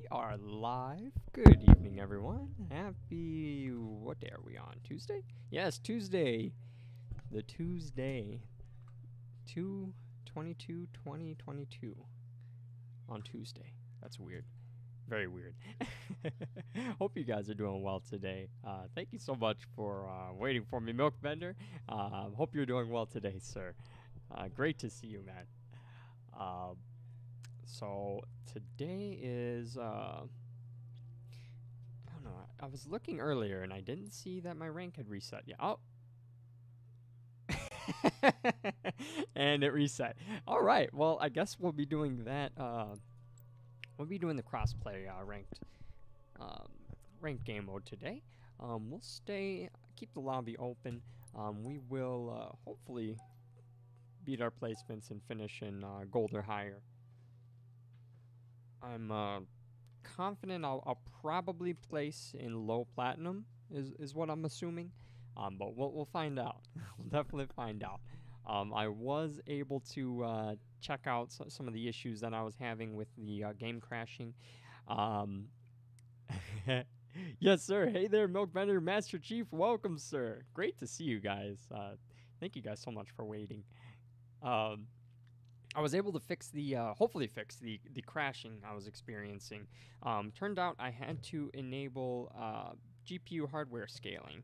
We are live. Good evening, everyone. Happy, what day are we on? Tuesday? Yes, Tuesday. The Tuesday. 2/22/2022. On Tuesday. That's weird. Very weird. Hope you guys are doing well today. Thank you so much for waiting for me, Milk Bender. Hope you're doing well today, sir. Great to see you, man. So today is I don't know. I was looking earlier and I didn't see that my rank had reset yet. Oh. And it reset. All right. Well, I guess we'll be doing that. We'll be doing the crossplay ranked game mode today. We'll keep the lobby open. We will hopefully beat our placements and finish in gold or higher. I'm confident I'll probably place in low platinum is what I'm assuming. But we'll find out. We'll definitely find out. I was able to check out some of the issues that I was having with the game crashing. Yes, sir. Hey there, Milk Bender Master Chief. Welcome, sir. Great to see you guys. Thank you guys so much for waiting. I was able to hopefully fix the crashing I was experiencing. Turned out I had to enable GPU hardware scaling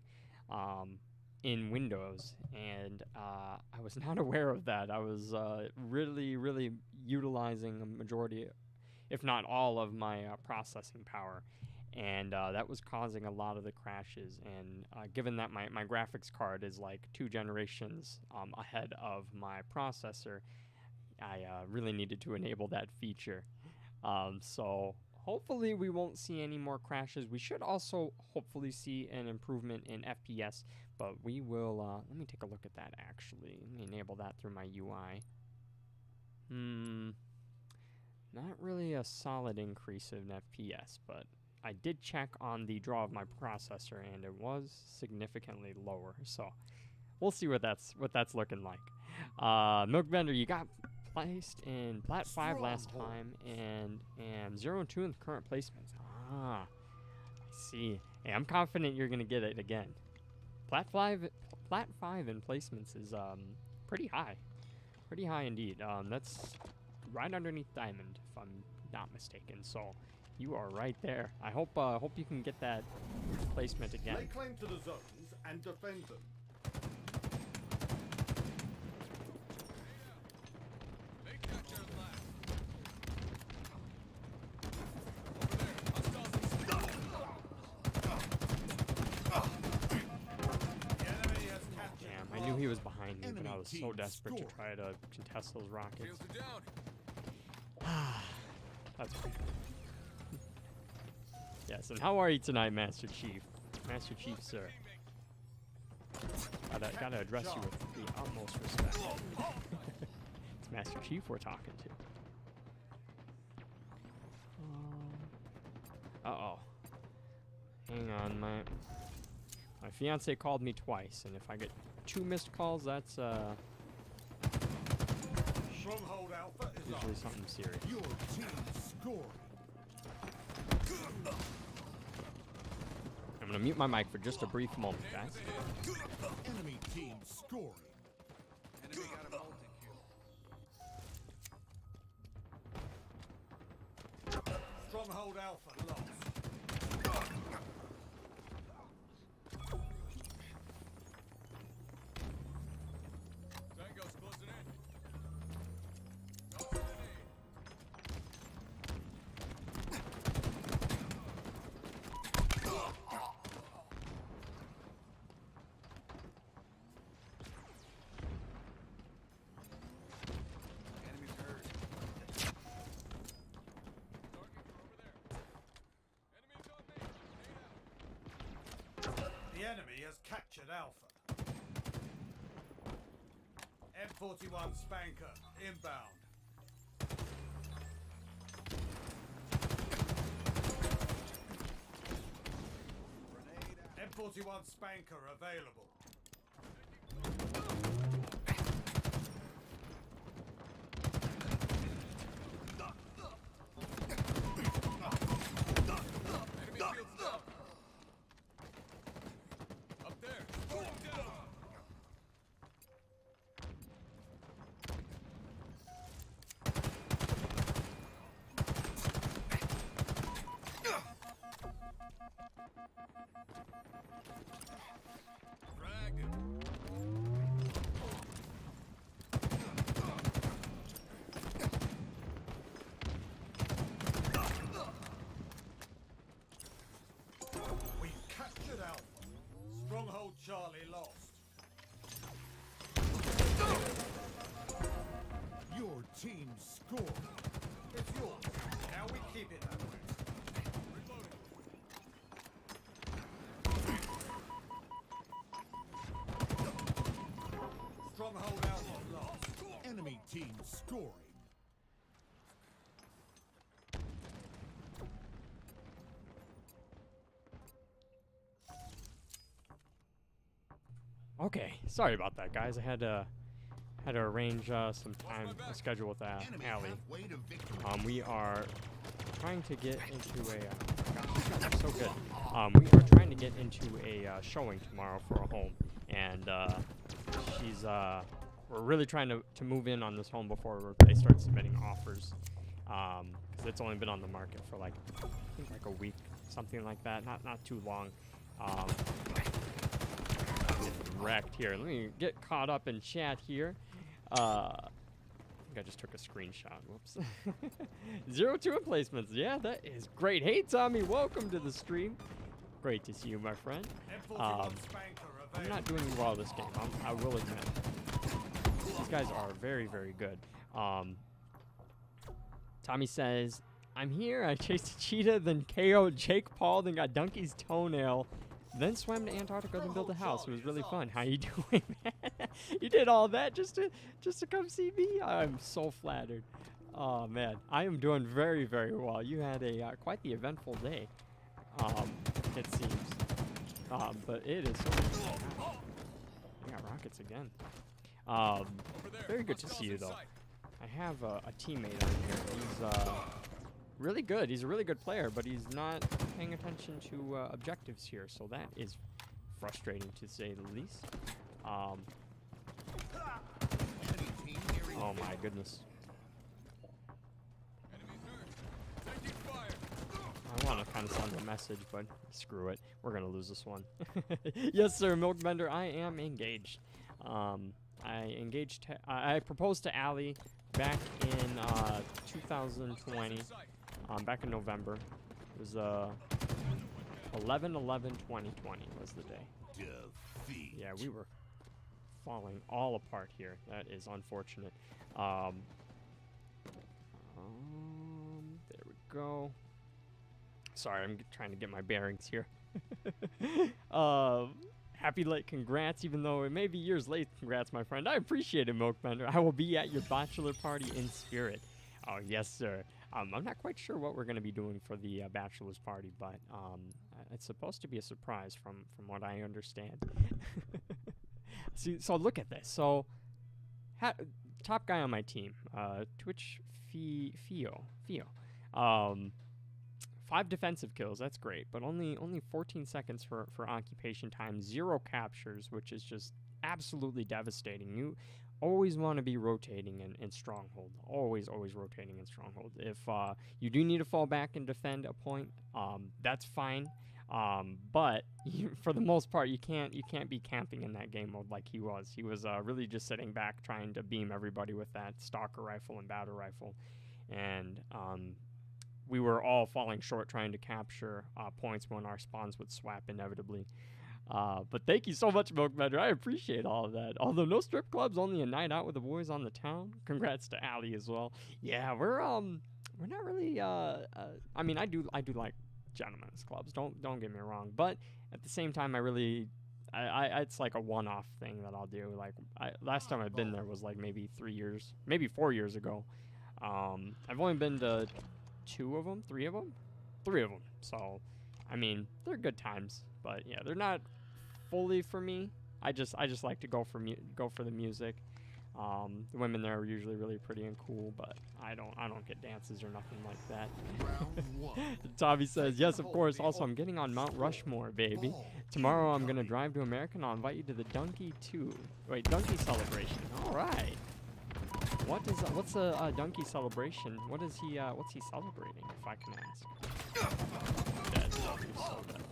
in Windows, and I was not aware of that. I was really utilizing a majority, if not all, of my processing power, and that was causing a lot of the crashes. And given that my graphics card is like 2 generations ahead of my processor, I really needed to enable that feature. So hopefully we won't see any more crashes. We should also hopefully see an improvement in FPS, but we will, let me take a look at that actually. Let me enable that through my UI. Not really a solid increase in FPS, but I did check on the draw of my processor and it was significantly lower. So we'll see what that's looking like. Milk Bender, you got placed in Plat 5 last time and 0 and 2 in the current placements. I see. Hey, I'm confident you're gonna get it again. Plat 5 in placements is pretty high indeed. That's right underneath Diamond, if I'm not mistaken. So you are right there. I hope you can get that placement again. Lay claim to the zones and defend them. I knew he was behind me, but I was so desperate to try to contest those rockets. That's okay. Yes, and how are you tonight, Master Chief? Master Chief, sir. Gotta address you with the utmost respect. It's Master Chief we're talking to. Uh-oh. Hang on, my fiance called me twice, and if I get 2 missed calls, that's Stronghold Alpha is usually something serious. Your team scored. I'm gonna mute my mic for just a brief moment, guys. Enemy team scoring. Enemy got a multi-kill. Stronghold Alpha lost. Tango's closing in. Enemy's hurt. The enemy has captured Alpha. M41 Spanker inbound. M41 Spanker available. Charlie lost. Your team scored. It's yours. Now we keep it that way. Stronghold Alpha lost. Enemy team scoring. Okay, sorry about that, guys. I had to arrange some time schedule with Enemy Allie. halfway to victory. We are trying to get into a. Gosh, so good. We are trying to get into a showing tomorrow for a home, and she's. We're really trying to move in on this home before they start submitting offers, because it's only been on the market for like I think like a week, something like that. Not too long. Wrecked here. Let me get caught up in chat here. I think I just took a screenshot. Whoops. 0-2 emplacements. Yeah, that is great. Hey, Tommy, welcome to the stream. Great to see you, my friend. M41 I'm Spanker not doing well this game. I will admit. These guys are very, very good. Tommy says, I'm here. I chased a cheetah, then KO'd Jake Paul, then got Donkey's toenail. Then swam to Antarctica and built a house. It was really fun. How you doing, man? You did all that just to come see me? I'm so flattered. Oh man, I am doing very, very well. You had a quite the eventful day. It seems. But it is so much fun. I got rockets again. Very good to see you though. I have a teammate on here. He's really good. He's a really good player, but he's not paying attention to objectives here, so that is frustrating to say the least. Oh my goodness. I want to kind of send a message, but screw it. We're going to lose this one. Yes, sir, Milkbender, I am engaged. I proposed to Allie back in 2020. Back in November. It was 11/11/2020 was the day. Defeat. Yeah, we were falling all apart here. That is unfortunate. There we go. Sorry, I'm trying to get my bearings here. Happy late congrats, even though it may be years late. Congrats, my friend. I appreciate it, Milkbender. I will be at your bachelor party in spirit. Oh, yes, sir. I'm not quite sure what we're going to be doing for the bachelor's party, but it's supposed to be a surprise from what I understand. See, so look at this. So, top guy on my team, Twitch Fio. 5 defensive kills, that's great, but only 14 seconds for occupation time, 0 captures, which is just absolutely devastating. You always want to be rotating in Stronghold. Always rotating in Stronghold. If you do need to fall back and defend a point, that's fine. But for the most part, you can't be camping in that game mode like he was. He was really just sitting back trying to beam everybody with that stalker rifle and battle rifle, and we were all falling short trying to capture points when our spawns would swap inevitably. But thank you so much, Milkbender. I appreciate all of that. Although no strip clubs, only a night out with the boys on the town. Congrats to Allie as well. Yeah, we're not really. I mean, I do like gentlemen's clubs. Don't get me wrong. But at the same time, it's like a one-off thing that I'll do. Like last time I've been there was like maybe 4 years ago. I've only been to 3 of them. So, I mean, they're good times. But yeah, they're not fully for me. I just like to go for the music. The women there are usually really pretty and cool, but I don't get dances or nothing like that. Tommy says, yes, of course. Also, I'm getting on Mount Rushmore, baby. Tomorrow I'm gonna drive to America and I'll invite you to the Donkey celebration. All right. What's a donkey celebration? What's he celebrating, if I can ask? Dead. He's so dead.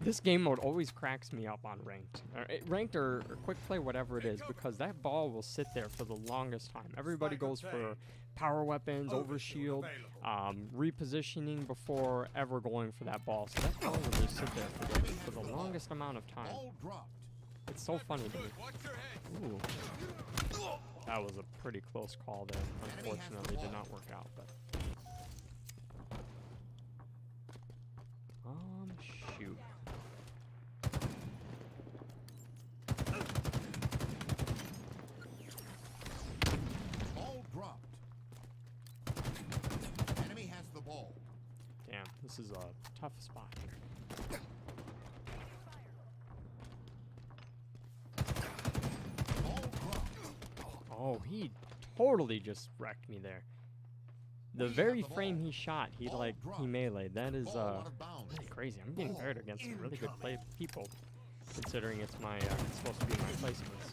This game mode always cracks me up on ranked. Ranked or quick play, whatever it is, because that ball will sit there for the longest time. Everybody goes for power weapons, overshield, repositioning before ever going for that ball. So that ball will just sit there for the longest amount of time. Ball dropped. It's so funny to me. Ooh. That was a pretty close call there. Unfortunately, did not work out. But shoot. Ball dropped. Enemy has the ball. Damn, this is a tough spot here. Ball dropped. Oh, he totally just wrecked me there. The very frame he shot, he meleeed. That is Ball out of bounds. really crazy. I'm getting paired against some really good people, considering it's my it's supposed to be my placements.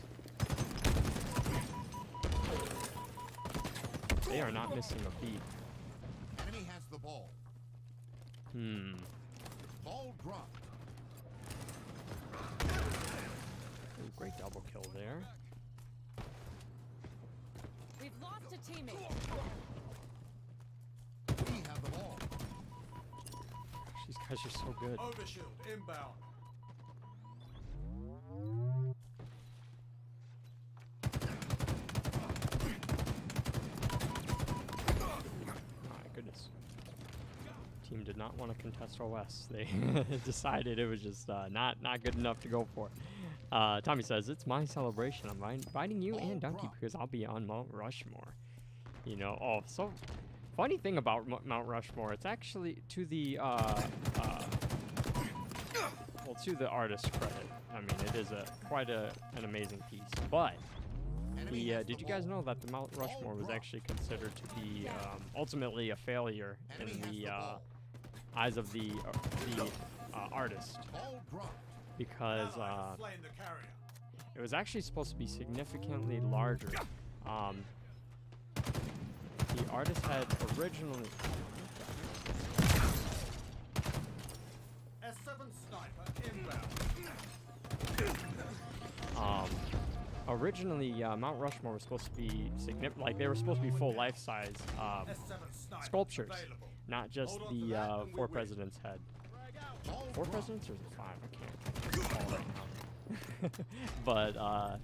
They are not missing a beat. Enemy has the ball. Ball dropped. Ooh, great double kill there. We've lost a teammate. We have the ball. Gosh, these guys are so good. Overshield inbound. My goodness. Team did not want to contest OS. They decided it was just not good enough to go for. Tommy says, it's my celebration. I'm inviting you and Donkey because I'll be on Mount Rushmore. You know, so funny thing about Mount Rushmore, it's actually to the to the artist's credit. I mean, it is quite an amazing piece. But did you guys know that the Mount Rushmore was actually considered to be ultimately a failure in the eyes of the artist? Ball dropped. Because Ally has slain the carrier. it was actually supposed to be significantly larger. The artist had originally... S7 sniper inbound. Originally, Mount Rushmore was supposed to be like they were supposed to be full life-size S7 sniper sculptures, available. not just Hold on to the that and we 4 win. presidents' head. Ball 4 dropped. presidents or is it 5? I can't recall right now. But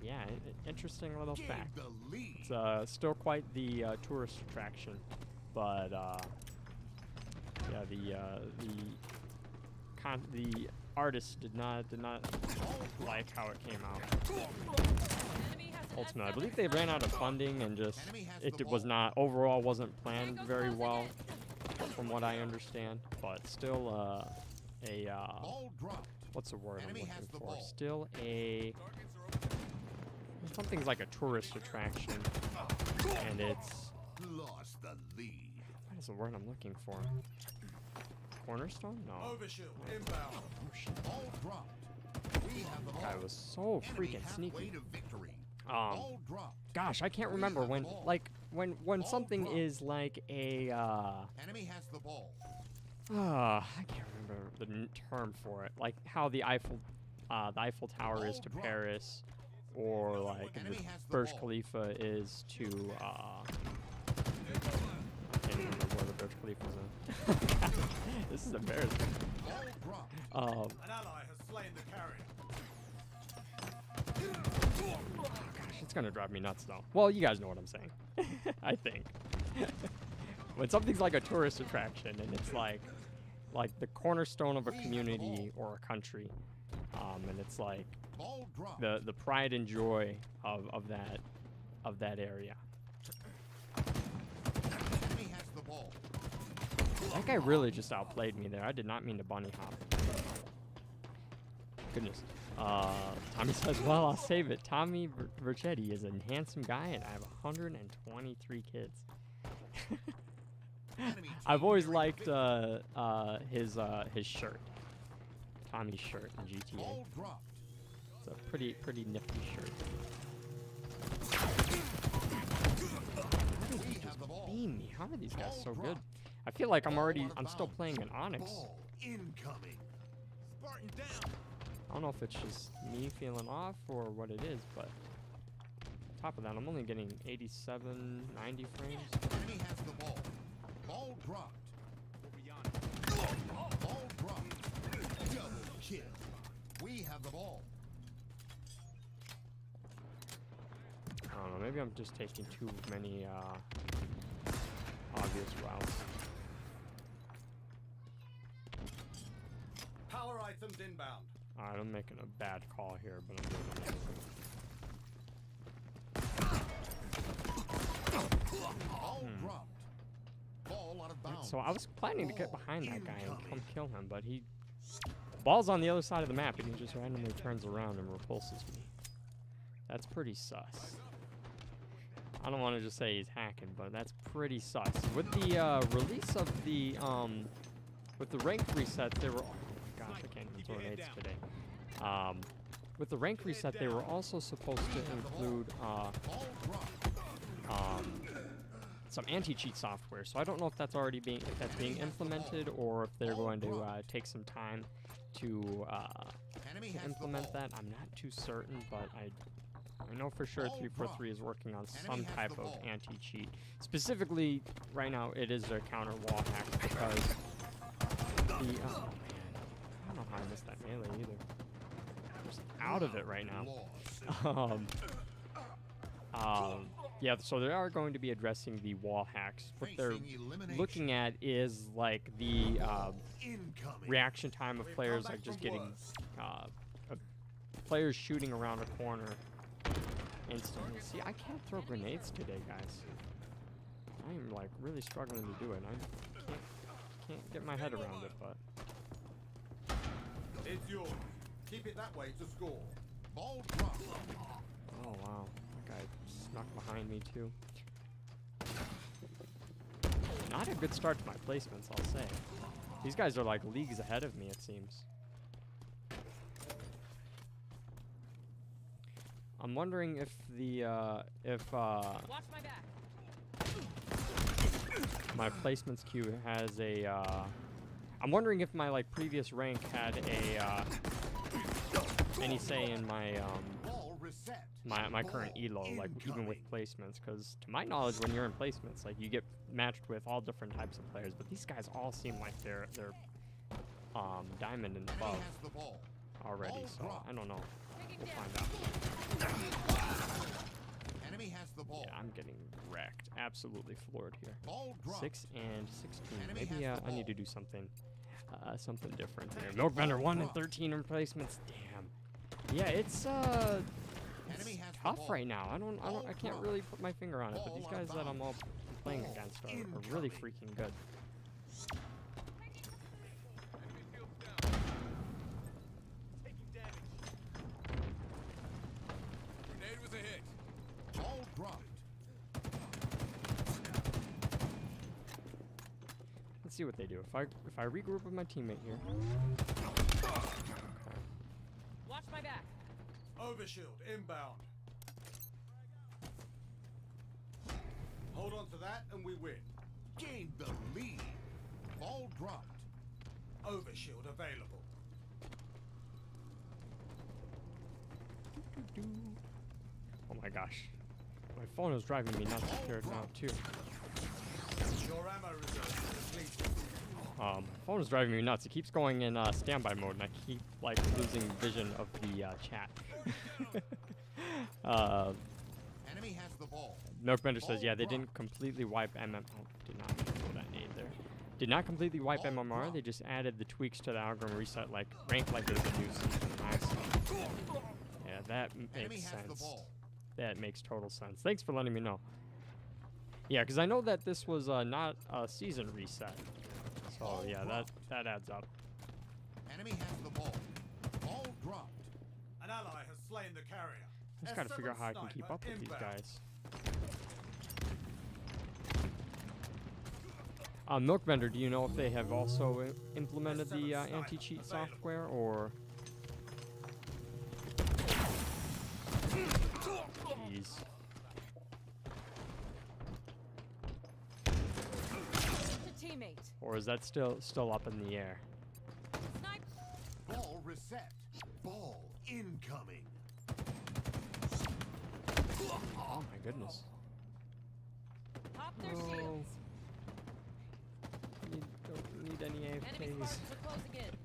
yeah, interesting little Gave fact. the lead. It's still quite the tourist attraction, but yeah, the artist did not like how it came out. Enemy has an Ultimately, I S7 believe they ran out of sniper. funding and just Enemy has it the was ball. not overall wasn't planned Tango very closing well, in. from what I understand. But still, Ball dropped. what's the word I'm Enemy has looking the for? ball. Still something's like a tourist attraction, and it's Lost the lead. what is the word I'm looking for? Cornerstone? No. Overshield inbound. Oh shit. Ball dropped. We have the ball. Guy was so Enemy freaking halfway sneaky. to victory. Um, Ball dropped. gosh, I can't We remember have the when ball. when Ball something dropped. is like a Enemy has the ball. I can't remember the term for it. Like how the Eiffel Tower is to Ball dropped. Paris, or like Enemy the has the Burj ball. Khalifa is to I can't remember where the Burj Khalifa is in. This is embarrassing. Ball dropped. An ally has slain the carrier. Gosh, it's gonna drive me nuts though. Well, you guys know what I'm saying. I think. When something's like a tourist attraction and it's like the cornerstone of a community or a country, and it's like Ball dropped. the pride and joy of that area. Enemy has the ball. That guy really just outplayed me there. I did not mean to bunny hop. Goodness. Tommy says, well, I'll save it. Tommy Verchetti is a handsome guy, and I have 123 kids. Enemy I've team always nearing liked victory. his shirt. Tommy's shirt in GTA. Ball dropped. It's a pretty nifty shirt. We have the ball. Beam me. How are these guys Ball so good? dropped. I feel like I'm Ball out of still bounds. playing an Onyx. Ball incoming. Spartan down. I don't know if it's just me feeling off or what it is, but on top of that, I'm only getting 87, 90 frames. Enemy has the ball. Ball dropped. We'll be on it. Ball dropped. Double kill. We have the ball. I don't know, maybe I'm just taking too many obvious routes. Power items inbound. Alright, I'm making a bad call here, but I'm doing it. Ball dropped. Ball out of bounds. So I was planning to get behind that guy and come kill him, but the ball's on the other side of the map and he just randomly turns around and repulses me. That's pretty sus. I don't want to just say he's hacking, but that's pretty sus. With the release of the with the rank resets, they were. Oh my gosh, I can't even throw nades today. With the rank reset, they were also supposed to include Ball dropped. some anti-cheat software. So I don't know if that's already being implemented or if they're going to take some time to Enemy has the implement ball. that. I'm not too certain, but I know for sure 343 is working on some Enemy has type the of ball. anti-cheat. Specifically, right now, it is their counter wall hack because the, oh man, I don't know how I missed that melee either. I'm just out of it right now. Lost. Yeah, so they are going to be addressing the wall hacks. What they're Facing elimination. looking at is like the Incoming. reaction time of We've players, come like back just from getting worse. players shooting around a corner instantly. See, I can't throw grenades today, guys. I am like really struggling to do it. I can't get my head around it, but It's yours. Keep it that way to score. Ball dropped. oh wow, that guy snuck behind me too. Not a good start to my placements, I'll say. These guys are like leagues ahead of me, it seems. I'm wondering if the Watch my back. my placements queue has a I'm wondering if my like previous rank had a any say in my Ball reset. my current elo, like even with placements, because to my knowledge, when you're in placements, like you get matched with all different types of players, but these guys all seem like they're diamond and Enemy above has the ball. already, Ball so dropped. I don't know. Taking We'll down. find out. Enemy has the ball. Yeah, I'm getting wrecked, absolutely floored here. Ball dropped. 6 and 16. Enemy Maybe has the I need to ball. do something different here. Milkbender 1 and 13 in placements. Damn. Yeah, it's Enemy has the tough ball. right now. I can't really put my finger on it, but these guys that I'm all playing against are really freaking good. Enemy field's down. Taking damage. Grenade was a hit. Ball dropped. Let's see what they do. If I regroup with my teammate here. Watch my back. Overshield inbound. Hold on to that and we win. Gained the lead. Ball dropped. Overshield available. Oh my gosh. My phone is driving me nuts here now too. Your ammo reserve is depleted. My phone is driving me nuts. It keeps going in standby mode, and I keep like losing vision of the chat. Enemy has the ball. Milkbender says, yeah, they didn't completely wipe MM. Oh, did not mean to throw that nade there. Did not completely wipe MMR. They just added the tweaks to the algorithm reset, like rank like there's a new season. Nice. Yeah, that Enemy makes has the sense. ball. That makes total sense. Thanks for letting me know. Yeah, because I know that this was not a season reset. So yeah, that adds up. Enemy has the ball. Ball dropped. An ally has slain the carrier. Just gotta figure out how I can S7 keep up with these inbound. guys. Milkbender, do you know if they have also implemented the anti-cheat software, or? Jeez. To teammate. Or is that still up in the air? Snipe. Ball reset. Ball incoming. Oh my goodness. Pop their Oh. shields. You don't need any Enemy AFKs. Spartans are closing in.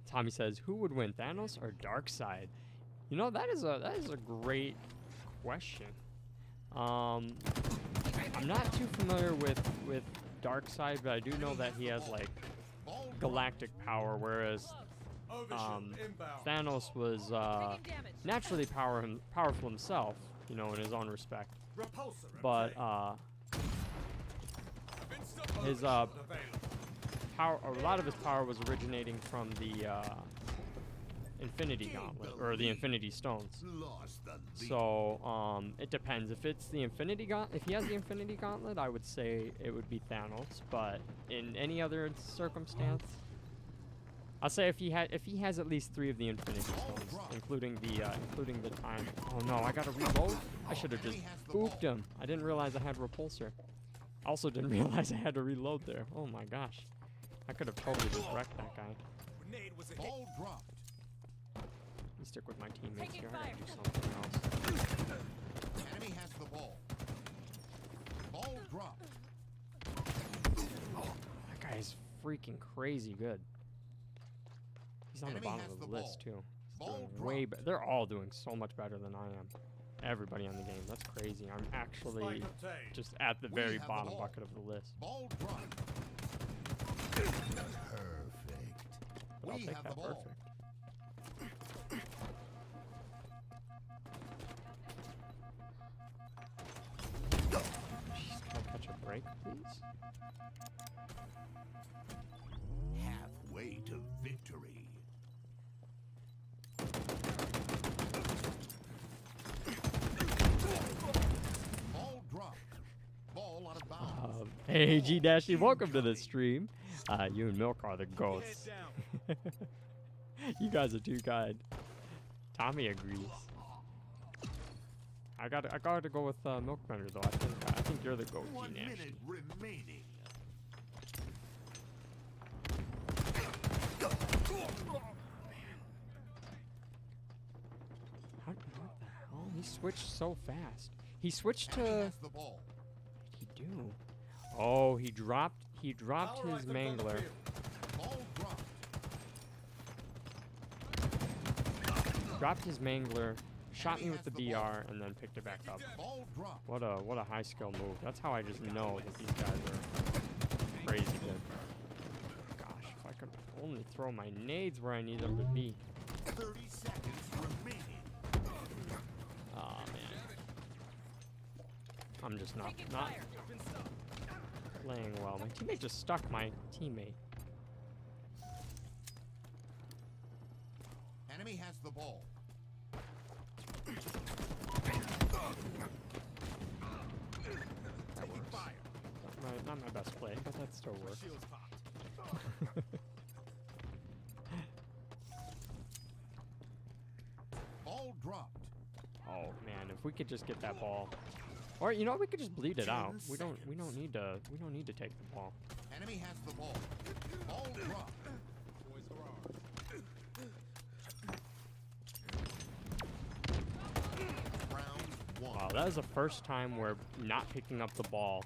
Tommy says, "Who would win, Thanos or Darkseid?" You know, that is a great question. I'm not too familiar with Darkseid, but I do know that he has like galactic power, whereas Overshield inbound. Thanos was Taking damage. naturally powerful himself, you know, in his own respect. Repulsor But his available. power, or a lot of his power was originating from the Infinity Gauntlet or the Infinity Stones. Lost the lead. So it depends. If it's the Infinity Gauntlet, if he has the Infinity Gauntlet, I would say it would be Thanos. But in any other circumstance, I'll say if he has at least 3 of the Infinity Stones, including the time. Oh no, I gotta reload. I should have just booped him. I didn't realize I had repulsor. Also didn't realize I had to reload there. Oh my gosh, I could have totally just wrecked that guy. Grenade was a hit. Ball dropped. Let me stick with my teammates Taking here. I gotta fire. do something else. Enemy has the ball. Ball dropped. That guy is freaking crazy good. He's on the Enemy bottom has of the the list ball. too. He's Ball doing way dropped. better. They're all doing so much better than I am. Everybody on the game. That's crazy. I'm actually Spike obtained. just at the We very have the bottom ball. bucket of the list. Ball dropped. Perfect. But I'll We take have that the ball. perfect. Jeez, can I catch a break, please? Halfway to victory. Ball dropped. Ball out of bounds. Hey, G Dashy, welcome to the stream. You and Milk are the Head goats. down. You guys are too kind. Tommy agrees. I gotta go with Milk Bender though. I think you're the goat, 1 G Nasty. minute remaining. What the hell? He switched so fast. He switched Enemy to. has the ball. What did he do? Oh, he dropped Power his items on the mangler. field. Ball dropped. Dropped his mangler, shot me Enemy with the has the ball. BR, and then picked it back up. Ball dropped. What a high skill move. That's how I just know that these guys are crazy good. Gosh, if I could only throw my nades where I need them to be. 30 seconds remaining. Aw, man. I'm just not Taking fire. playing well. My teammate just stuck my teammate. Enemy has the ball. That works. Not my best play, but that still works. Shields popped. Ball dropped. Oh man, if we could just get that ball, or you know, we could just bleed it 10 out. We don't need to take the ball. Enemy has the ball. Ball dropped. Boys are armed. Round 1. Wow, that was the first time where not picking up the ball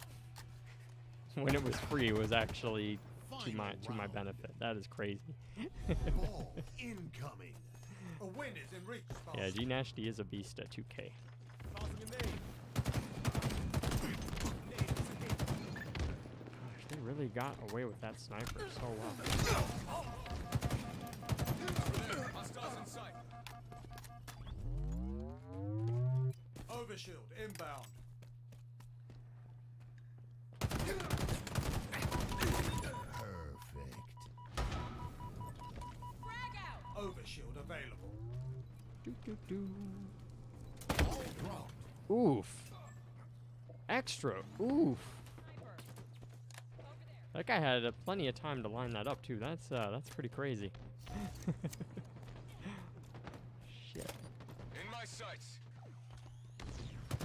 when it was free was actually to my benefit. That is crazy. Ball incoming. A win is in reach. Yeah, G Nasty is a beast at 2K. Tossing a nade. Nade was a hit. Gosh, they really got away with that sniper so well. Hostiles in sight. Overshield inbound. Perfect. Frag out. Overshield available. Doo, doo, doo. Ball dropped. Oof. Extra. Oof. Sniper. Over there. That guy had plenty of time to line that up too. That's pretty crazy. Shit. In my sights.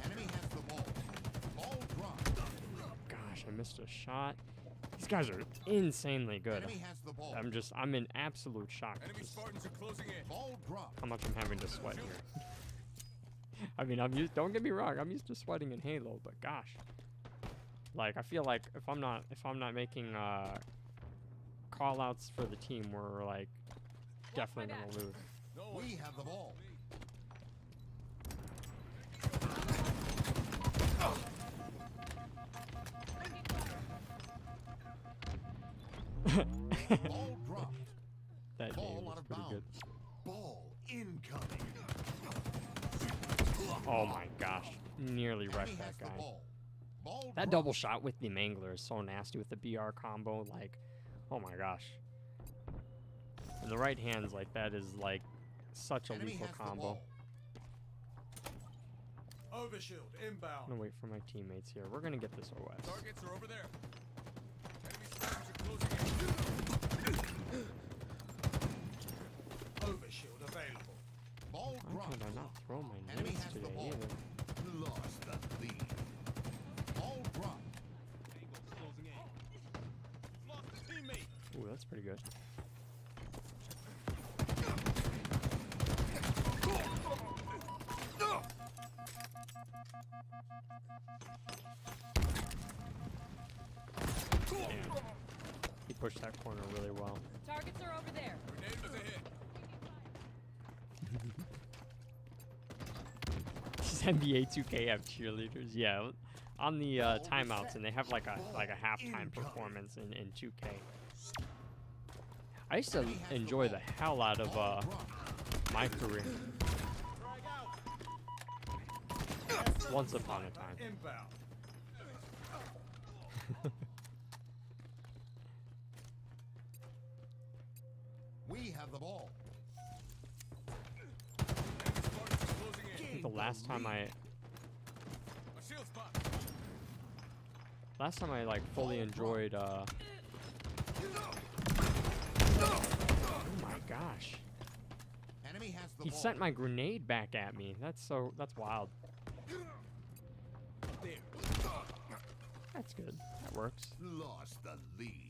Enemy has the ball. Ball dropped. Gosh, I missed a shot. These guys are insanely good. Enemy has the ball. I'm in absolute shock. Enemy Just Spartans are closing in. Ball dropped. how much I'm having to sweat here. I mean, I'm used. Don't get me wrong. I'm used to sweating in Halo, but gosh, like I feel like if I'm not making call outs for the team, we're like definitely my gonna back. lose. No one. We have the ball. Ball dropped. That Ball game out was of pretty good. bounds. Ball incoming. Oh my gosh, nearly Enemy wrecked has that the guy. ball. Ball That dropped. double shot with the Mangler is so nasty with the BR combo. Like, oh my gosh. And the right hand's like that is like such a Enemy lethal has the combo. ball. Overshield I'm inbound. gonna wait for my teammates here. We're gonna get this OS. Targets are over there. Enemy Spartans are closing in. Overshield available. Ball Why dropped. can I not throw my Enemy nades has the today ball. either? Lost the lead. Ball dropped. Closing in. Lost a teammate. Ooh, that's pretty good. Damn. He pushed that corner really well. Targets are over there. Grenade was a hit. These NBA 2K have cheerleaders, yeah. On the timeouts, and they have like a halftime performance in 2K. I used to enjoy the hell out of my career. Once upon a time. Inbound. We have the ball. Enemy Spartans are closing in. I think the last time I A shield spot. like fully enjoyed oh my gosh. Enemy has the He ball. sent my grenade back at me. That's wild. There. That's good. That works. Lost the lead.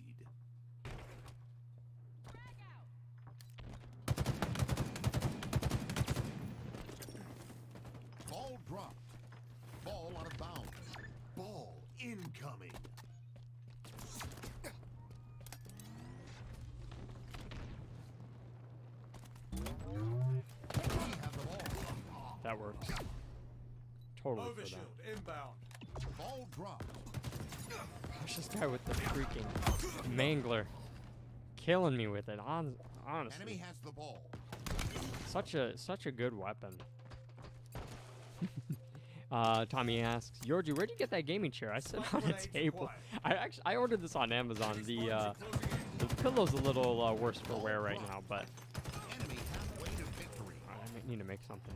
Ball dropped. Ball out of bounds. Ball incoming. We have the ball. That works. Totally for that. Overshield inbound. Ball dropped. Gosh, this guy with the freaking mangler killing me with it. Enemy Honestly, has the ball. such a good weapon. Tommy asks, Georgie, where'd you get that gaming chair? I sit on a Grenades table. acquired. I ordered this on Amazon. The pillow's a little worse for wear right now, but Enemy halfway to victory. I might need to make something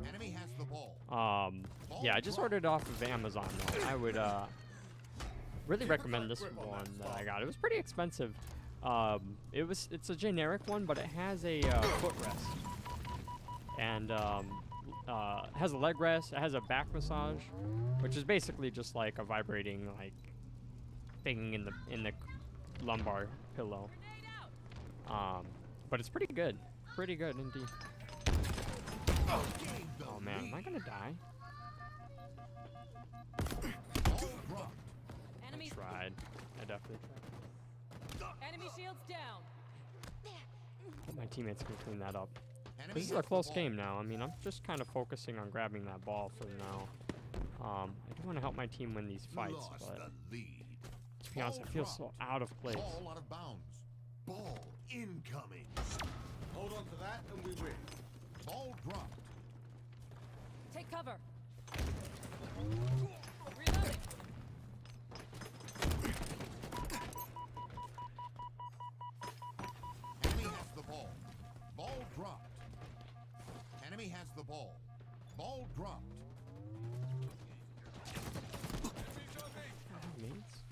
Enemy has the ball. happen. Yeah, I just ordered it off of Amazon though. I would really recommend this one that I got. It was pretty expensive. It's a generic one, but it has a footrest. And has a leg rest. It has a back massage, which is basically just like a vibrating like thing in the lumbar pillow. But it's pretty good indeed. Oh man, am I gonna die? Ball dropped. Enemy, I tried. I definitely tried. enemy shields down. Hope my teammates can clean that up. Enemy This is has a the close ball. game now. I mean, I'm just kind of focusing on grabbing that ball for now. I do want to help my team win these fights, Lost but the lead. to be honest, I feel so out of place. Ball out of bounds. Ball incoming. Hold on to that and we win. Ball dropped. Take cover. Reloading. Enemy has the ball. Ball dropped. Enemy has the ball. Ball dropped. Enemies on me. Mates?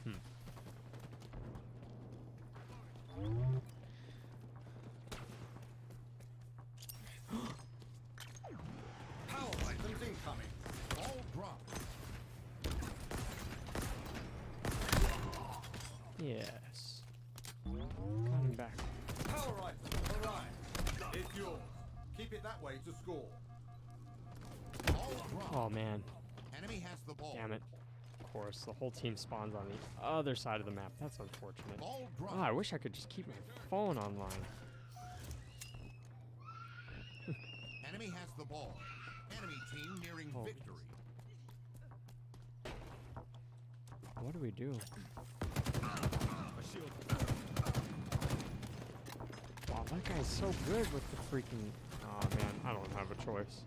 Power items incoming. Ball dropped. Yes. Got him back. Power rifle, alright. It's yours. Keep it that way to score. Ball dropped. Oh man, Enemy has the ball. damn it. Of course, the whole team spawns on the other side of the map. That's unfortunate. Ball dropped. Oh, I wish I could just keep my phone online. Enemy has the ball. Enemy team nearing Oh. victory. What do we do? A shield. Wow, that guy's so good with the freaking... Oh man, I don't have a choice.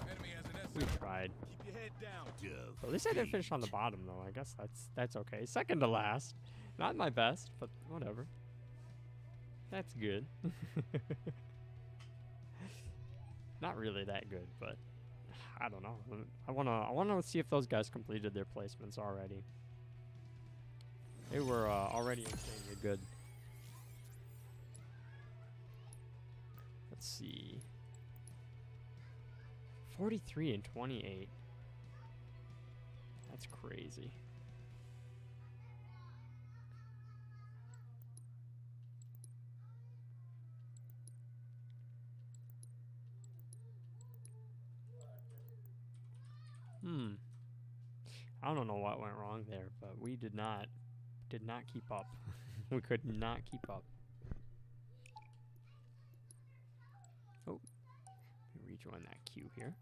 Enemy has an We SC. tried. Keep your head down. At least I didn't finish on the bottom though. I guess that's okay. Second to last. Not my best, but whatever. That's good. Not really that good, but I don't know. I wanna see if those guys completed their placements already. They were already insanely good. Let's see. 43 and 28. That's crazy. I don't know what went wrong there, but we did not keep up. We could not keep up. Oh, let me rejoin that queue here.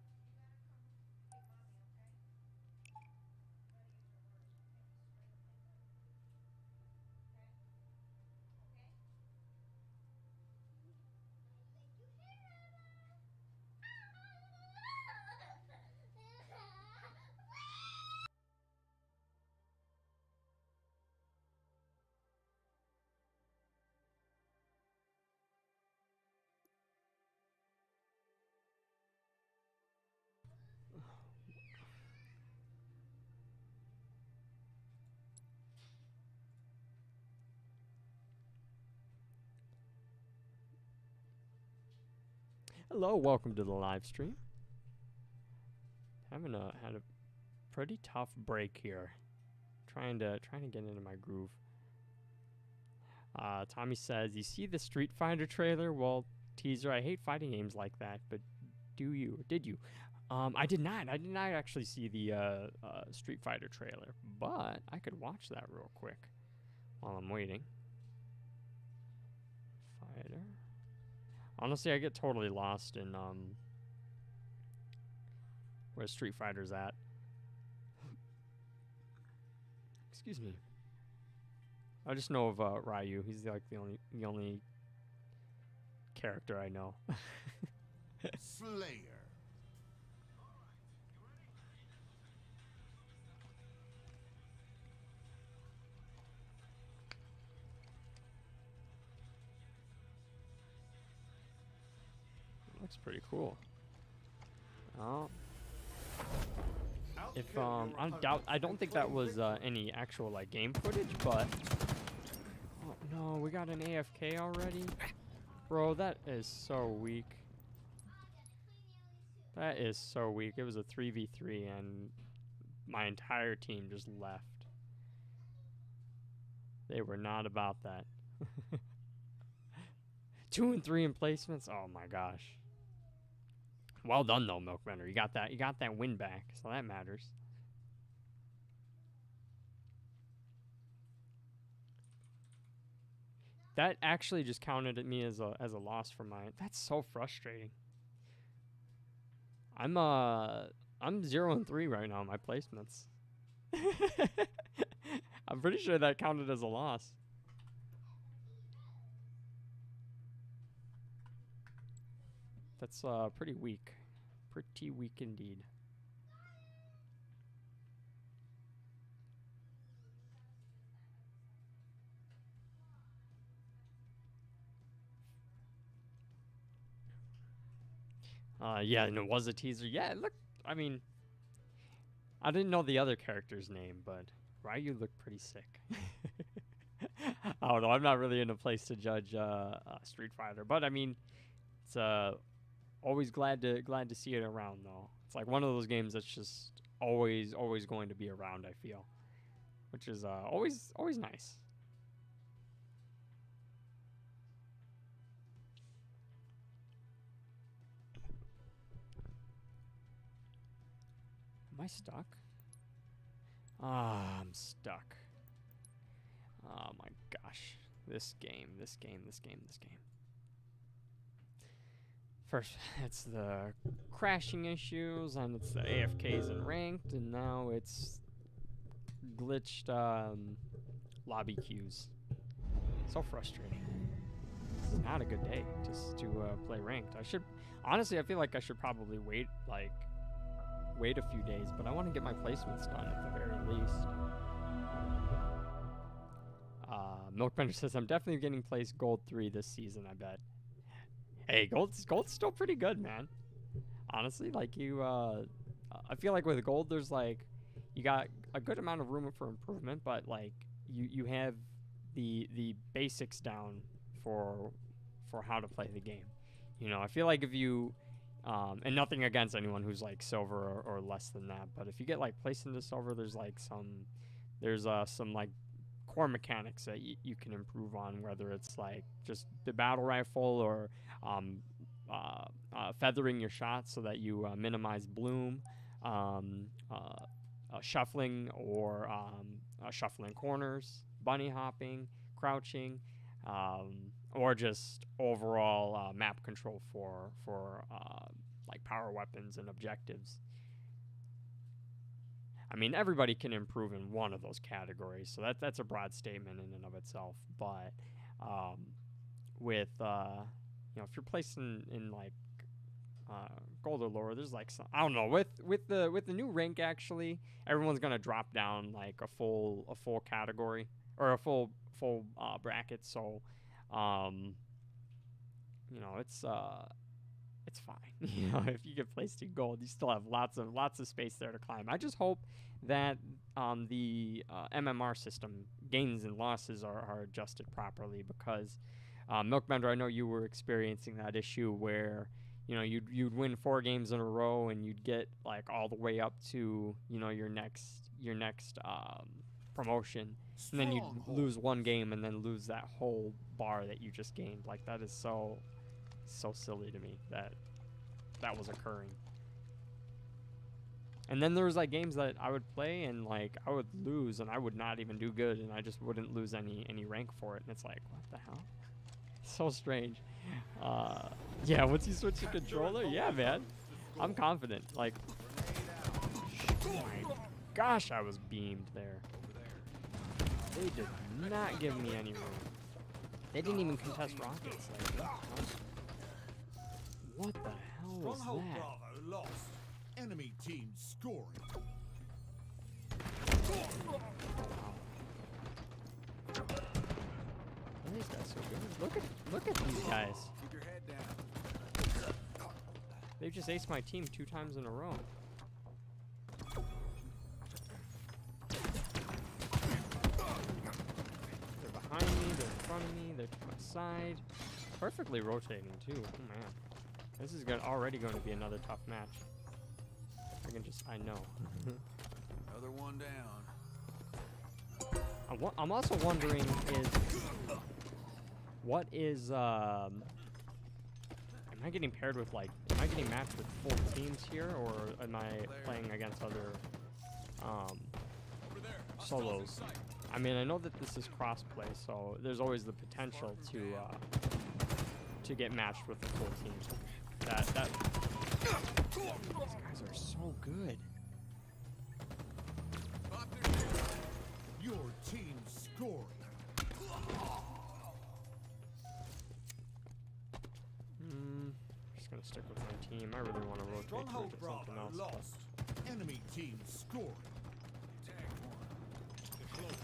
Hello, welcome to the live stream. Had a pretty tough break here. Trying to get into my groove. Tommy says, "You see the Street Fighter trailer? Well, teaser. I hate fighting games like that, but did you? I did not. I did not actually see the Street Fighter trailer, but I could watch that real quick while I'm waiting. Fighter. Honestly, I get totally lost in where Street Fighter's at. Excuse me. I just know of Ryu. He's like the only character I know. Slayer. Looks pretty cool. Oh, if Outkill your opponent I don't and think that claim was victory. any actual like game footage, but oh no, we got an AFK already, bro. That is so weak. That is so weak. It was a 3v3 and my entire team just left. They were not about that. 2 and 3 in placements. Oh my gosh. Well done though, Milkbender. You got that win back, so that matters. That actually just counted at me as a loss for mine. That's so frustrating. I'm 0 and 3 right now in my placements. I'm pretty sure that counted as a loss. That's pretty weak. Pretty weak indeed. Yeah, and it was a teaser. Yeah, it looked, I mean, I didn't know the other character's name, but Ryu looked pretty sick. I don't know. I'm not really in a place to judge Street Fighter, but I mean, it's always glad to see it around though. It's like one of those games that's just always going to be around, I feel. which is always nice. Am I stuck? Ah, I'm stuck. Oh my gosh. This game. First, it's the crashing issues, and it's the AFKs and ranked, and now it's glitched lobby queues. So frustrating. This is not a good day just to play ranked. Honestly, I feel like I should probably wait a few days, but I want to get my placements done at the very least. Milkbender says, I'm definitely getting placed gold 3 this season, I bet. Hey, gold's still pretty good, man. Honestly, like I feel like with gold, there's like, you got a good amount of room for improvement, but like you have the basics down for how to play the game. You know, I feel like if you, and nothing against anyone who's like silver or less than that, but if you get like placed into silver, there's some like core mechanics that you can improve on, whether it's like just the battle rifle or feathering your shots so that you minimize bloom, shuffling or shuffling corners, bunny hopping, crouching, or just overall map control for like power weapons and objectives. I mean, everybody can improve in one of those categories, so that's a broad statement in and of itself. But with if you're placed in like gold or lower, there's like some, I don't know, with the new rank, actually everyone's gonna drop down like a full category or a full bracket. So it's fine. If you get placed in gold, you still have lots of space there to climb. I just hope that the MMR system gains and losses are adjusted properly, because Milkbender, I know you were experiencing that issue where you'd win 4 games in a row and you'd get like all the way up to your next promotion, and then you'd lose 1 game and then lose that whole bar that you just gained. Like, that is so silly to me that was occurring. And then there was like games that I would play and like I would lose and I would not even do good, and I just wouldn't lose any rank for it, and it's like, what the hell? So strange. Yeah, once you switch the controller, yeah, man, I'm confident. Like, oh my gosh, I was beamed there. They did not give me any room. They didn't even contest rockets. Like, what the hell was Stronghold that? Bravo lost. Enemy team scoring. These guys so good. Look at these guys. Keep your head down. They just aced my team 2 times in a row. They're behind me, they're in front of me, they're to my side. Perfectly rotating too. Oh man. This is already going to be another tough match. I know. Another one down. I'm also wondering am I getting paired with am I getting matched with full teams here, or am I playing against other Over there. solos? I mean, I know that this is crossplay, so there's always the potential to get matched with a full team. These guys are so good. Your team scoring. Just gonna stick with my team. I really want to rotate Stronghold to something Bravo else. lost. Enemy team scoring. Tag one. Get close.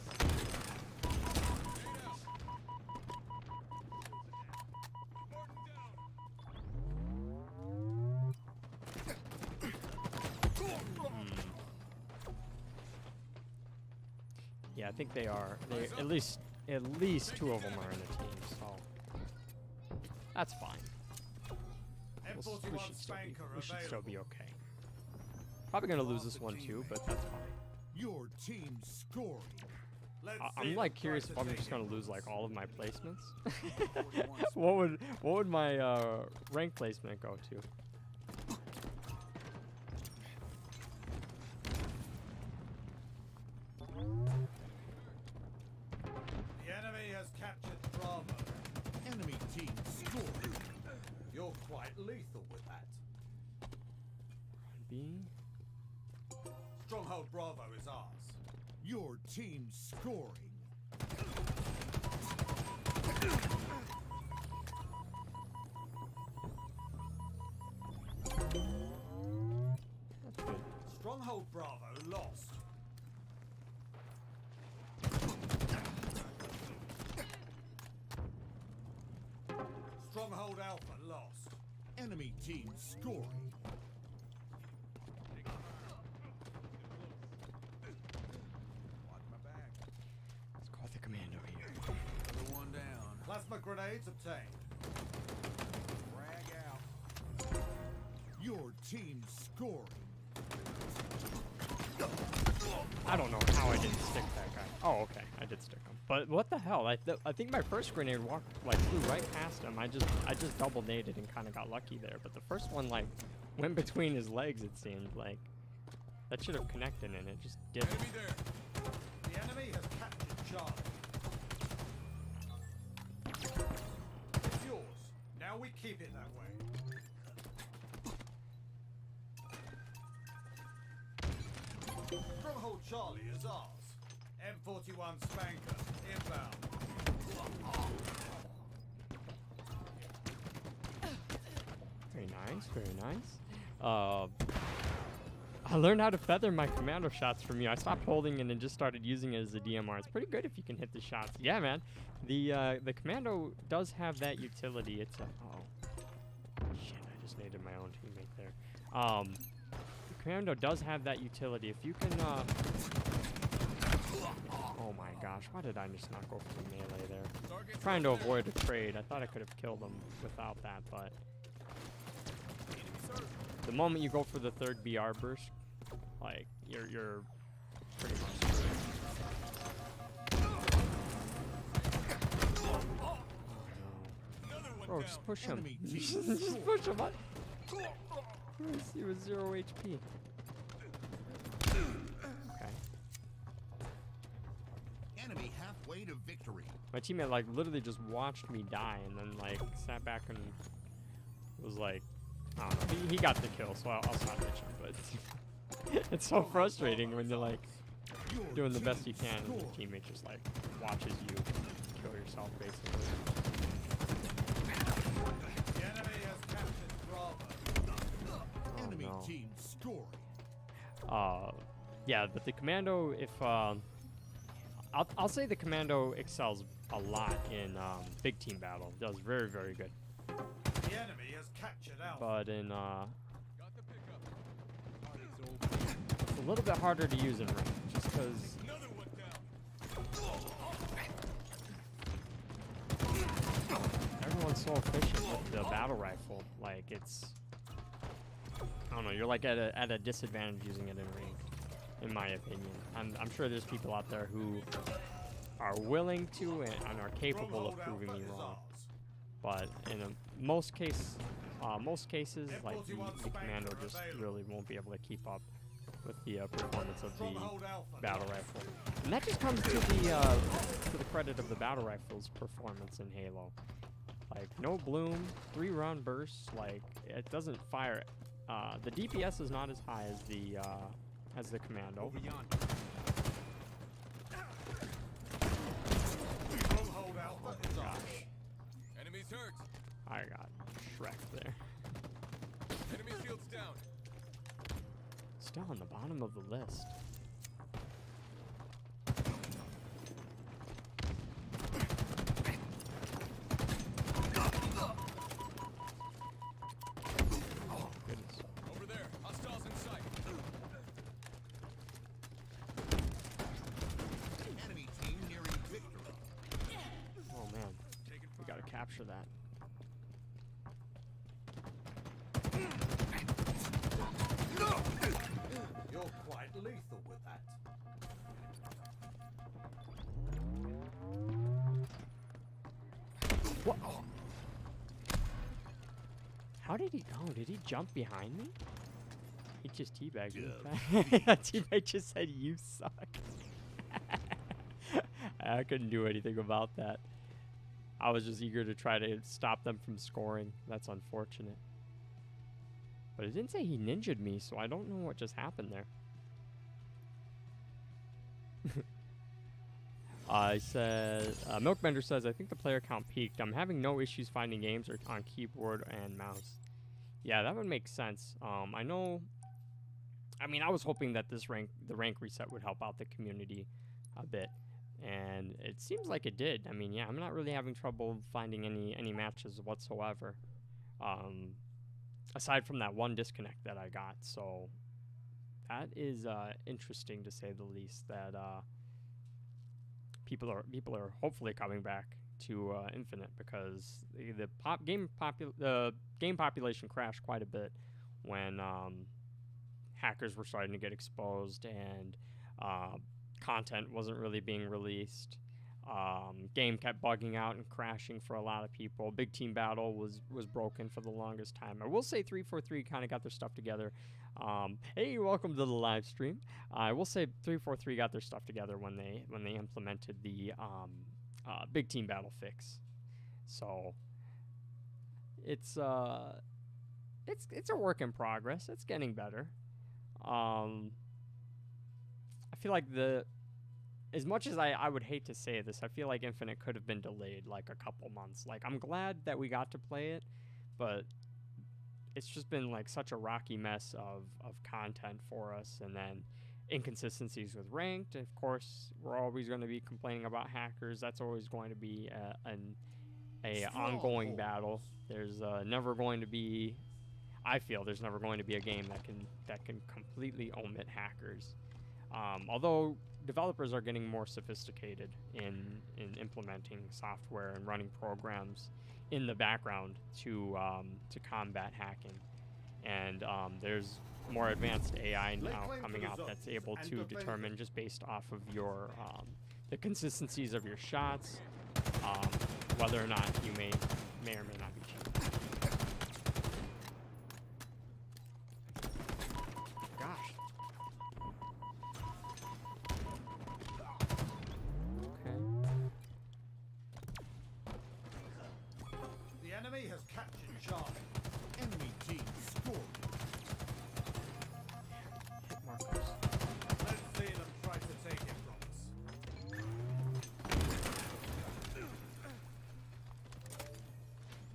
Yeah, I think they are. At least 2 of them are in the team, so that's fine. M41 We should still be okay. Probably gonna lose this one too, but that's fine. Your team scoring. Let's see I'm who like tries curious to if I'm take just it. gonna lose like all of my placements. what would my rank placement go to? The enemy has captured Bravo. Enemy team scoring. You're quite lethal with that. B. Stronghold Bravo is ours. Your team scoring. That's good. Stronghold Bravo lost. Stronghold Alpha lost. Enemy team scoring. Watch my back. Let's call the commando here. Another one down. Plasma grenades obtained. Frag out. Your team scoring. I don't know how I didn't stick that guy. Oh, okay, I did stick him. But what the hell? I think my first grenade flew right past him. I just double naded and kind of got lucky there. But the first one like went between his legs. It seemed like that should have connected, and it just didn't. Enemy there. The enemy has captured Charlie. It's yours. Now we keep it that way. Stronghold Charlie is ours. M41 Spanker inbound. Very nice, very nice. I learned how to feather my commando shots from you. I stopped holding it and just started using it as a DMR. It's pretty good if you can hit the shots. Yeah, man. The commando does have that utility. It's a shit. I just naded my own teammate there. The commando does have that utility. If you can oh my gosh, why did I just not go for the melee there? Target Trying to over there. avoid a trade. I thought I could have killed him without that, but Enemy surge. the moment you go for the third BR burst, like you're pretty much screwed. Oh Another no. one Bro, down. just push him. Enemy team Just push him. He was 0 HP. Okay. Enemy halfway to victory. My teammate like literally just watched me die and then like sat back and was like, I don't know. He got the kill, so I'll stop bitching. But it's so frustrating when you're like Your doing the best team you can and your scoring. teammate just like watches you kill yourself basically. The enemy has captured Bravo. Oh Enemy no. team scoring. Yeah, but the commando, if I'll say the commando excels a lot in big team battle. Does very, very good. The enemy has captured Alpha. But in Got the pickup. Target's over. it's a little bit harder to use in range, just because Another one down. everyone's so efficient with the battle rifle. Like it's, I don't know. You're like at a disadvantage using it in range, in my opinion. I'm sure there's people out there who are willing to and are capable of Stronghold proving Alpha me is wrong. ours. But in most cases, like the commando just really won't be able to keep up with the performance of the Stronghold Alpha battle lost. rifle, and that just comes to the credit of the battle rifle's performance in Halo. Like no bloom, 3-round bursts. Like it doesn't fire. The DPS is not as high as the commando. Over yonder. Stronghold Alpha is ours. Enemy's hurt. I got Shrek there. Enemy shields down. Still on the bottom of the list. Oh, goodness. Over there. Hostiles in sight. Enemy team nearing victory. Oh man, Taking we gotta capture that. You're quite lethal with that. How did he go? Did he jump behind me? He just teabagged me. That teammate just said, "You suck." I couldn't do anything about that. I was just eager to try to stop them from scoring. That's unfortunate. But it didn't say he ninja'd me, so I don't know what just happened there. I said, Milkbender says, I think the player count peaked. I'm having no issues finding games or on keyboard and mouse. Yeah, that would make sense. I know, I mean, I was hoping that the rank reset would help out the community a bit. And it seems like it did. I mean, yeah, I'm not really having trouble finding any matches whatsoever. Aside from that one disconnect that I got. So that is interesting to say the least, that people are hopefully coming back to Infinite, because the game population crashed quite a bit when hackers were starting to get exposed and content wasn't really being released. Game kept bugging out and crashing for a lot of people. Big Team Battle was broken for the longest time. I will say 343 kind of got their stuff together. Hey, welcome to the live stream. I will say 343 got their stuff together when they implemented the Big Team Battle fix. So it's a work in progress. It's getting better. I feel like as much as I would hate to say this, I feel like Infinite could have been delayed like a couple months. Like, I'm glad that we got to play it, but it's just been like such a rocky mess of content for us, and then inconsistencies with ranked. Of course, we're always going to be complaining about hackers. That's always going to be an ongoing battle. There's never going to be, I feel there's never going to be a game that can completely omit hackers. Although developers are getting more sophisticated in implementing software and running programs in the background to combat hacking, and there's more advanced AI now coming out that's able to determine, just based off of your the consistencies of your shots, whether or not you may or may not be cheating. Gosh. Okay. The enemy has captured Charlie. Enemy team scored. Hit markers. Let's see them try to take it from us.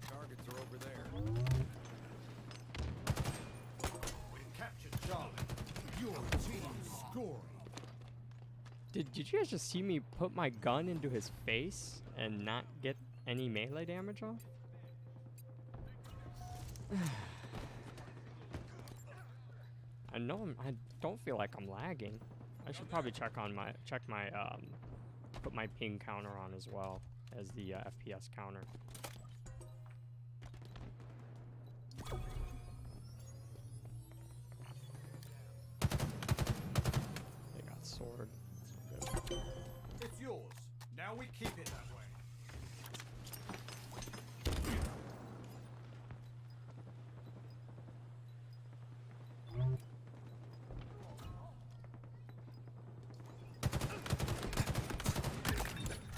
Targets are over there. We've captured Charlie. Your team scoring. Did you guys just see me put my gun into his face and not get any melee damage off? I I don't feel like I'm lagging. I should probably check my put my ping counter on as well as the FPS counter. They got sword. That's not good. It's yours. Now we keep it that way.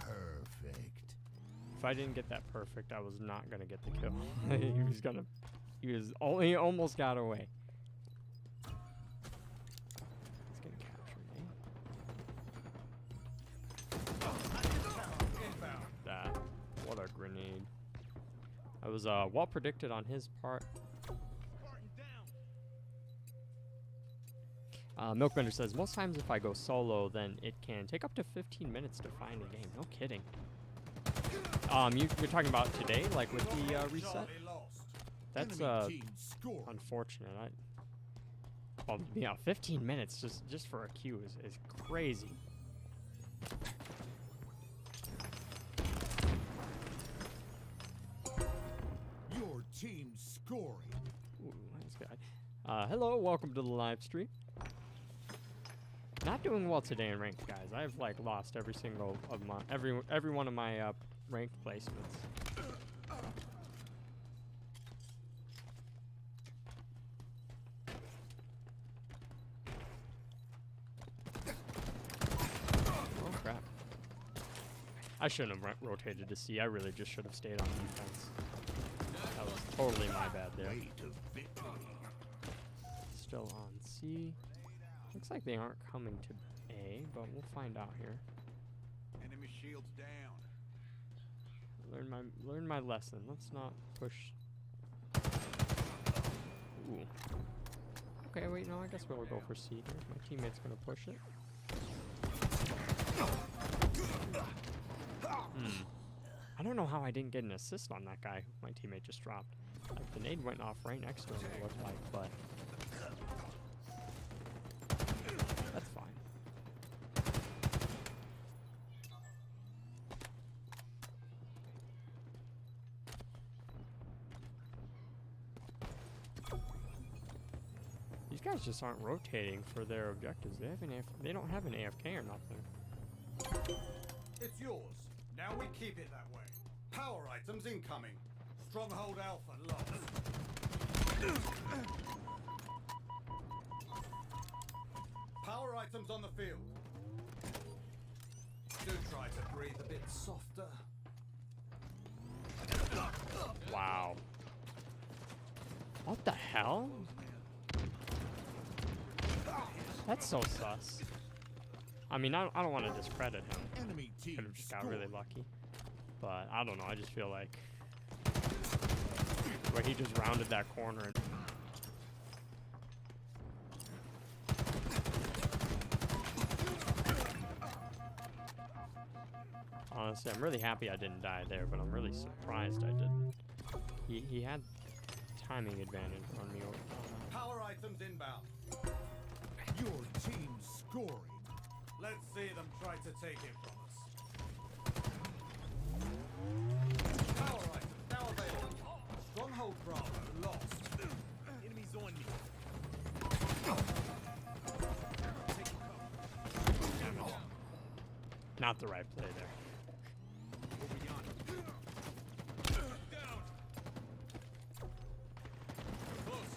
Perfect. If I didn't get that perfect, I was not gonna get the kill. He almost got away. He's gonna capture me. Inbound. That. What a grenade. I was well predicted on his part. Milkbender says, most times if I go solo, then it can take up to 15 minutes to find a game. No kidding. You're talking about today, like with the reset? Charlie lost. That's Enemy team scored. unfortunate. Well, yeah, 15 minutes just for a queue is crazy. Your team scoring. Ooh, nice guy. Hello, welcome to the live stream. Not doing well today in ranked, guys. I've like lost every single of my every one of my ranked placements. I shouldn't have rotated to C. I really just should have stayed on defense. That was totally my bad there. Way to victory. Still on C. Looks like they aren't coming to A, but we'll find out here. Enemy shields down. Learn my lesson. Let's not push. Ooh. Okay, wait, no, I guess we'll go for C here. My teammate's gonna push it. I don't know how I didn't get an assist on that guy my teammate just dropped. Like, the nade went off right next to him, it looked like, but that's fine. These guys just aren't rotating for their objectives. They don't have an AFK or nothing. It's yours. Now we keep it that way. Power items incoming. Stronghold Alpha lost. Power items on the field. Do try to breathe a bit softer. Wow. What the hell? That's so sus. I mean, I don't want to discredit him. Enemy team Could have just got scored. really lucky. But I don't know. I just feel like where he just rounded that corner. And honestly, I'm really happy I didn't die there, but I'm really surprised I didn't. He had timing advantage on me. Power items inbound. Your team scoring. Let's see them try to take it from us. Power items now available. Stronghold Bravo lost. Enemies on me. Not the right play there. Over yonder. Down. Close.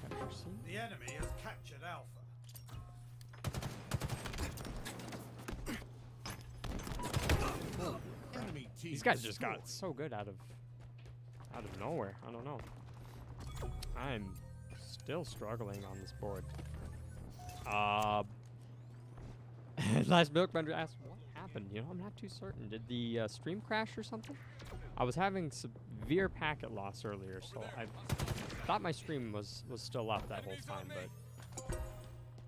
Capture C. The enemy has captured Alpha. Enemy team These guys just scored. got so good out of nowhere. I don't know. I'm still struggling on this board. Last Milkbender asked what happened. You know, I'm not too certain. Did the stream crash or something? I was having severe packet loss earlier, so I thought my stream was still up that whole time, but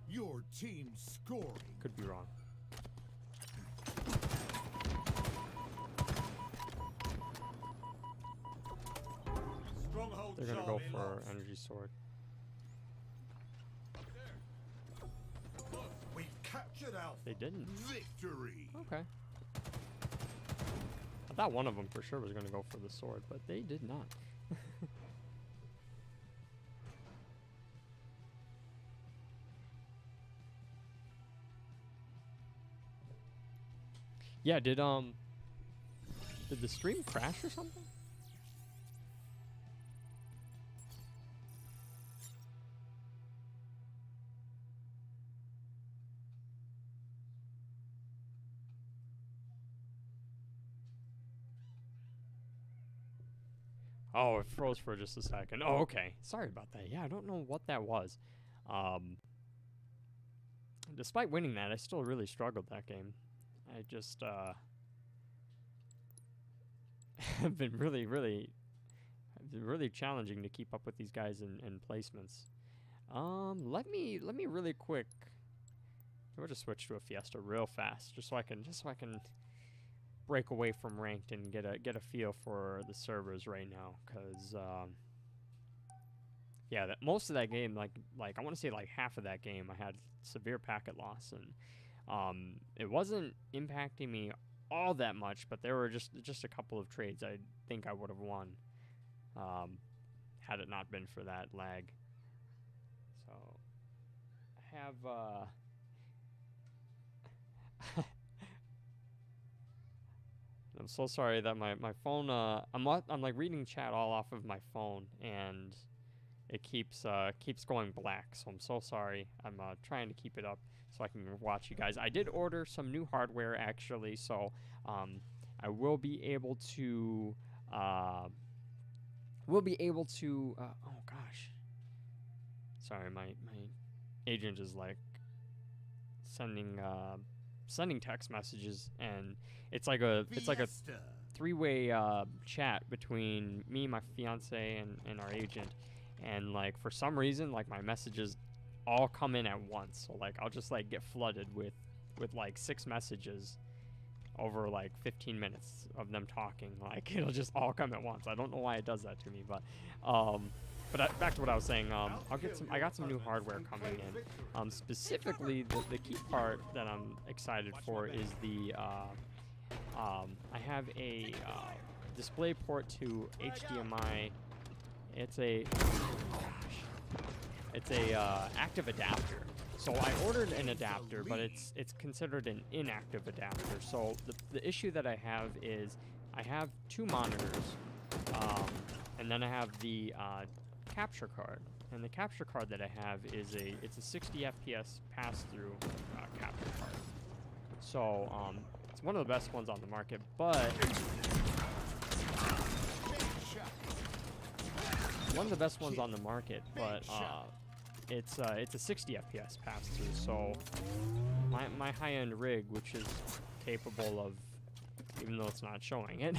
Your team scoring. could be wrong. Stronghold They're gonna go Charlie for lost. energy sword. We've captured Alpha. They didn't. Victory. Okay. I thought one of them for sure was gonna go for the sword, but they did not. Yeah, did the stream crash or something? Oh, it froze for just a second. Oh, okay. Sorry about that. Yeah, I don't know what that was. Despite winning that, I still really struggled that game. I just have been really challenging to keep up with these guys in placements. Let me really quick. We'll just switch to a Fiesta real fast, just so I can break away from ranked and get a feel for the servers right now, because yeah, most of that game, like I want to say like half of that game, I had severe packet loss, and it wasn't impacting me all that much, but there were just a couple of trades I think I would have won had it not been for that lag. So I have I'm so sorry that my phone I'm like reading chat all off of my phone, and it keeps going black. So I'm so sorry. I'm trying to keep it up so I can watch you guys. I did order some new hardware actually, so I will be able to oh gosh, sorry, my agent is like sending text messages, and it's like a three-way chat between me, my fiance, and our agent. And like for some reason, like my messages all come in at once. So like I'll just like get flooded with like 6 messages over like 15 minutes of them talking. Like it'll just all come at once. I don't know why it does that to me, but back to what I was saying. I got some new hardware coming in. Specifically, the key part that I'm excited for is the I have a display port to HDMI. It's a active adapter. So I ordered an adapter, but it's considered an inactive adapter. So the issue that I have is I have 2 monitors, and then I have the capture card. And the capture card that I have is it's a 60 FPS pass-through capture card. So it's one of the best ones on the market, but it's a 60 FPS pass-through. So my high-end rig, which is capable of, even though it's not showing it,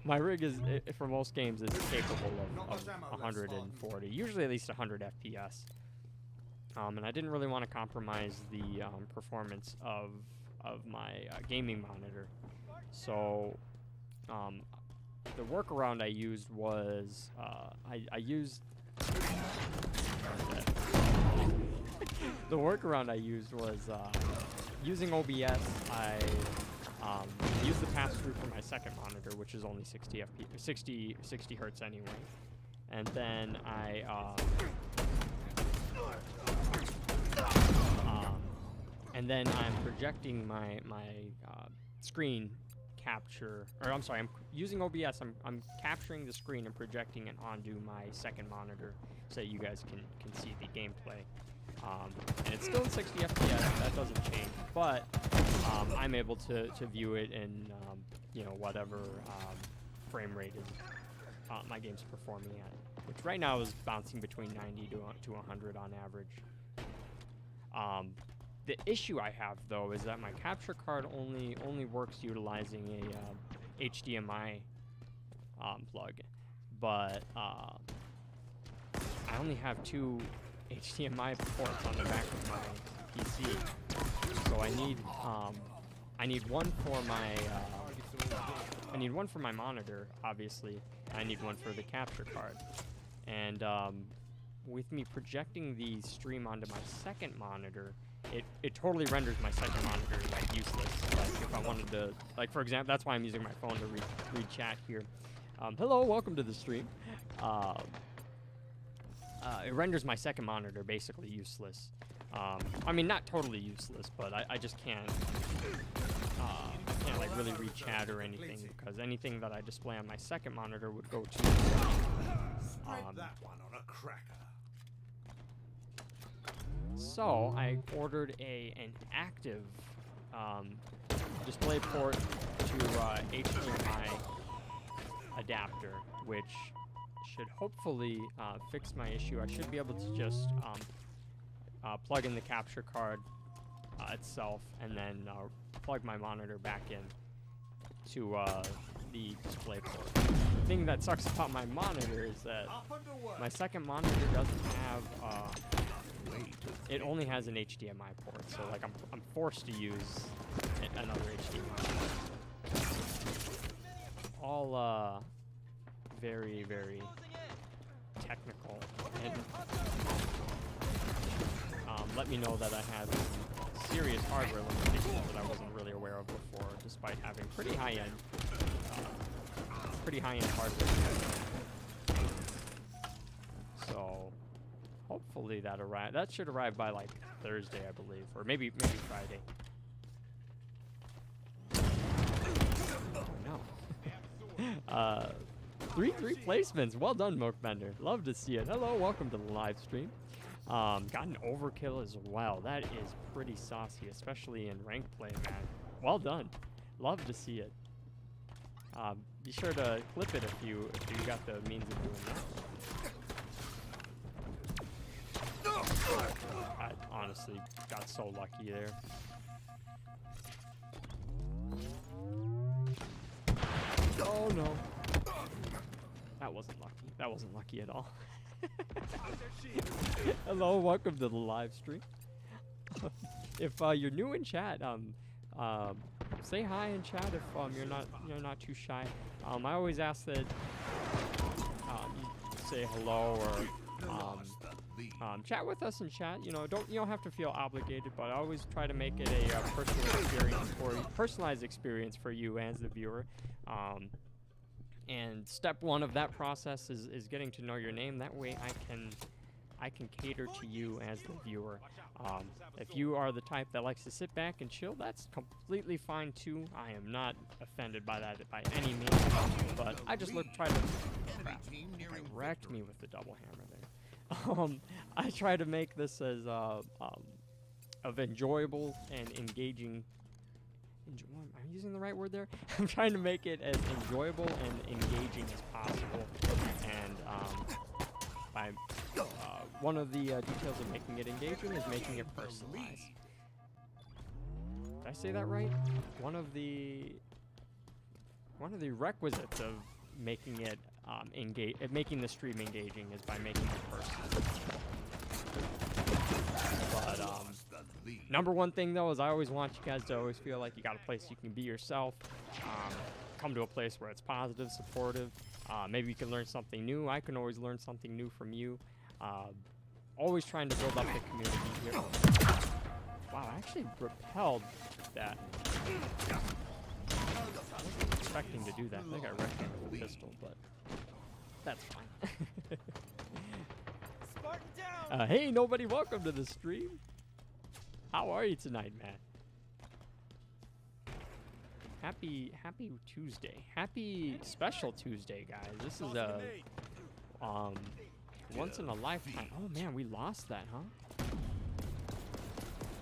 my rig is for most games is capable of 140, usually at least 100 FPS. And I didn't really want to compromise the performance of my gaming monitor, so the workaround I used was I used the workaround I used was using OBS. I used the pass-through for my second monitor, which is only 60 hertz anyway, and then I'm projecting my screen capture, or I'm sorry, I'm using OBS. I'm capturing the screen and projecting it onto my second monitor so that you guys can see the gameplay. And it's still in 60 FPS. That doesn't change, but I'm able to view it in whatever frame rate is my game's performing at, which right now is bouncing between 90 to 100 on average. The issue I have though is that my capture card only works utilizing a HDMI plug, but I only have 2 HDMI ports on the back of my PC, so I need one for my monitor, obviously. I need one for the capture card, and with me projecting the stream onto my second monitor, it totally renders my second monitor like useless. Like if I wanted to, like for example, that's why I'm using my phone to read chat here. Hello, welcome to the stream. It renders my second monitor basically useless. I mean, not totally useless, but I just can't like really read chat or anything, because anything that I display on my second monitor would go to Spread that one on a cracker. So I ordered an active display port to HDMI adapter, which should hopefully fix my issue. I should be able to just plug in the capture card itself and then plug my monitor back in to the display port. The thing that sucks about my monitor is that my second monitor doesn't have it only has an HDMI port, so like I'm forced to use another HDMI. All very, very technical, and let me know that I have serious hardware limitations that I wasn't really aware of before, despite having pretty high-end hardware. So hopefully that should arrive by like Thursday, I believe, or maybe Friday. Oh no. 3 placements. Well done, Milkbender. Love to see it. Hello, welcome to the live stream. Got an overkill as well. That is pretty saucy, especially in ranked play, man. Well done. Love to see it. Be sure to clip it if you got the means of doing that. I honestly got so lucky there. Oh no. That wasn't lucky. That wasn't lucky at all. Hello, welcome to the live stream. If you're new in chat, say hi in chat if you're not too shy. I always ask that you say hello or chat with us in chat. You don't have to feel obligated, but I always try to make it a personalized experience for you as the viewer. And step 1 of that process is getting to know your name. That way I can cater to you as the viewer. If you are the type that likes to sit back and chill, that's completely fine too. I am not offended by that by any means, but I just try to wrecked me with the double hammer there. I try to make this as of enjoyable and engaging. Am I using the right word there? I'm trying to make it as enjoyable and engaging as possible. And one of the details of making it engaging is making it personalized. Did I say that right? One of the requisites of making it making the stream engaging is by making it personal. But number 1 thing though is I always want you guys to always feel like you got a place you can be yourself. Come to a place where it's positive, supportive. Maybe you can learn something new. I can always learn something new from you. Always trying to build up the community here. Wow, I actually repelled that. I wasn't expecting to do that. I think I wrecked him with a pistol, but that's fine. Hey, nobody, welcome to the stream. How are you tonight, man? Happy Tuesday. Happy special Tuesday, guys. This is a once in a lifetime. Oh man, we lost that, huh?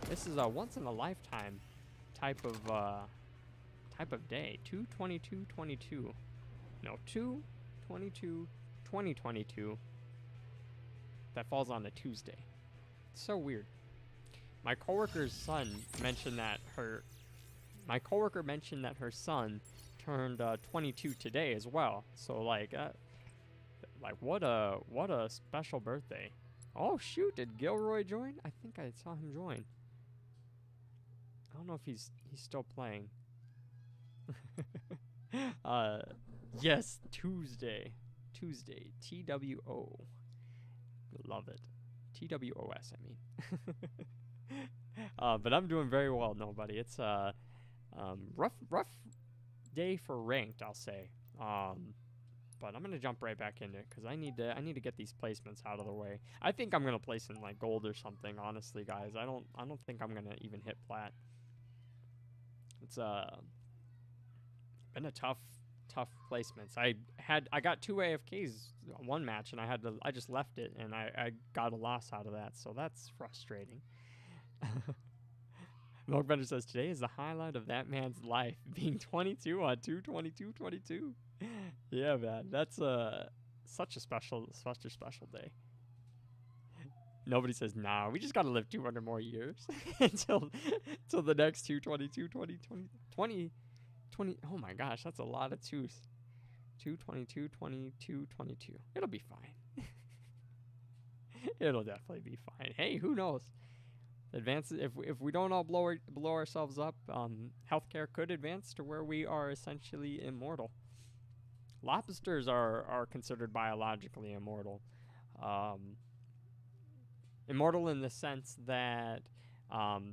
This is a once in a lifetime type of day. 2/22/22. No, 2/22/2022. That falls on a Tuesday. It's so weird. My coworker's son mentioned that her son turned 22 today as well. So like what a special birthday. Oh shoot, did Gilroy join? I think I saw him join. I don't know if he's still playing. Yes, Tuesday, TWO. Love it. TWOS, I mean. But I'm doing very well, nobody. It's rough day for ranked, I'll say. But I'm gonna jump right back into it because I need to get these placements out of the way. I think I'm gonna place in like gold or something. Honestly, guys, I don't think I'm gonna even hit plat. It's been a tough placements. I got 2 AFKs one match, and I just left it, and I got a loss out of that. So that's frustrating. Milkbender says today is the highlight of that man's life, being 22 on 2/22/22. Yeah, man, that's such a special day. Nobody says nah. We just gotta live 200 more years until the next 2/22/2020. Oh my gosh, that's a lot of 2s. 2/22/22/22. It'll be fine. It'll definitely be fine. Hey, who knows? Advances if we don't all blow ourselves up, healthcare could advance to where we are essentially immortal. Lobsters are considered biologically immortal. Immortal in the sense that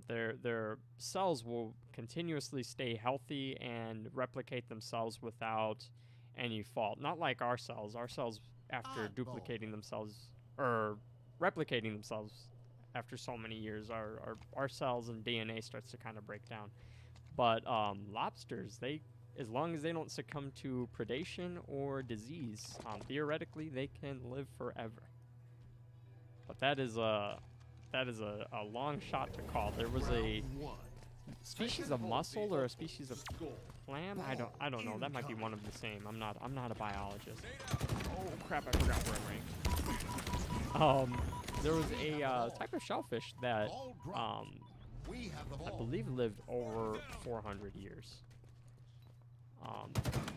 their cells will continuously stay healthy and replicate themselves without any fault. Not like our cells. Our cells, after duplicating themselves or replicating themselves after so many years, our cells and DNA starts to kind of break down. But lobsters, they as long as they don't succumb to predation or disease, theoretically they can live forever. But that is a long shot to call. There was a species of mussel or a species of clam. I don't know. That might be one of the same. I'm not a biologist. Oh crap! I forgot where I'm ranked. There was a type of shellfish that We have the I ball. believe lived over 400 years.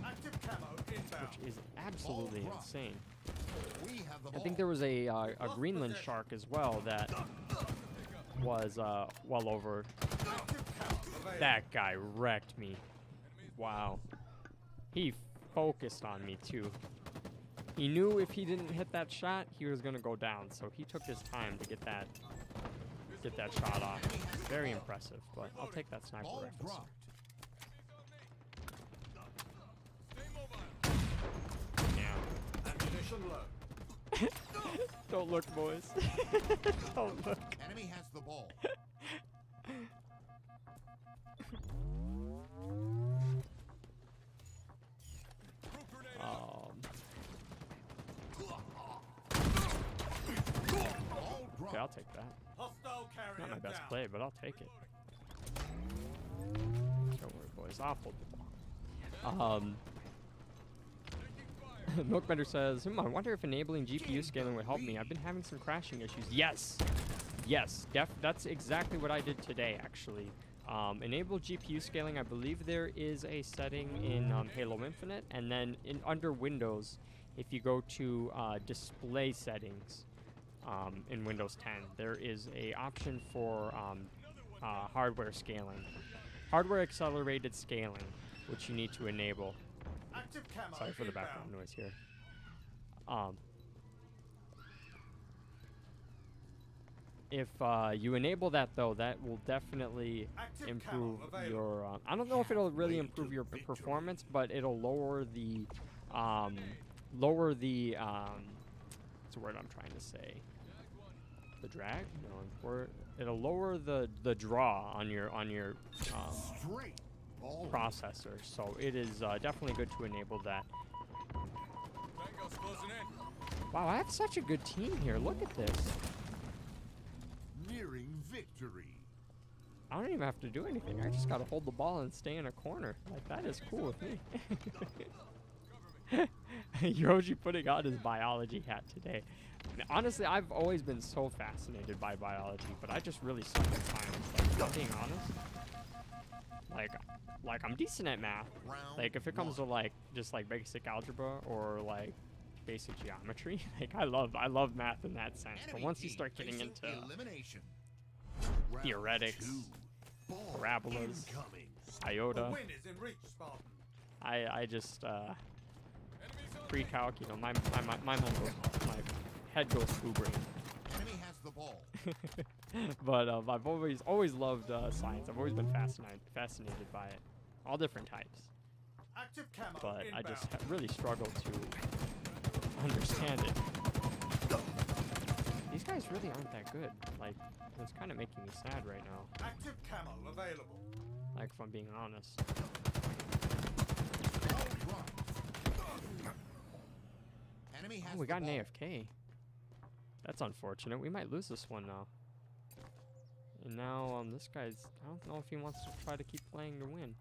Active camo inbound. Which is absolutely Ball drop. insane. We have the I ball. think there was a Greenland shark as well that was well over. Active camo available. That guy wrecked me. Wow. He focused on me too. He knew if he didn't hit that shot, he was gonna go down. So he took his time to get that shot off. Very impressive. But I'll take that sniper Ball rifle. dropped. Stay mobile. Yeah. Ammunition low. Don't look, boys. Don't look. Enemy has the ball. Group grenade Um, out. Ball okay, I'll dropped. take that. Hostile carrier Not my best down. play, but I'll take it. Don't worry, boys. I'll hold the ball. Taking fire. Milkbender says, I wonder if enabling GPU scaling would help me. I've been having some crashing issues. Yes. Yes. That's exactly what I did today, actually. Enable GPU scaling. I believe there is a setting in Halo Infinite. And then under Windows, if you go to display settings in Windows 10, there is a option for hardware scaling. Hardware accelerated scaling, which you need to enable. Active camo Sorry for the inbound. background noise here. If you enable that, though, that will definitely Active improve camo available. your. I don't know if it'll really improve your performance, but it'll lower the what's the word I'm trying to say? The drag? No, it'll lower the draw on your Straight. Ball. processor. So it is definitely good to enable that. Tango's closing in. Wow, I have such a good team here. Look at this. Nearing victory. I don't even have to do anything. I just gotta hold the ball and stay in a corner. Like, that is cool with me. Yoji putting on his biology hat today. Honestly, I've always been so fascinated by biology, but I just really suck at science. Like, if I'm being honest. Like I'm decent at math. Round Like, if it comes to like just like basic algebra or like basic geometry, like I love math in that sense. But Enemy once you team start getting facing into elimination. theoretics, Round two. Ball parabolas, incoming. The iota, win is in reach, Spartan. I just Enemies on pre-calc. You know, my head goes scoobrain. Enemy has the ball. But I've always loved science. I've always been fascinated by it, all different types. Active camo But I inbound. just really struggle to understand it. These guys really aren't that good. Like, it's kind of making me sad right now. Active camo available. Like, if I'm being honest. Ball dropped. Enemy has Oh, we the got an ball. AFK. That's unfortunate. We might lose this one now. And now this guy's. I don't know if he wants to try to keep playing to win.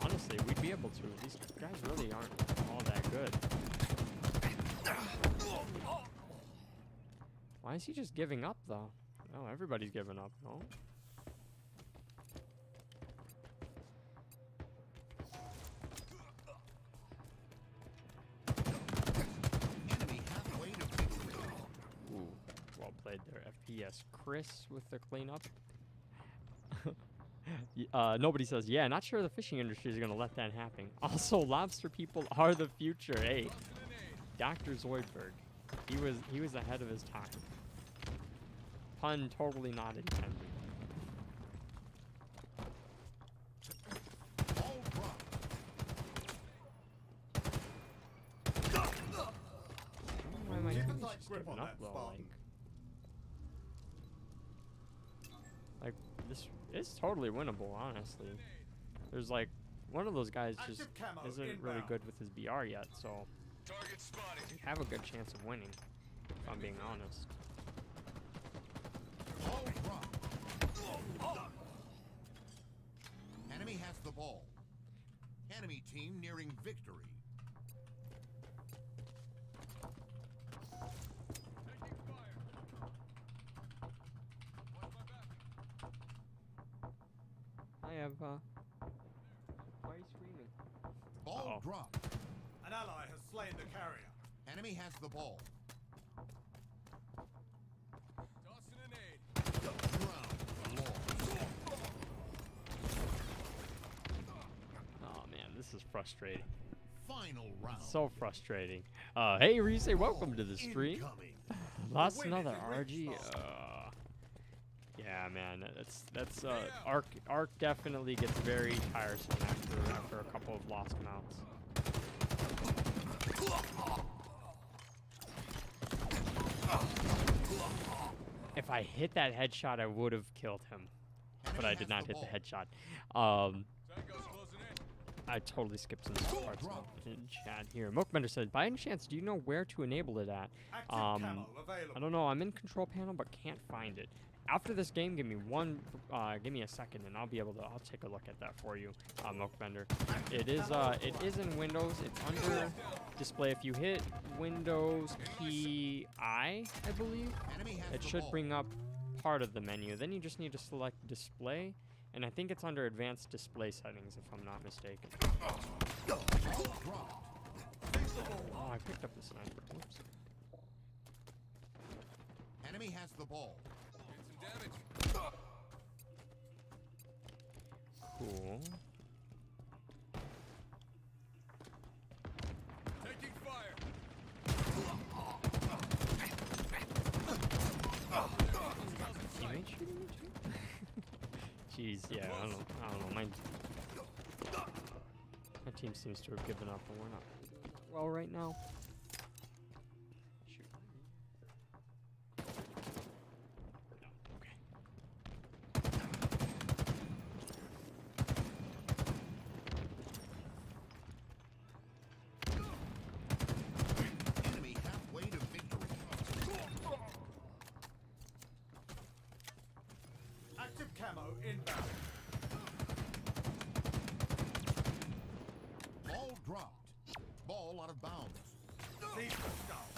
Honestly, we'd be able to. These guys really aren't all that good. Why is he just giving up, though? Oh, everybody's giving up, no? Enemy halfway to victory. Ooh, well played there, FPS. Chris with the cleanup. Nobody says, yeah, not sure the fishing industry is going to let that happen. Also, lobster people are the future. Hey, Dr. Zoidberg. He was ahead of his time. Pun totally not intended. Ball dropped. Why am I Keep a he's tight just grip giving on up, that, though? Spartan. Like, this is totally winnable, honestly. There's like, one of those guys just Active camo isn't really inbound. good with his BR yet, so Target spotted. we have a good chance of winning, if I'm being honest. Ball dropped. Enemy has the ball. Enemy team nearing victory. Taking fire. Watch my back. I have, why are you screaming? Ball Uh-oh. dropped. An ally has slain the carrier. Enemy has the ball. Tossing an aid. Round lost. Oh man, this is frustrating. Final round. So frustrating. Hey Reese, welcome to the stream. Incoming. Lost win is another a rich RG. spot. Yeah, man, that's Arc definitely gets very tiresome after a couple of lost mounts. If I hit that headshot, I would have killed him, but Enemy I did has not the hit the ball. headshot. Tango's closing in. I totally skipped some parts in chat here. Mokebender said, by any chance, do you know where to enable it at? Active camo I available. don't know. I'm in control panel, but can't find it. After this game, give me a second, and I'll take a look at that for you, Mokebender. It is in Windows. It's under display. If you hit Windows key I believe, Enemy has it the should ball. bring up part of the menu. Then you just need to select display, and I think it's under advanced display settings, if I'm not mistaken. Ball dropped. Oh, I picked up the sniper. Whoops. Enemy has the ball. Did some damage. Cool. Taking fire. Teammate shooting me too? Jeez, yeah, I don't know. My team seems to have given up, and we're not well right now. Shoot. No, okay. Enemy halfway to victory. Active camo inbound. Ball dropped. Ball out of bounds. Seize the stuff.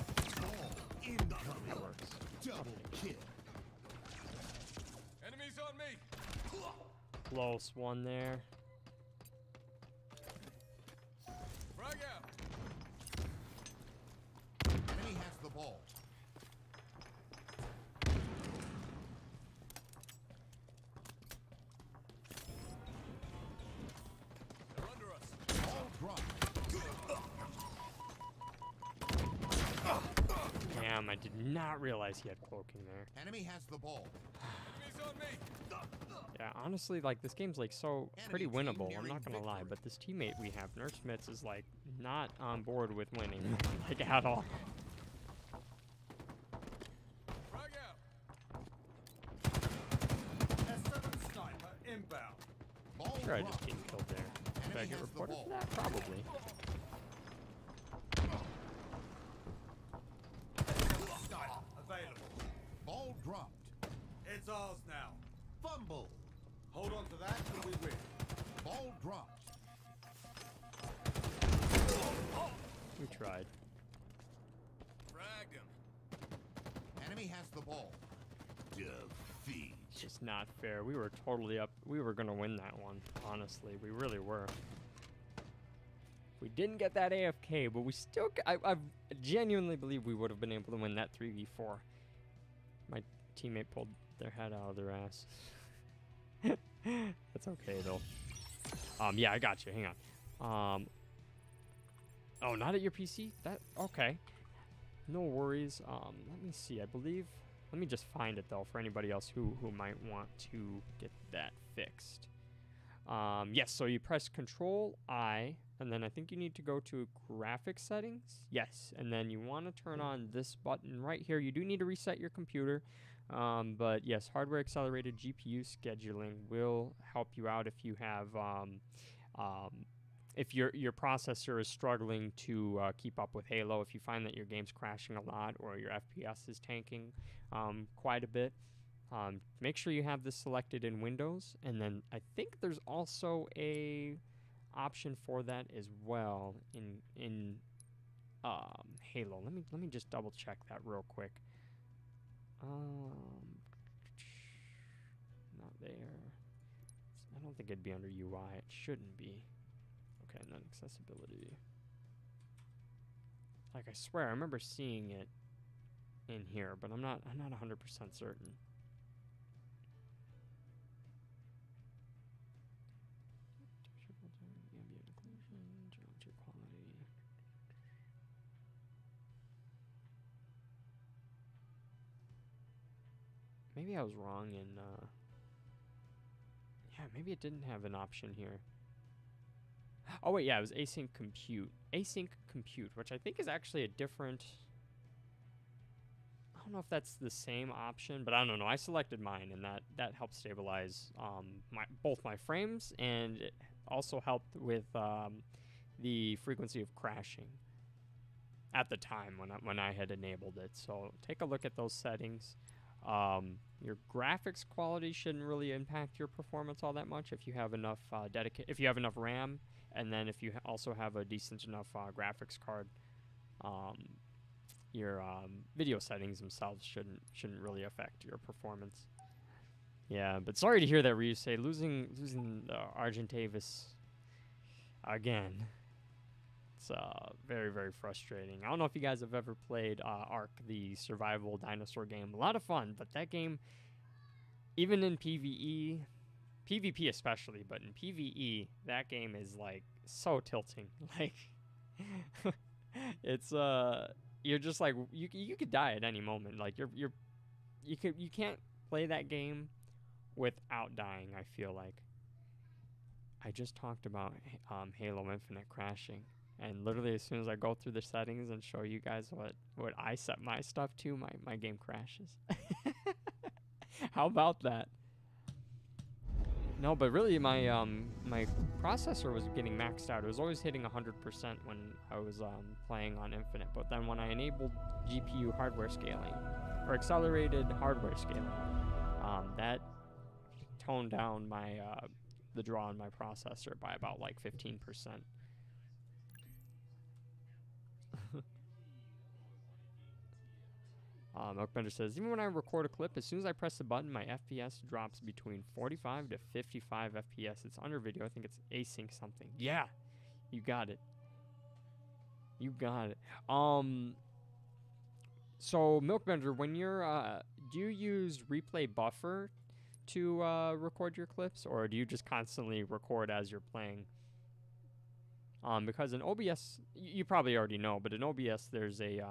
Ball incoming. That works. Double kill. Enemies on me. Close one there. Frag out. Enemy has the ball. They're under us. Ball dropped. Damn, I did not realize he had cloaking there. Enemy has the ball. Enemies on me. Yeah, honestly, like, this game's, like, pretty Enemy team winnable, I'm nearing not gonna lie, victory. but this teammate we have, Nurse Mitz, is, like, not on board with winning, like, at all. Frag out. S7 sniper inbound. Ball Sure, I dropped. just getting killed there. Did I Enemy get has the reported ball. for that? Probably. Sniper available. Ball dropped. It's ours now. Fumble. Hold on to that and we win. Ball dropped. We tried. Fragged him. Enemy has the ball. Defeat. It's just not fair. We were totally up. We were gonna win that one. Honestly, we really were. We didn't get that AFK, but we still. I genuinely believe we would have been able to win that 3v4. My teammate pulled their head out of their ass. That's okay though. Yeah, I got you. Hang on. Oh, not at your PC? That okay. No worries. Let me see. I believe. Let me just find it though for anybody else who might want to get that fixed. Yes. So you press Control I, and then I think you need to go to graphics settings. Yes, and then you want to turn on this button right here. You do need to reset your computer. But yes, hardware accelerated GPU scheduling will help you out if you have If your processor is struggling to keep up with Halo, if you find that your game's crashing a lot or your FPS is tanking quite a bit, make sure you have this selected in Windows. And then I think there's also a option for that as well in Halo. Let me just double check that real quick. Not there. I don't think it'd be under UI. It shouldn't be. Okay, and then accessibility. Like, I swear I remember seeing it in here, but I'm not 100% certain. Ambient occlusion, geometry quality. Maybe I was wrong in yeah, maybe it didn't have an option here. Oh wait, yeah, it was async compute. Async compute, which I think is actually a different, I don't know if that's the same option, but I don't know. I selected mine, and that helped stabilize both my frames, and it also helped with the frequency of crashing at the time when I had enabled it. So take a look at those settings. Your graphics quality shouldn't really impact your performance all that much if you have enough if you have enough RAM, and then if you also have a decent enough graphics card. Your video settings themselves shouldn't really affect your performance. Yeah, but sorry to hear that, Ryu. Say losing Argentavis again. It's very, very frustrating. I don't know if you guys have ever played Ark, the survival dinosaur game. A lot of fun, but that game, even in PvE, PvP especially, but in PvE, that game is like so tilting. Like, it's you're just like you could die at any moment. Like you can't play that game without dying. I feel like. I just talked about Halo Infinite crashing. And literally, as soon as I go through the settings and show you guys what I set my stuff to, my game crashes. How about that? No, but really, my my processor was getting maxed out. It was always hitting 100% when I was playing on Infinite. But then when I enabled GPU hardware scaling, or accelerated hardware scaling, that toned down my the draw on my processor by about like 15%. Milkbender says, even when I record a clip, as soon as I press the button, my FPS drops between 45 to 55 FPS. It's under video. I think it's async something. Yeah, you got it. You got it. So Milkbender, when you're, do you use replay buffer to record your clips, or do you just constantly record as you're playing? Because in OBS, you probably already know, but in OBS there's a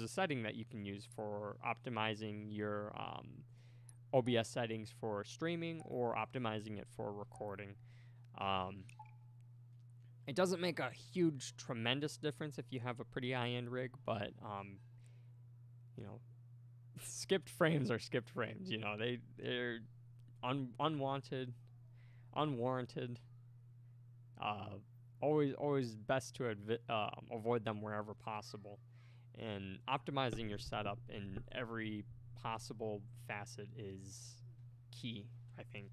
setting that you can use for optimizing your OBS settings for streaming or optimizing it for recording. It doesn't make a huge, tremendous difference if you have a pretty high-end rig, but you know, skipped frames are skipped frames. You know, they're unwanted, unwarranted. Always best to avoid them wherever possible, and optimizing your setup in every possible facet is key, I think,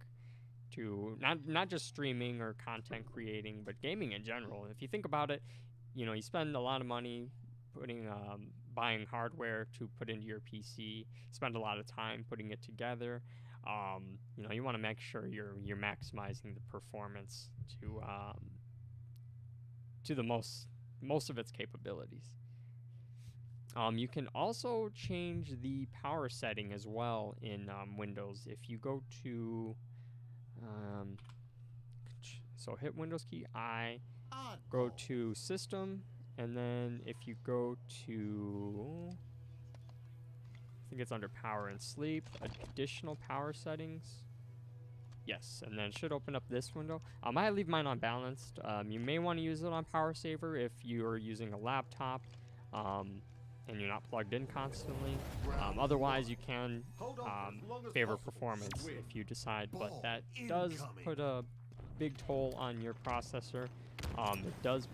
to not just streaming or content creating, but gaming in general. If you think about it, you know, you spend a lot of money buying hardware to put into your PC, spend a lot of time putting it together. You know, you want to make sure you're maximizing the performance to the most of its capabilities. You can also change the power setting as well in Windows. If you go to, so hit Windows key I, go to System, and then if you go to, I think it's under Power and Sleep, additional power settings. Yes, and then it should open up this window. I leave mine on balanced. You may want to use it on power saver if you're using a laptop and you're not plugged in constantly. Otherwise, you can favor performance if you decide, but that does put a big toll on your processor. It does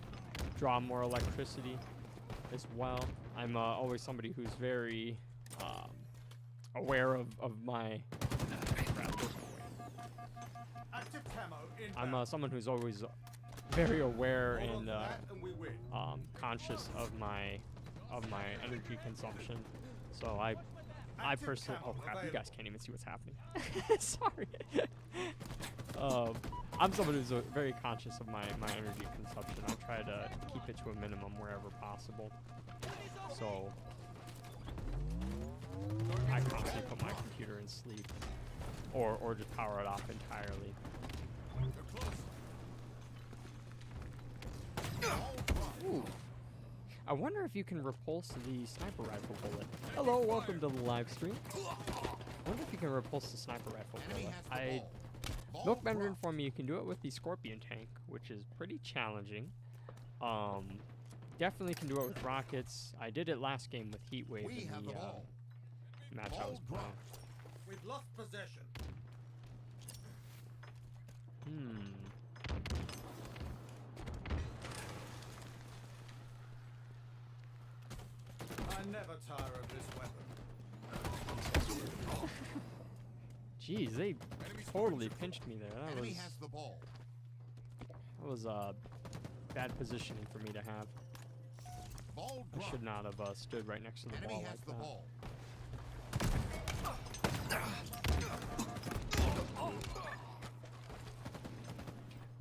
draw more electricity as well. I'm always somebody who's very aware of my. Crap, there's no way. Active camo I'm inbound. someone who's always very aware Hold on and to that and we win. conscious of my energy consumption. So I Active personally, camo oh crap, you available. guys can't even see what's happening. Sorry. I'm someone who's very conscious of my energy consumption. I try to keep it to a minimum wherever possible. So I constantly put my computer in sleep, or just power it off entirely. Ooh. I wonder if you can repulse the sniper rifle bullet. Hello, welcome to the live stream. I wonder if you can repulse the sniper rifle Enemy bullet. has the ball. Milkbender informed me you can do it with the Scorpion tank, which is pretty challenging. Definitely can do it with rockets. I did it last game with Heatwave We have in the the ball. match I was Ball playing. We've lost possession. I never tire of this weapon. Jeez, they totally pinched me there. Enemy has the ball. That was bad positioning for me to have. Ball I should dropped. not have stood right next to the Enemy wall has like the that. ball.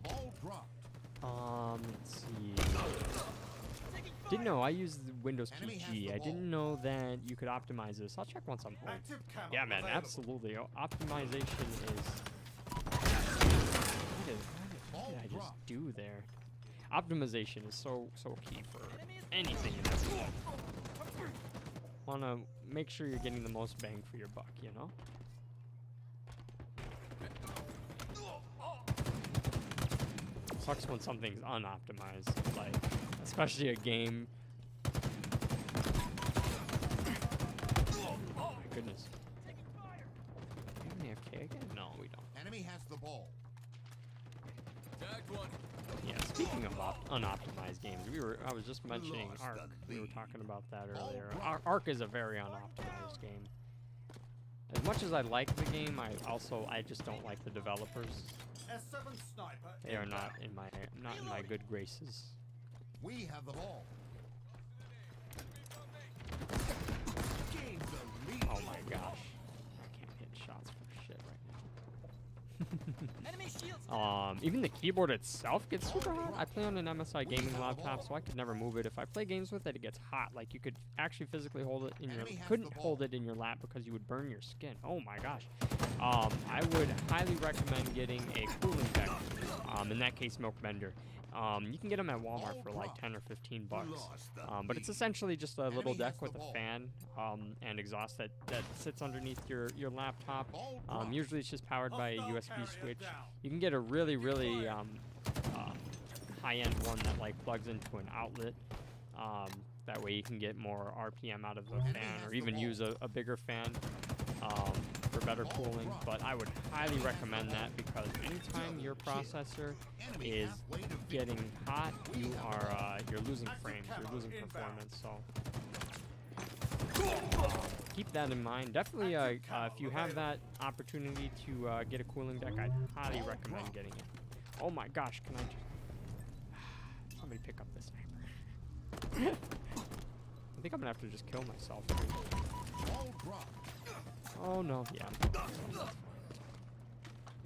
Ball dropped. Let's see. Didn't know I used the Windows Enemy has PG. the I ball. didn't know that you could optimize this. I'll check once I'm home. Active camo Yeah, man, available. absolutely. Optimization is. What did I just dropped. do there? Optimization is so key for anything in this game. Want to make sure you're getting the most bang for your buck, you know? Sucks when something's unoptimized, like especially a game. Oh my goodness. Do we have an AFK again? No, we don't. Enemy has the ball. Tagged one. Yeah, speaking of unoptimized games, I was just mentioning Ark. We were talking about that earlier. Ark is a very unoptimized game. As much as I like the game, I just don't like the developers. S7 sniper. They are inbound. not in my good graces. We have the ball. Oh my gosh. I can't hit shots for shit right Enemy shields. now. Even the keyboard itself gets super hot. I play on an MSI gaming laptop, so I could never move it. If I play games with it, it gets hot. Like you could actually physically hold it in your Enemy has couldn't the ball. hold it in your lap because you would burn your skin. Oh my gosh. I would highly recommend getting a cooling deck. In that case, Milkbender. You can get them at Walmart for like 10 or 15 bucks. But it's essentially just a little Enemy deck has with the a ball. fan and exhaust that sits underneath your laptop. Ball dropped. Usually it's just powered by a Hostile USB carrier switch. down. You can get a really high-end one that like plugs into an outlet. That way you can get more RPM out of the Enemy fan, has or the even ball. use a bigger fan for better Ball cooling. dropped. But I would highly Enemy has recommend the that because anytime your processor Enemy is halfway to victory. getting hot, We you have the are you're losing Active frames, you're camo losing inbound. performance. So keep that in mind. Definitely, Active if you camo have that opportunity to get a cooling deck, I'd highly recommend getting it. Oh my gosh, can I just somebody pick up the sniper? I think I'm gonna have to just kill myself. Ball dropped. Oh no, yeah.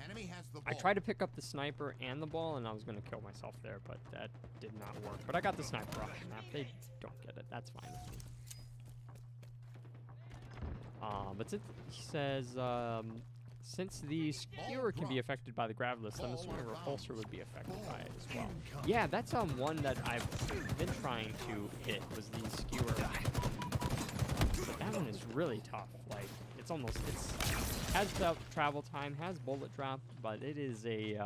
Enemy has the ball. I tried to pick up the sniper and the ball, and I was gonna kill myself there, but that did not work. But I got the sniper off the map. They don't get it. That's fine with me. But since he says, since the skewer can be affected by the gravitas, I'm assuming repulsor would be affected by it as well. Yeah, that's one that I've been trying to hit was the skewer. But that one is really tough. Like has travel time, has bullet drop, but it is a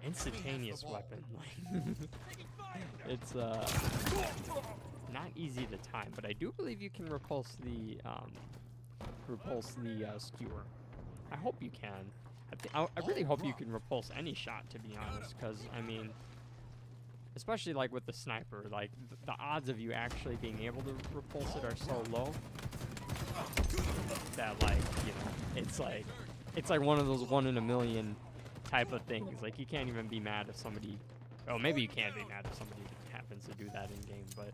instantaneous weapon. It's not easy to time, but I do believe you can repulse the skewer. I hope you can. I really hope you can repulse any shot, to be honest, because I mean, especially like with the sniper, like the odds of you actually being able to repulse it are so low that, like, you know, it's like one of those 1 in a million type of things. Like, you can't even be mad if somebody, oh, maybe you can be mad if somebody happens to do that in game, but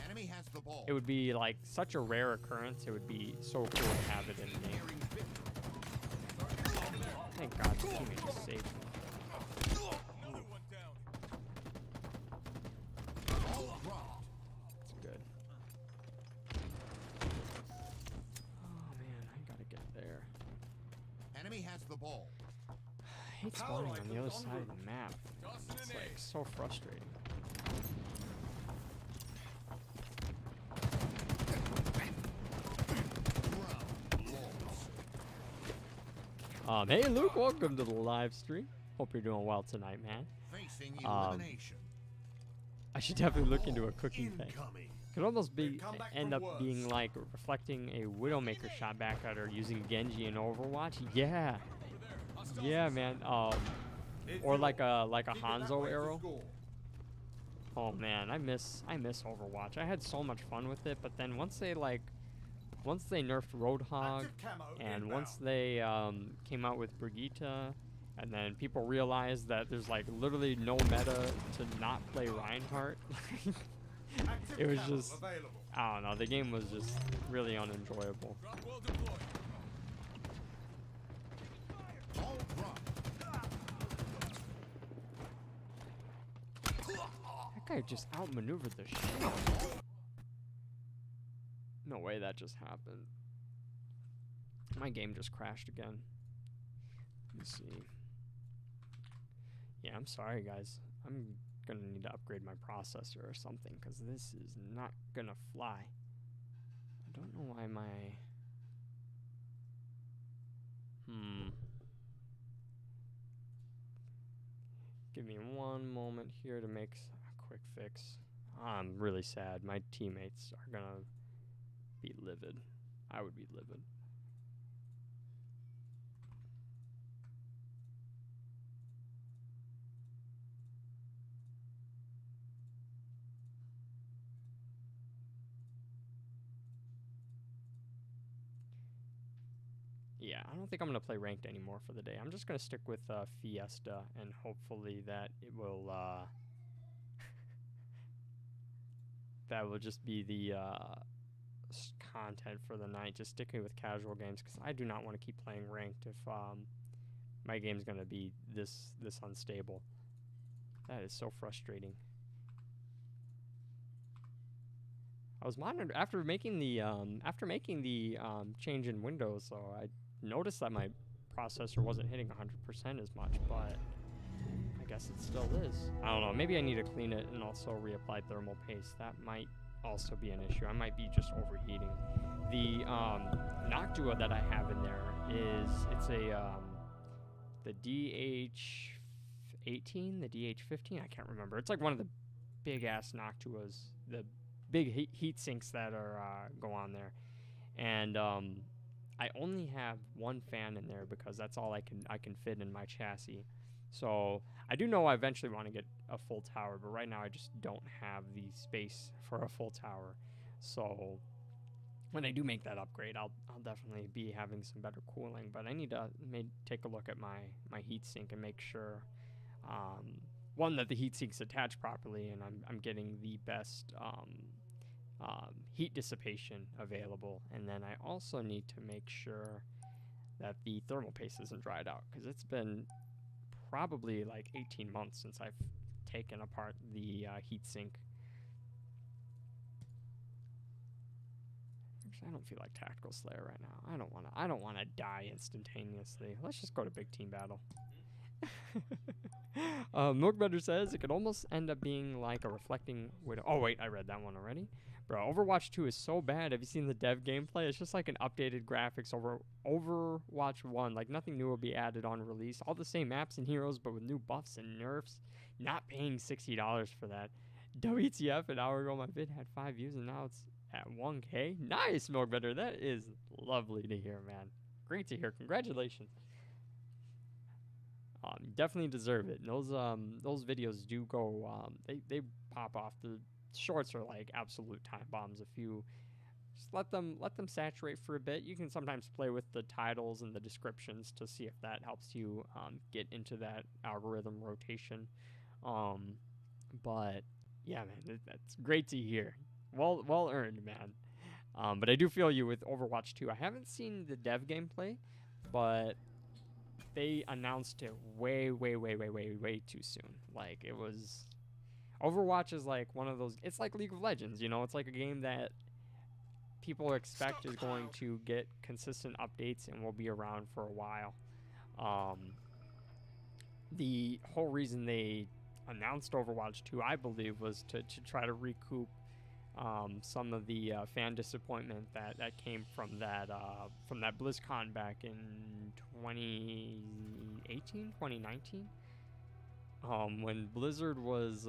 Enemy has the ball. it would be like such a rare occurrence. It would be so cool to have it in game. Thank God the teammate just saved me. Another one down. Ball dropped. That's good. Oh man, I gotta get there. Enemy has the ball. I hate spawning on the other side of the map. It's like so frustrating. Hey Luke, welcome to the live stream. Hope you're doing well tonight, man. Facing elimination. I should definitely look into a cooking thing. Incoming. Could almost be We've come back end from up being worse. like reflecting a Widowmaker shot back at her using Genji in Overwatch. Yeah, yeah, man. It's Or like yours. a Keep it that Hanzo way to arrow. score. Oh man, I miss Overwatch. I had so much fun with it, but then once they nerfed Roadhog, Active camo and inbound. once they came out with Brigitte, and then people realized that there's like literally no meta to not play Reinhardt. Active It was camo just, available. I don't know, the game was just really unenjoyable. Drop well deployed. Ball dropped. That guy just outmaneuvered the shit. No way that just happened. My game just crashed again. Let's see. Yeah, I'm sorry, guys. I'm gonna need to upgrade my processor or something, because this is not gonna fly. I don't know why my... Give me one moment here to make a quick fix. I'm really sad. My teammates are gonna be livid. I would be livid. Yeah, I don't think I'm going to play ranked anymore for the day. I'm just going to stick with Fiesta, and hopefully that it will that will just be the content for the night, just sticking with casual games, because I do not want to keep playing ranked if my game's going to be this unstable. That is so frustrating. I was monitored after making the change in Windows, so I noticed that my processor wasn't hitting 100% as much, but I guess it still is. I don't know. Maybe I need to clean it and also reapply thermal paste. That might also be an issue. I might be just overheating. The Noctua that I have in there it's a the DH18, the DH15. I can't remember. It's like one of the big ass Noctuas, the big heat sinks that are go on there, and I only have one fan in there because that's all I can fit in my chassis. So I do know I eventually want to get a full tower, but right now I just don't have the space for a full tower. So when I do make that upgrade, I'll definitely be having some better cooling. But I need to take a look at my heat sink and make sure one, that the heat sink's attached properly, and I'm getting the best heat dissipation available. And then I also need to make sure that the thermal paste isn't dried out, because it's been probably like 18 months since I've taken apart the heat sink. Actually, I don't feel like Tactical Slayer right now. I don't wanna die instantaneously. Let's just go to big team battle. Milkbutter says it could almost end up being like a reflecting widow. Oh wait, I read that one already. Bro, Overwatch 2 is so bad. Have you seen the dev gameplay? It's just like an updated graphics over Overwatch 1. Like nothing new will be added on release. All the same maps and heroes, but with new buffs and nerfs. Not paying $60 for that. WTF, an hour ago my vid had 5 views and now it's at 1K. Nice, Milkbutter. That is lovely to hear, man. Great to hear. Congratulations. Definitely deserve it. Those videos do go. They pop off. The shorts are like absolute time bombs. If you just let them saturate for a bit, you can sometimes play with the titles and the descriptions to see if that helps you get into that algorithm rotation. But yeah, man, that's great to hear. Well earned, man. But I do feel you with Overwatch 2. I haven't seen the dev gameplay, but they announced it way too soon. Like, it was... Overwatch is like one of those... It's like League of Legends, you know? It's like a game that people expect is going to get consistent updates and will be around for a while. The whole reason they announced Overwatch 2, I believe, was to try to recoup some of the fan disappointment that came from that BlizzCon back in 2018, 2019, when Blizzard was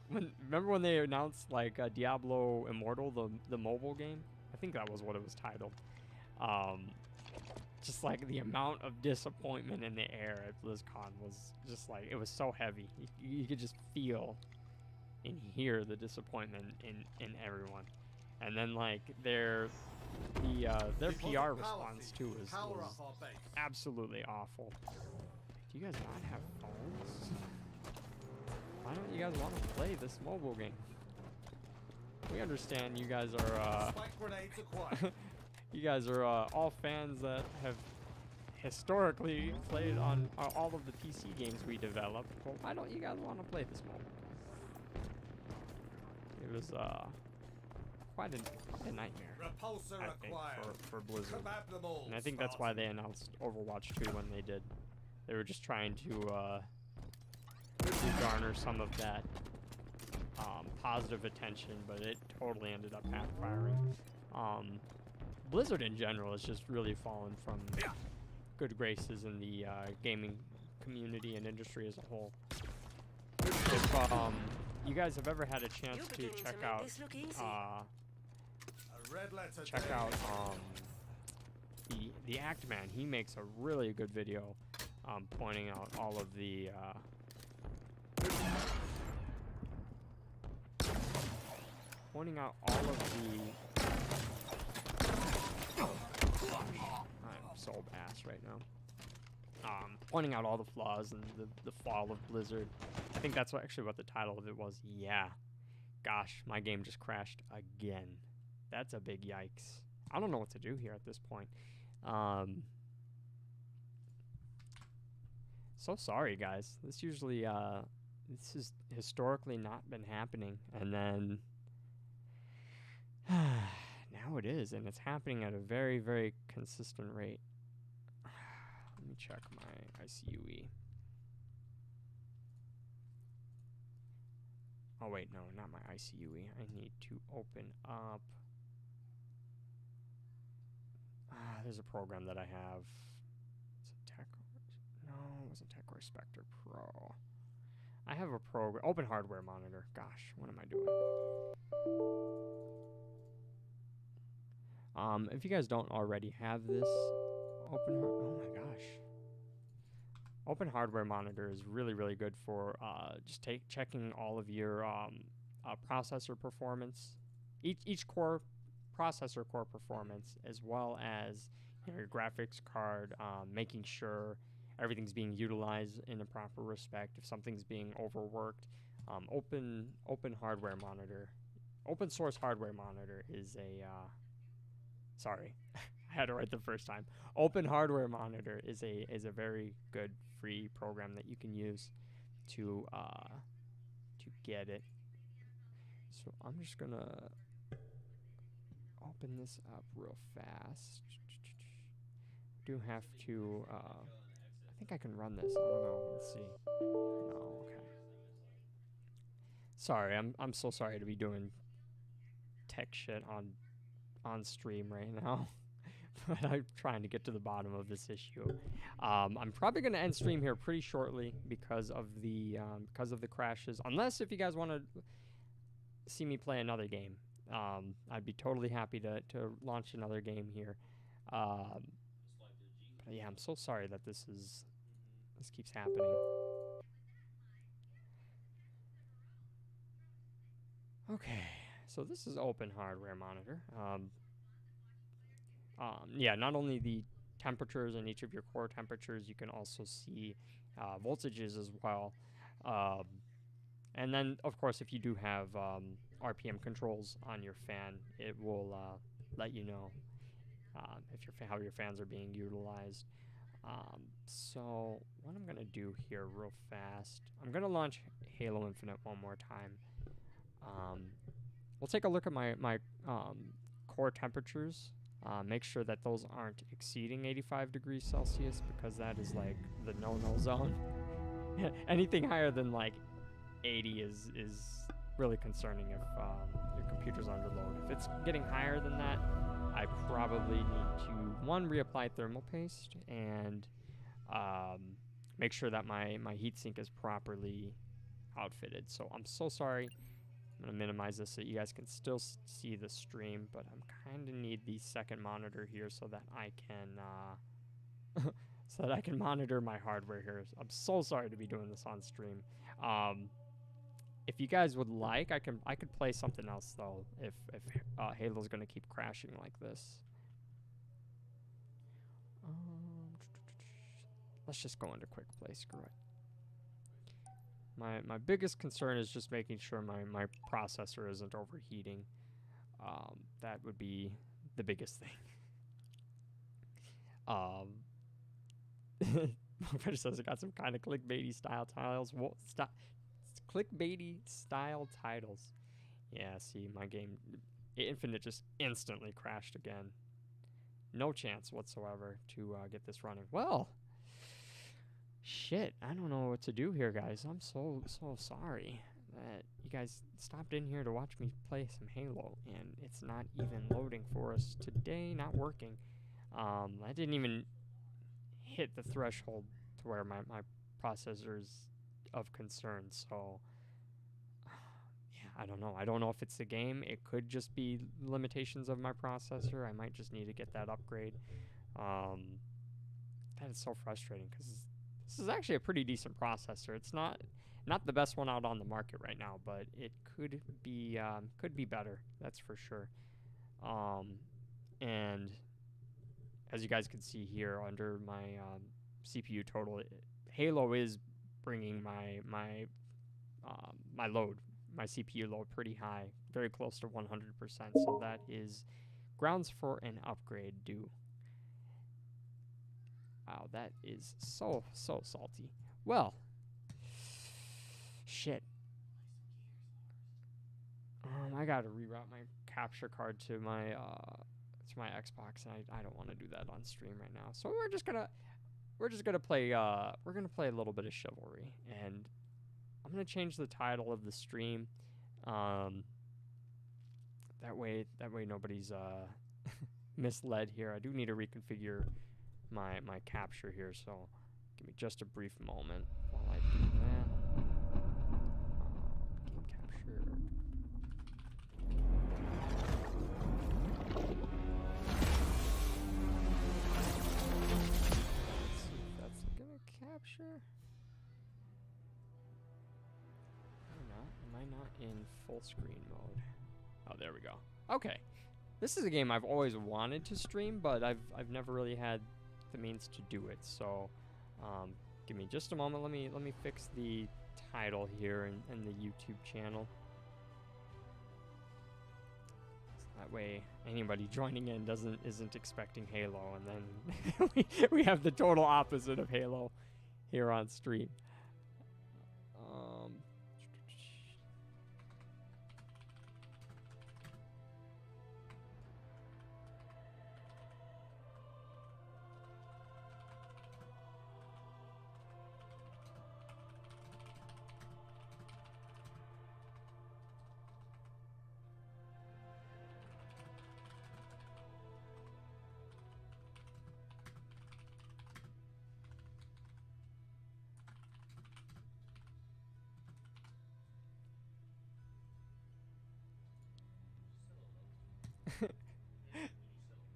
remember when they announced like Diablo Immortal, the mobile game? I think that was what it was titled. Just like the amount of disappointment in the air at BlizzCon was just like, it was so heavy. You could just feel and hear the disappointment in everyone. And then like their PR response too was absolutely awful. Do you guys not have phones? Why don't you guys want to play this mobile game? We understand you guys are you guys are all fans that have historically played on all of the PC games we developed. Well, why don't you guys want to play this mobile? It was quite a nightmare, Repulsor I think, acquired. for Blizzard. Kebab them all, And I think that's why they announced Overwatch 2 when they did. They were just trying to garner some of that positive attention, but it totally ended up backfiring. Blizzard in general has just really fallen from good graces in the gaming community and industry as a whole. If you guys have ever had a chance to check out the Act Man, he makes a really good video pointing out all of the I'm so bass right now. Pointing out all the flaws and the fall of Blizzard. I think that's actually what the title of it was. Yeah. Gosh, my game just crashed again. That's a big yikes. I don't know what to do here at this point. So sorry, guys. This usually, this has historically not been happening. And then, now it is. And it's happening at a very consistent rate. Let me check my ICUE. Oh wait, no, not my ICUE. I need to open up. There's a program that I have. It's a Tech. No, it wasn't TechWare Spectre Pro. I have a program. Open Hardware Monitor. Gosh, what am I doing? If you guys don't already have this, oh my gosh. Open Hardware Monitor is really good for just checking all of your processor performance, each core processor core performance, as well as your graphics card, making sure everything's being utilized in a proper respect. If something's being overworked, open hardware monitor, open source hardware monitor is a sorry, I had it right the first time. Open Hardware Monitor is a very good free program that you can use to get it. So I'm just gonna open this up real fast. Do have to. I think I can run this. I don't know. Let's see. No. Okay. Sorry, I'm so sorry to be doing tech shit on stream right now. But I'm trying to get to the bottom of this issue. I'm probably going to end stream here pretty shortly because of the crashes. Unless if you guys want to see me play another game, I'd be totally happy to launch another game here. But yeah, I'm so sorry that this is This keeps happening. Okay, so this is open hardware monitor. Yeah, not only the temperatures in each of your core temperatures, you can also see voltages as well. Um, and then, of course, if you do have RPM controls on your fan, it will let you know if how your fans are being utilized. So what I'm gonna do here real fast, I'm gonna launch Halo Infinite one more time. We'll take a look at my core temperatures. Make sure that those aren't exceeding 85 degrees Celsius, because that is like the no-no zone. Anything higher than like 80 is really concerning if your computer's under load. If it's getting higher than that, I probably need to, one, reapply thermal paste and make sure that my heatsink is properly outfitted. So I'm so sorry. I'm going to minimize this so you guys can still see the stream, but I'm kind of need the second monitor here so that I can monitor my hardware here. I'm so sorry to be doing this on stream. If you guys would like, I could play something else though if Halo's going to keep crashing like this. Let's just go into quick play. Screw it. My biggest concern is just making sure my processor isn't overheating. That would be the biggest thing. Monkfish says I got some kind of clickbaity style titles. Clickbaity style titles. Yeah, see, my game Infinite just instantly crashed again. No chance whatsoever to get this running. Well, shit, I don't know what to do here, guys. I'm so sorry that you guys stopped in here to watch me play some Halo, and it's not even loading for us today, not working. I didn't even hit the threshold to where my processor's of concern, so yeah, I don't know. I don't know if it's the game. It could just be limitations of my processor. I might just need to get that upgrade. That is so frustrating because this is actually a pretty decent processor. It's not the best one out on the market right now, but it could be better. That's for sure. And as you guys can see here under my CPU total, Halo is bringing my load, my CPU load, pretty high, very close to 100%. So that is grounds for an upgrade due. Wow, that is so salty. Well, shit. I gotta reroute my capture card to my Xbox, and I don't want to do that on stream right now. So we're just gonna play a little bit of Chivalry, and I'm gonna change the title of the stream. That way nobody's misled here. I do need to reconfigure my capture here, so give me just a brief moment while I do that. Game capture. Let's see if that's gonna capture. Am I not in full screen mode? Oh, there we go. Okay. This is a game I've always wanted to stream, but I've never really had the means to do it. So, give me just a moment. Let me fix the title here in the YouTube channel. So that way anybody joining in isn't expecting Halo, and then we have the total opposite of Halo here on stream.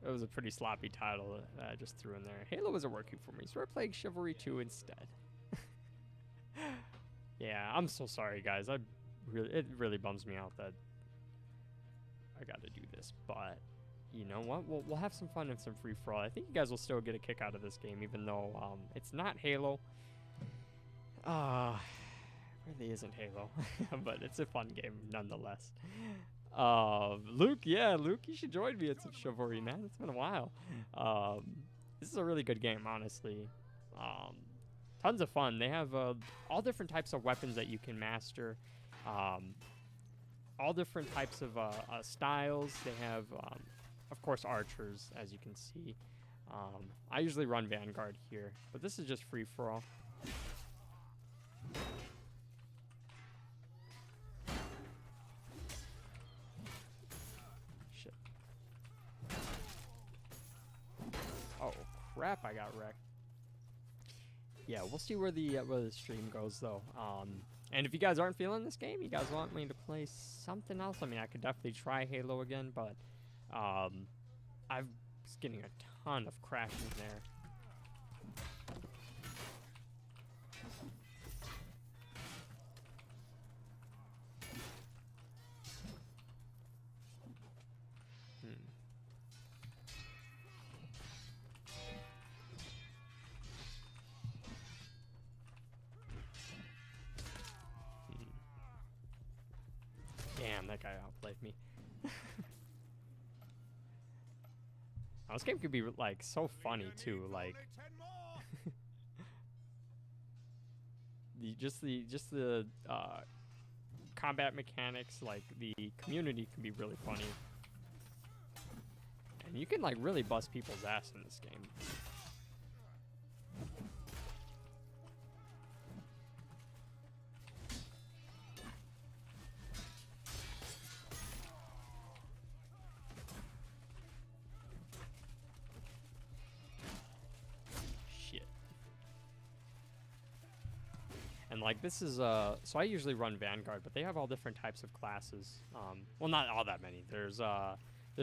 It was a pretty sloppy title that I just threw in there. Halo wasn't working for me, so we're playing Chivalry 2 instead. Yeah, I'm so sorry, guys. It really bums me out that I got to do this, but you know what? We'll have some fun and some free for all. I think you guys will still get a kick out of this game, even though it's not Halo. Really isn't Halo, but it's a fun game nonetheless. Luke, Luke, you should join me at some chivalry, man. It's been a while. This is a really good game, honestly. Tons of fun. They have all different types of weapons that you can master. All different types of styles. They have, of course, archers, as you can see. I usually run Vanguard here, but this is just free for all. Shit. Oh crap! I got wrecked. Yeah, we'll see where the stream goes though. And if you guys aren't feeling this game, you guys want me to play something else, I mean, I could definitely try Halo again, but I was getting a ton of crashing there. Damn, that guy outplayed me. This game could be like so funny too, like just the combat mechanics, like the community can be really funny, and you can like really bust people's ass in this game. And like this is so I usually run Vanguard, but they have all different types of classes. Well, not all that many. There's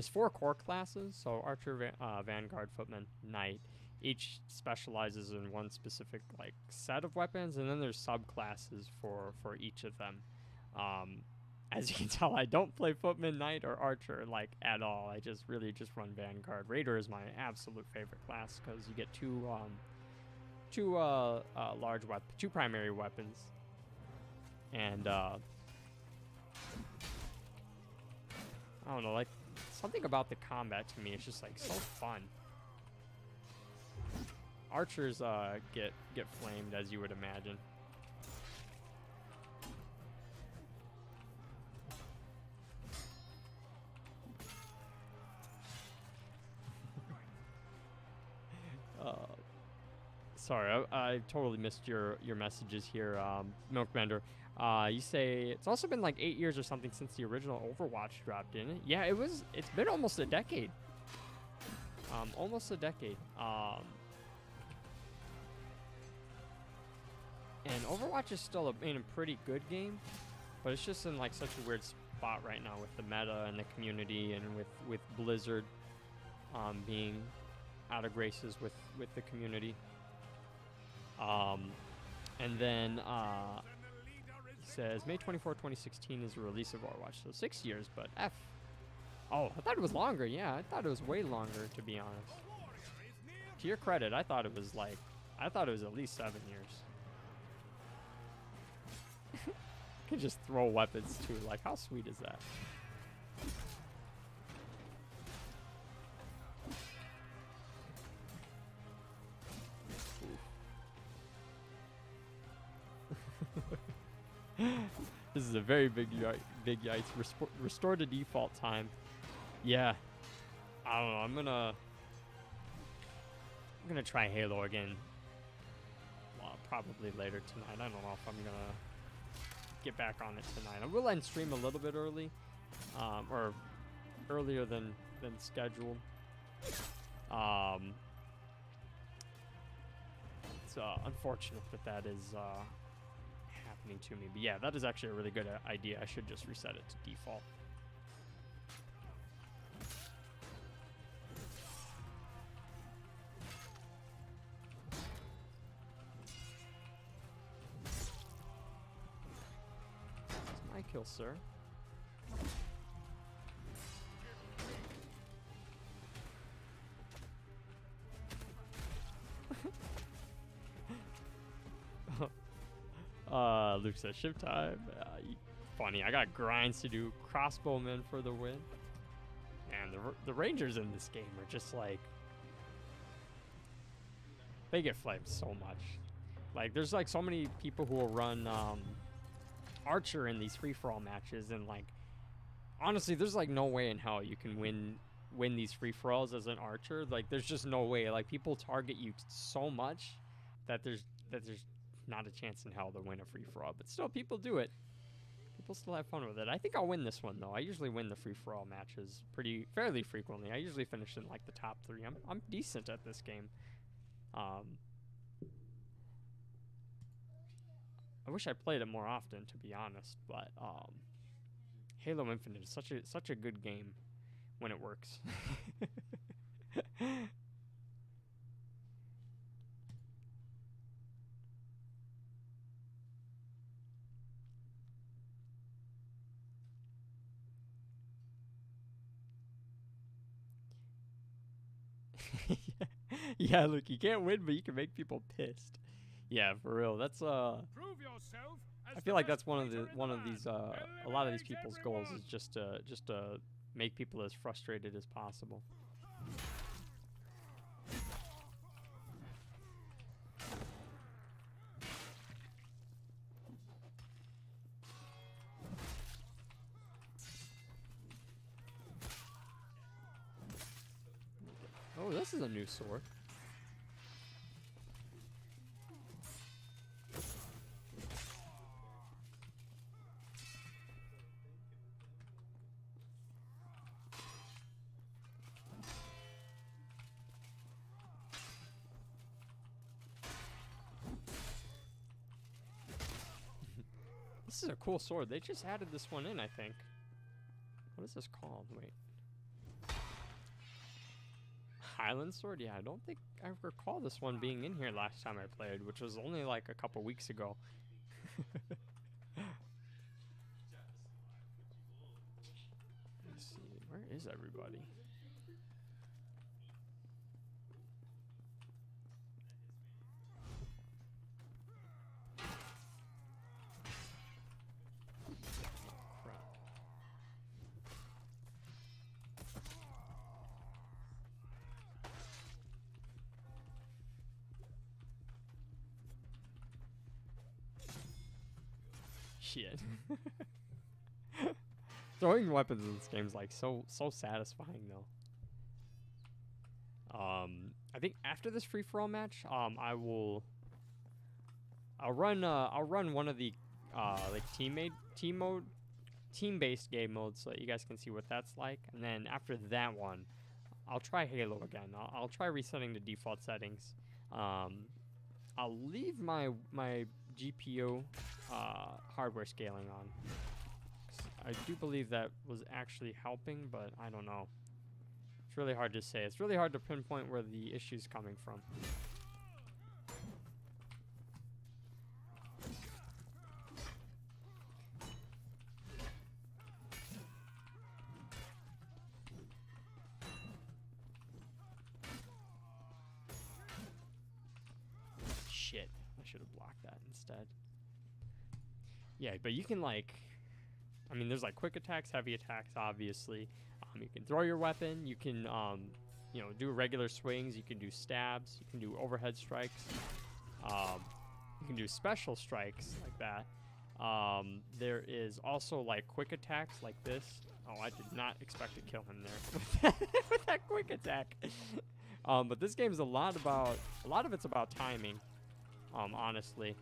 4 core classes, so Archer, Vanguard, Footman, Knight. Each specializes in one specific like set of weapons, and then there's subclasses for each of them. As you can tell, I don't play Footman, Knight, or Archer like at all. I just run Vanguard. Raider is my absolute favorite class because you get two primary weapons, and I don't know, like something about the combat to me, it's just like so fun. Archers get flamed, as you would imagine. Sorry, I totally missed your messages here, Milkbender. You say it's also been like 8 years or something since the original Overwatch dropped, didn't it? Yeah, it's been almost a decade. Almost a decade. And Overwatch is still a pretty good game, but it's just in like such a weird spot right now with the meta and the community, and with Blizzard being out of graces with the community. And then it says May 24, 2016 is the release of Overwatch, so 6 years, but F. Oh, I thought it was longer. Yeah, I thought it was way longer, to be honest. To your credit, I thought it was at least 7 years. You can just throw weapons too. Like, how sweet is that? This is a very big yikes. Restore to default time. Yeah. I don't know. I'm gonna try Halo again. Well, probably later tonight. I don't know if I'm gonna get back on it tonight. I will end stream a little bit early, or earlier than scheduled. It's unfortunate that is happening to me, but yeah, that is actually a really good idea. I should just reset it to default. kill, sir. Luke says shift time. Funny, I got grinds to do. Crossbowmen for the win. And the Rangers in this game are just like, they get flamed so much. Like, there's like so many people who will run Archer in these free-for-all matches, and like, honestly, there's like no way in hell you can win these free-for-alls as an Archer. Like, there's just no way. Like, people target you so much that there's not a chance in hell to win a free-for-all. But still, people do it. People still have fun with it. I think I'll win this one though. I usually win the free-for-all matches fairly frequently. I usually finish in like the top 3. I'm decent at this game. I wish I played it more often, to be honest, but Halo Infinite is such a good game when it works. Yeah, look, you can't win, but you can make people pissed. Yeah, for real. That's Prove yourself as I feel like that's one of fighter in these land. a lot of these Eliminate people's goals is everyone. just to make people as frustrated as possible. Oh, this is a new sword. This is a cool sword. They just added this one in, I think. What is this called? Wait. Highland sword? Yeah, I don't think I recall this one being in here last time I played, which was only like a couple weeks ago. Let's see, where is everybody? Shit. Throwing weapons in this game is like so satisfying though. I think after this free for all match, I'll run one of the like team-based game modes so that you guys can see what that's like, and then after that one, I'll try Halo again. I'll try resetting the default settings. I'll leave my GPU hardware scaling on. I do believe that was actually helping, but I don't know. It's really hard to say. It's really hard to pinpoint where the issue's coming from. Shit, I should have blocked that instead. Yeah, but you can like, I mean, there's like quick attacks, heavy attacks, obviously. You can throw your weapon. You can, you know, do regular swings. You can do stabs. You can do overhead strikes. You can do special strikes like that. There is also like quick attacks like this. Oh, I did not expect to kill him there with that quick attack. But this game is a lot of it's about timing. Honestly,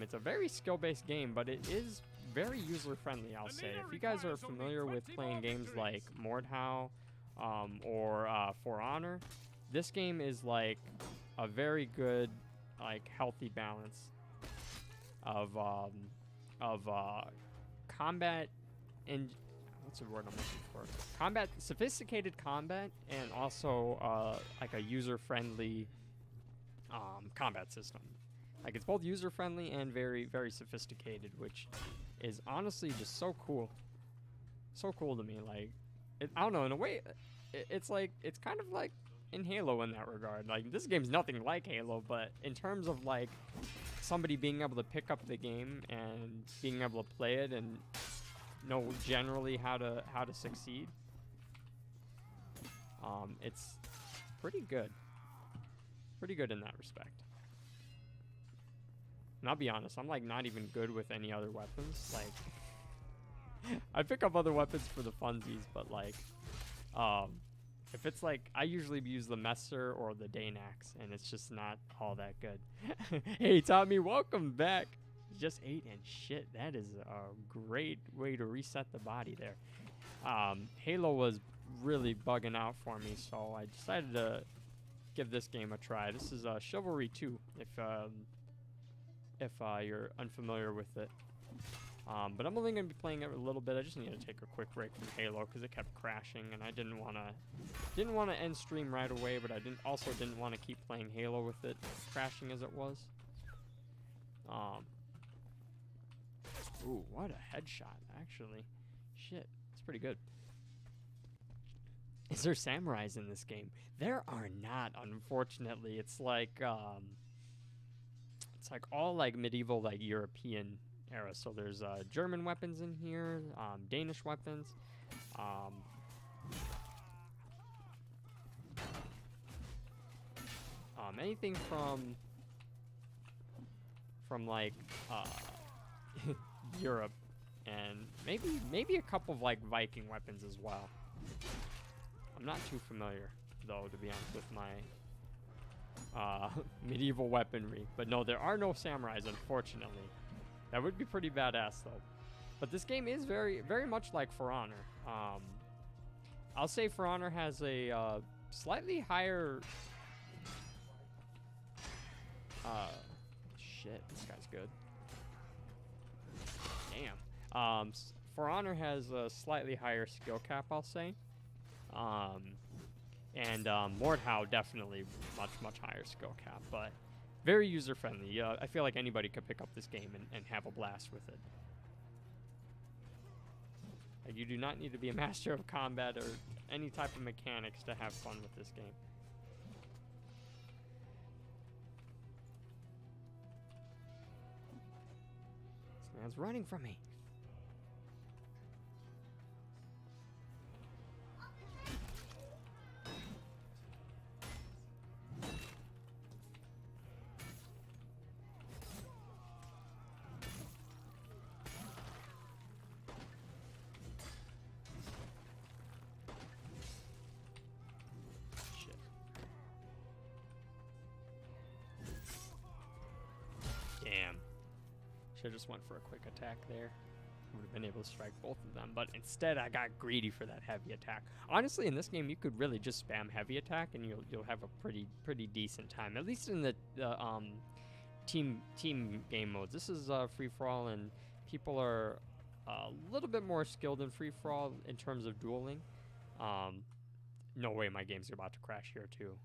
it's a very skill-based game, but it is very user-friendly, I'll say. If you guys are familiar with playing games like Mordhau or For Honor, this game is like a very good, like, healthy balance of combat and what's the word I'm looking for? Combat, sophisticated combat, and also like a user-friendly combat system. Like, it's both user-friendly and very, very sophisticated, which is honestly just so cool. So cool to me. Like, I don't know, in a way, it's like, it's kind of like in Halo in that regard. Like, this game's nothing like Halo, but in terms of like somebody being able to pick up the game and being able to play it and know generally how to succeed, it's pretty good. Pretty good in that respect. And I'll be honest, I'm like not even good with any other weapons. Like, I pick up other weapons for the funsies, but like, if it's like, I usually use the Messer or the Danax, and it's just not all that good. Hey, Tommy, welcome back. Just ate and shit. That is a great way to reset the body there. Halo was really bugging out for me, so I decided to give this game a try. This is Chivalry 2, if you're unfamiliar with it. But I'm only going to be playing it a little bit. I just need to take a quick break from Halo because it kept crashing, and I didn't want to end stream right away, but I didn't want to keep playing Halo with it crashing as it was. Ooh, what a headshot, actually. Shit, it's pretty good. Is there samurais in this game? There are not, unfortunately. It's like all like medieval, like European era. So there's German weapons in here, Danish weapons, anything from like Europe, and maybe a couple of like Viking weapons as well. I'm not too familiar though, to be honest, with my medieval weaponry. But no, there are no samurais, unfortunately. That would be pretty badass though. But this game is very, very much like For Honor. I'll say For Honor has a slightly higher. Shit, this guy's good. Damn. For Honor has a slightly higher skill cap, I'll say. And Mordhau definitely much higher skill cap, but very user friendly. I feel like anybody could pick up this game and have a blast with it. Like, you do not need to be a master of combat or any type of mechanics to have fun with this game. This man's running from me. I just went for a quick attack there. Would have been able to strike both of them, but instead I got greedy for that heavy attack. Honestly, in this game, you could really just spam heavy attack, and you'll have a pretty decent time. At least in the team game modes. This is free for all, and people are a little bit more skilled in free for all in terms of dueling. No way, my game's about to crash here too.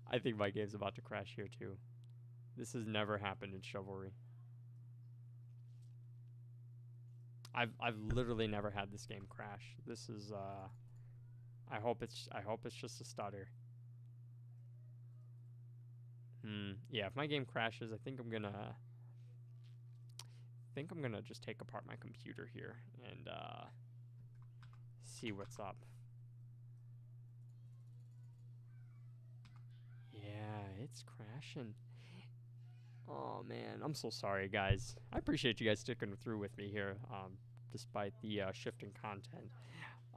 I think my game's about to crash here too. This has never happened in Chivalry. I've literally never had this game crash. This is I hope it's just a stutter. Yeah, if my game crashes, I think I'm gonna just take apart my computer here and see what's up. Yeah, it's crashing. Oh man, I'm so sorry, guys. I appreciate you guys sticking through with me here, despite the shifting content.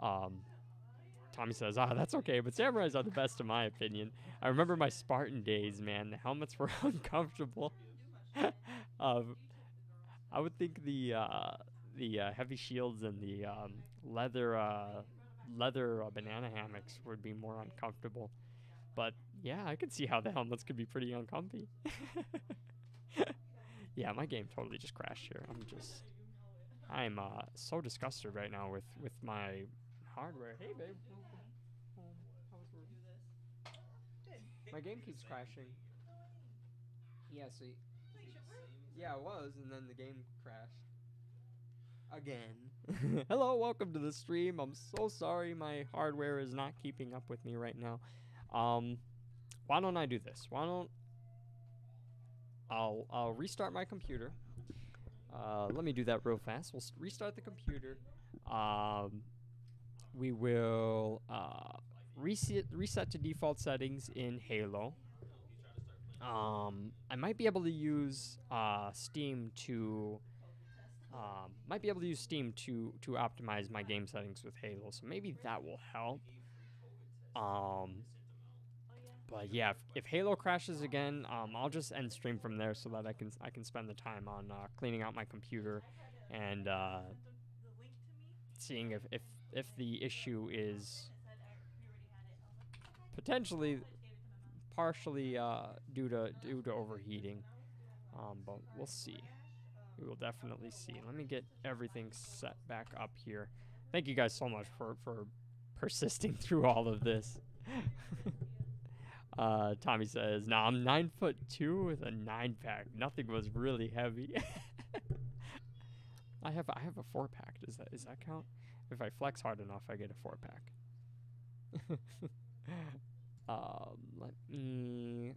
Tommy says, that's okay, but samurais are the best in my opinion. I remember my Spartan days, man. The helmets were uncomfortable. I would think the heavy shields and the leather banana hammocks would be more uncomfortable. But yeah, I could see how the helmets could be pretty uncomfy. Yeah, my game totally just crashed here. I'm so disgusted right now with my hardware. Hey, babe. How was work? My game keeps crashing. Yeah, so yeah, it was, and then the game crashed again. Hello, welcome to the stream. I'm so sorry my hardware is not keeping up with me right now. Why don't I do this? Why don't I'll restart my computer. Let me do that real fast. We'll restart the computer. We will reset to default settings in Halo. I might be able to use Steam to optimize my game settings with Halo. So maybe that will help. But yeah, if Halo crashes again, I'll just end stream from there so that I can spend the time on cleaning out my computer and seeing if the issue is potentially partially due to overheating. But we'll see. We will definitely see. Let me get everything set back up here. Thank you guys so much for persisting through all of this. Tommy says, "Nah, I'm 9'2" with a 9-pack. Nothing was really heavy." I have a 4-pack. Does that count? If I flex hard enough, I get a 4-pack. Let me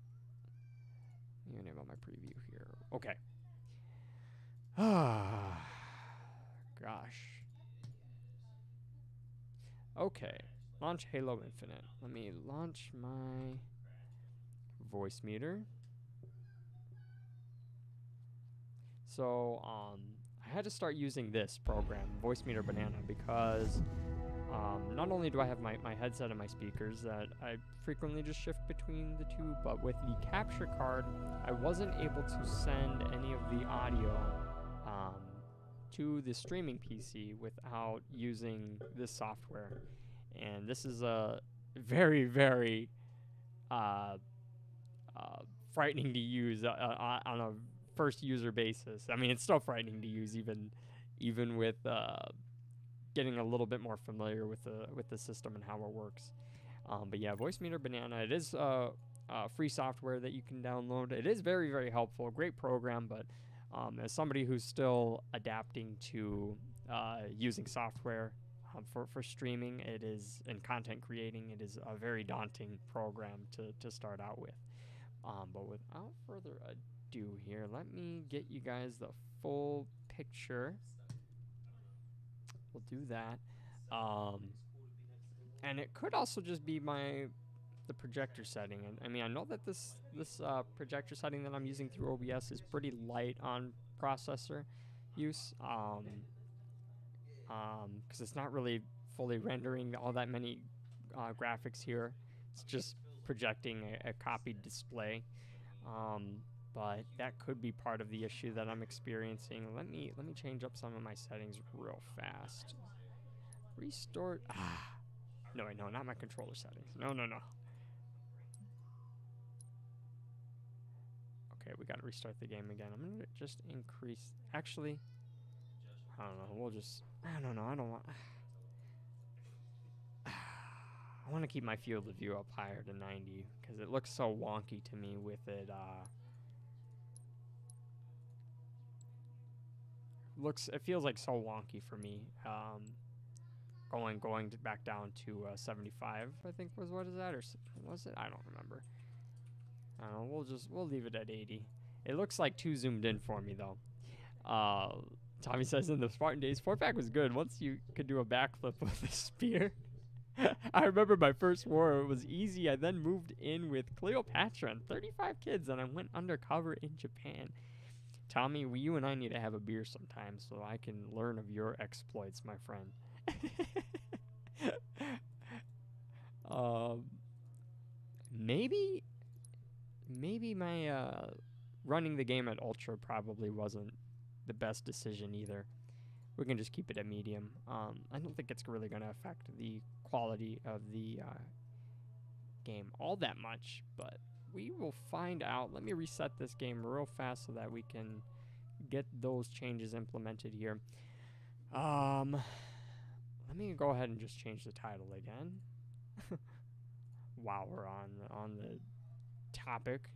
enable my preview here. Okay. Gosh. Okay. Launch Halo Infinite. Let me launch my voice meter. So, I had to start using this program, Voice Meter Banana, because not only do I have my headset and my speakers that I frequently just shift between the two, but with the capture card, I wasn't able to send any of the audio to the streaming PC without using this software. And this is a very, very frightening to use on a first user basis. I mean, it's still frightening to use even with getting a little bit more familiar with the system and how it works. But yeah, Voice Meter Banana, it is free software that you can download. It is very, very helpful, great program, but as somebody who's still adapting to using software for streaming, it is, and content creating, it is a very daunting program to start out with. But without further ado here, let me get you guys the full picture. We'll do that. And it could also just be the projector setting. And I mean, I know that this projector setting that I'm using through OBS is pretty light on processor use. Because it's not really fully rendering all that many graphics here. It's just projecting a copied display. But that could be part of the issue that I'm experiencing. Let me change up some of my settings real fast. Restore. No, wait, no, not my controller settings. No. Okay, we gotta restart the game again. I'm gonna just increase. Actually, I don't know. I don't know. I don't want. I want to keep my field of view up higher to 90 because it looks so wonky to me with it. It feels like so wonky for me. Going back down to 75, I think what is that, or was it? I don't remember. I don't know. We'll leave it at 80. It looks like too zoomed in for me though. Tommy says in the Spartan days, 4-pack was good. Once you could do a backflip with a spear. I remember my first war. It was easy. I then moved in with Cleopatra and 35 kids, and I went undercover in Japan. Tommy, you and I need to have a beer sometime so I can learn of your exploits, my friend. Maybe my running the game at Ultra probably wasn't the best decision either. We can just keep it at medium. I don't think it's really going to affect the quality of the game all that much, but we will find out. Let me reset this game real fast so that we can get those changes implemented here. Let me go ahead and just change the title again. While we're on the topic.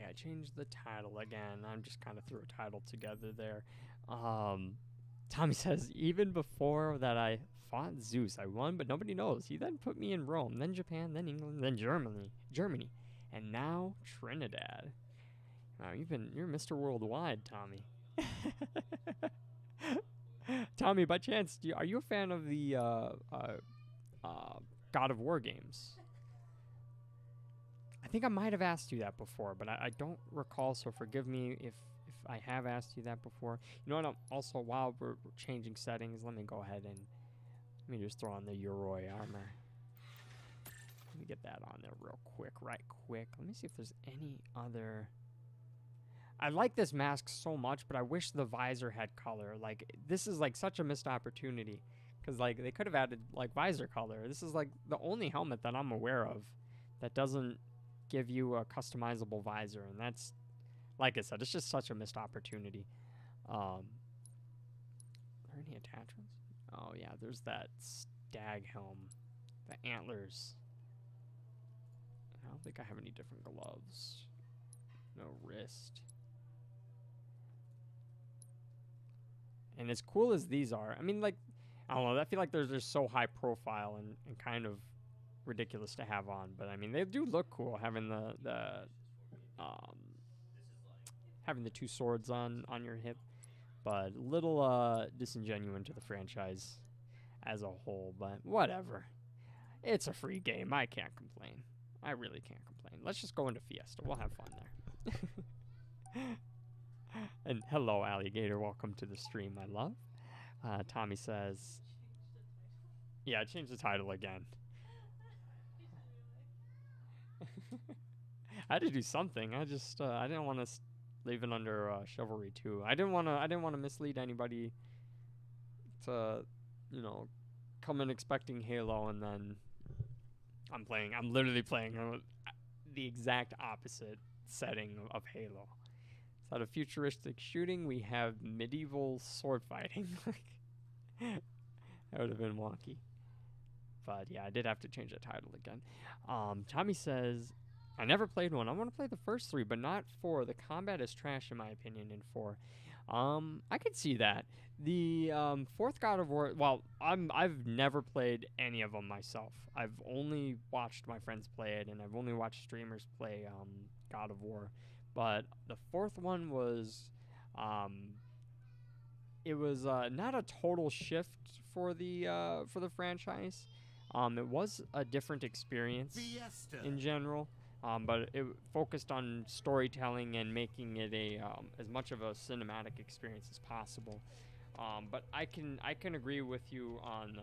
I changed the title again. I'm just kind of threw a title together there. Tommy says, even before that I fought Zeus, I won, but nobody knows. He then put me in Rome, then Japan, then England, then Germany, and now Trinidad. Wow, you're Mr. Worldwide, Tommy. Tommy, by chance, are you a fan of the God of War games? I think I might have asked you that before, but I don't recall, so forgive me if I have asked you that before. You know what? Also, while we're changing settings, let me go ahead and let me just throw on the Yoroi armor. Let me get that on there real quick, right quick. Let me see if there's any other... I like this mask so much, but I wish the visor had color. Like, this is like such a missed opportunity, because like they could have added like visor color. This is like the only helmet that I'm aware of that doesn't give you a customizable visor, and that's, like I said, it's just such a missed opportunity. Are there any attachments? Oh yeah, there's that stag helm, the antlers. I don't think I have any different gloves. No wrist. And as cool as these are, I mean, like, I don't know, I feel like they're just so high profile and kind of ridiculous to have on, but I mean, they do look cool having having the two swords on your hip, but a little disingenuous to the franchise as a whole, but whatever. It's a free game. I can't complain. I really can't complain. Let's just go into Fiesta. We'll have fun there. And hello, Alligator. Welcome to the stream, my love. Tommy says, yeah, I changed the title again. I had to do something. I just I didn't want to leave it under Chivalry 2. I didn't want to mislead anybody to, you know, come in expecting Halo and then I'm literally playing the exact opposite setting of Halo. Instead of futuristic shooting, we have medieval sword fighting. That would have been wonky. But yeah, I did have to change the title again. Tommy says, I never played one. I want to play the first 3, but not 4. The combat is trash in my opinion in 4. I could see that. The 4th God of War, well, I've never played any of them myself. I've only watched my friends play it, and I've only watched streamers play God of War. But the 4th one was, it was not a total shift for the franchise. It was a different experience in general, but it focused on storytelling and making it a as much of a cinematic experience as possible. But I can agree with you on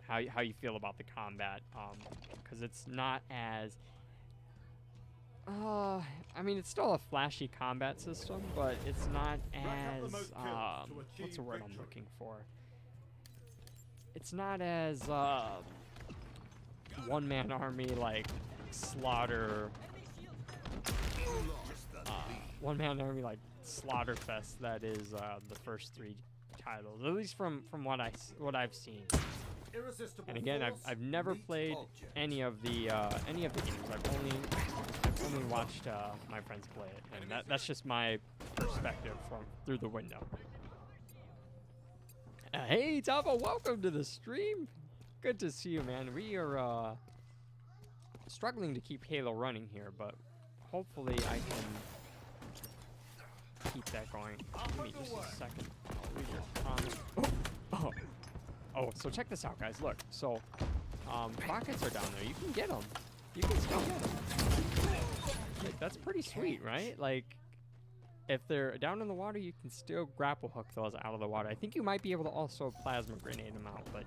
how you feel about the combat, because it's not as I mean, it's still a flashy combat system, but it's not as what's the word I'm looking for? It's not as one-man army like slaughter one-man army like Slaughterfest that is the first 3 titles, at least from what I've seen. And again, I've never played any of the games. I've only watched my friends play it, and that's just my perspective through the window. Hey, Tavo, welcome to the stream. Good to see you, man. We are struggling to keep Halo running here, but hopefully I can keep that going. Give me just a second. I'll read your comments. Oh, so check this out, guys. Look, so rockets are down there. You can get them. You can still get them. Like, that's pretty sweet, right? Like, if they're down in the water, you can still grapple hook those out of the water. I think you might be able to also plasma grenade them out, but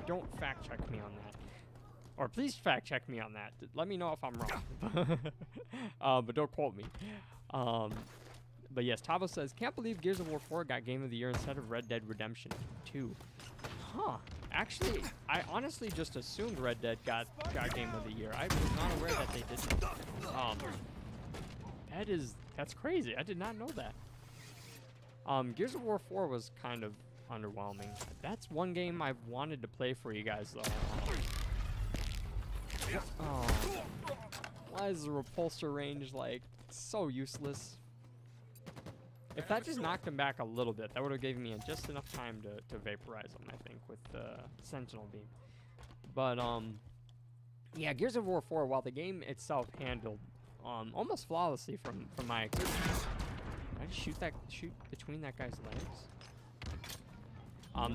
don't fact check me on that. Or please fact check me on that. Let me know if I'm wrong. But don't quote me. But yes, Tavo says, can't believe Gears of War 4 got Game of the Year instead of Red Dead Redemption 2. Huh. Actually, I honestly just assumed Red Dead got Game of the Year. I was not aware that they didn't. That's crazy. I did not know that. Gears of War 4 was kind of underwhelming. That's one game I've wanted to play for you guys, though. Why is the repulsor range like So useless. If that just knocked him back a little bit, that would have given me just enough time to vaporize him, I think, with the Sentinel Beam. But, yeah, Gears of War 4, while the game itself handled almost flawlessly from my experience. Did I just shoot between that guy's legs?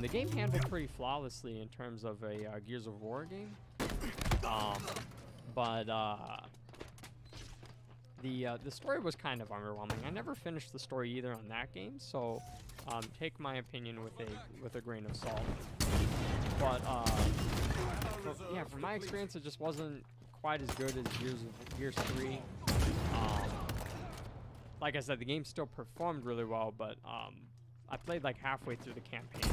The game handled pretty flawlessly in terms of a Gears of War game. But the story was kind of underwhelming. I never finished the story either on that game, so take my opinion with a grain of salt. But yeah, from my experience, it just wasn't quite as good as Gears 3. Like I said, the game still performed really well, but I played like halfway through the campaign.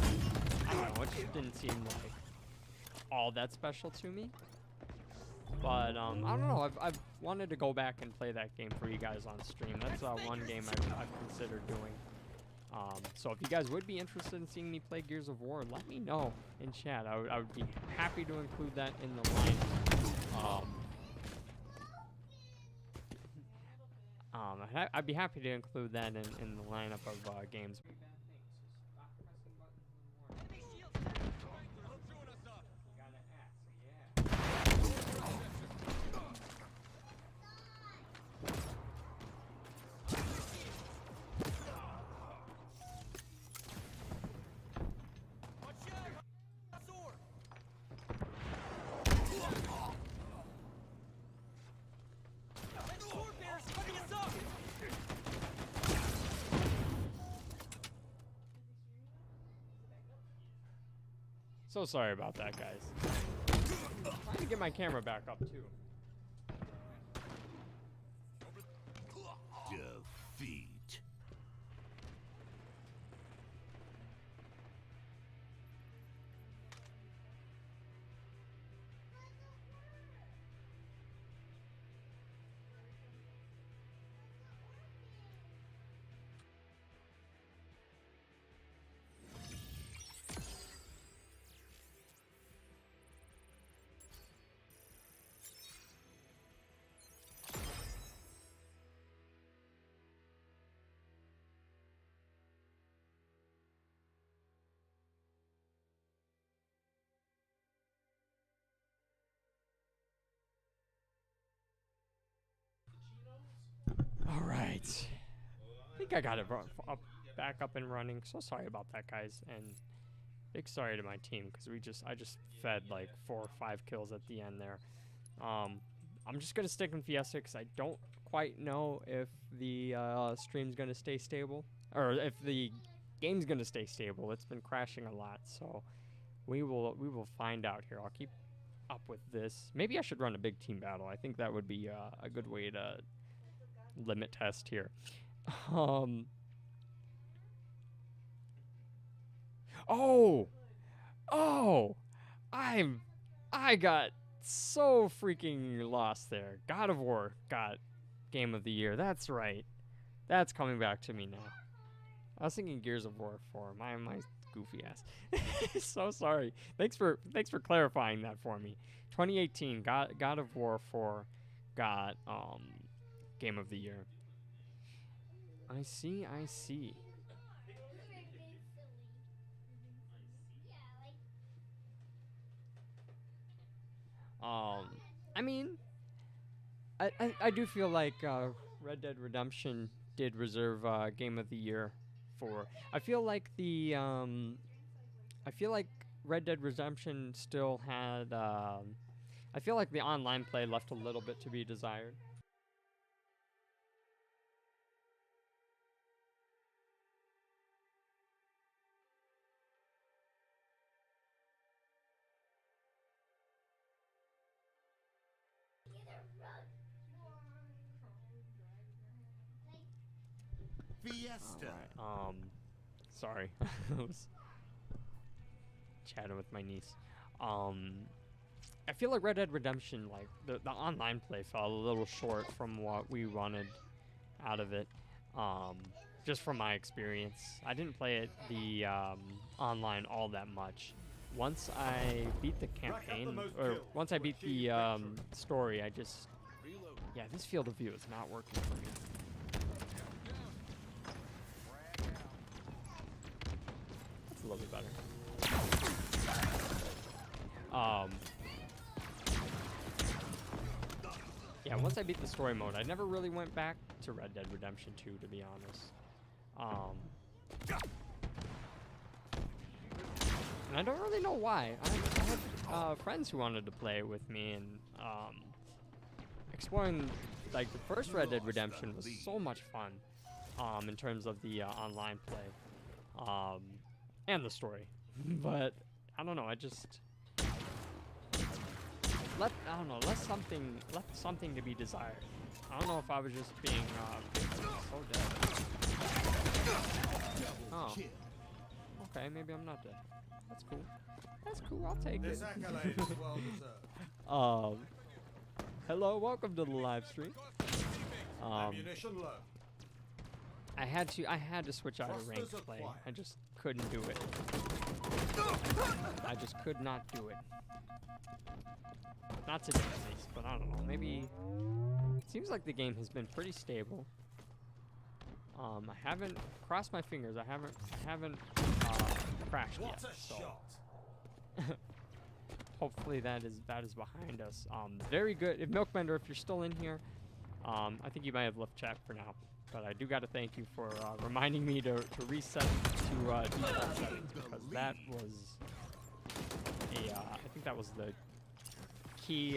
I don't know, it just didn't seem like all that special to me. But I don't know, I've wanted to go back and play that game for you guys on stream. That's one game I've considered doing. So if you guys would be interested in seeing me play Gears of War, let me know in chat. I would be happy to include that in the lineup. I'd be happy to include that in the lineup of games. So sorry about that, guys. Trying to get my camera back up, too. Defeat. All right. I think I got it back up and running. So sorry about that, guys, and big sorry to my team because I just fed like 4 or 5 kills at the end there. I'm just gonna stick in Fiesta because I don't quite know if the stream's gonna stay stable or if the game's gonna stay stable. It's been crashing a lot, so we will find out here. I'll keep up with this. Maybe I should run a big team battle. I think that would be a good way to limit test here. I got so freaking lost there. God of War got Game of the Year. That's right. That's coming back to me now. I was thinking Gears of War 4. My goofy ass. So sorry. Thanks for clarifying that for me. 2018 God of War 4 got Game of the Year. I see. I mean, I do feel like Red Dead Redemption did reserve Game of the Year for. I feel like Red Dead Redemption still had. I feel like the online play left a little bit to be desired. Fiesta. Alright, sorry. I was chatting with my niece. I feel like Red Dead Redemption, like, the online play fell a little short from what we wanted out of it. Just from my experience. I didn't play it, the online all that much. Once I beat the campaign, or once I beat the story, I just, Yeah, this field of view is not working for me. That's a little bit better. Yeah, once I beat the story mode, I never really went back to Red Dead Redemption 2, to be honest. And I don't really know why. I had friends who wanted to play it with me, and exploring, like, the first Red Dead Redemption was so much fun, in terms of the online play, and the story. But I don't know. I just left something to be desired. I don't know if I was just being so dead. Oh. Okay, maybe I'm not dead. That's cool. That's cool. I'll take This it. accolade is well deserved. Hello, welcome to the live stream. Ammunition low. I had to switch out of ranked Thrusters play. acquired. I just couldn't do it. I just could not do it. Not today, at least, but I don't know. Maybe it seems like the game has been pretty stable. I haven't crossed my fingers. I haven't crashed What yet. a So shot! hopefully that is behind us. Very good. If Milkbender, if you're still in here, I think you might have left chat for now. But I do got to thank you for reminding me to reset to default settings, because that was I think that was the key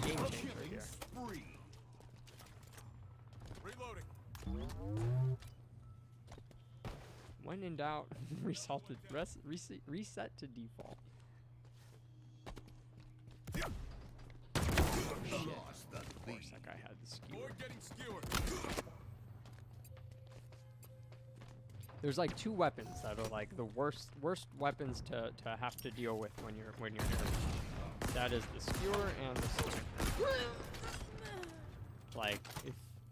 game changer here. Spree. Reloading. When in doubt, reset to default. Lost the Of course, that guy had the skewer. Board getting skewered. There's like two weapons that are like the worst weapons to have to deal with when you're nerfed. That is the skewer and the sniper. Like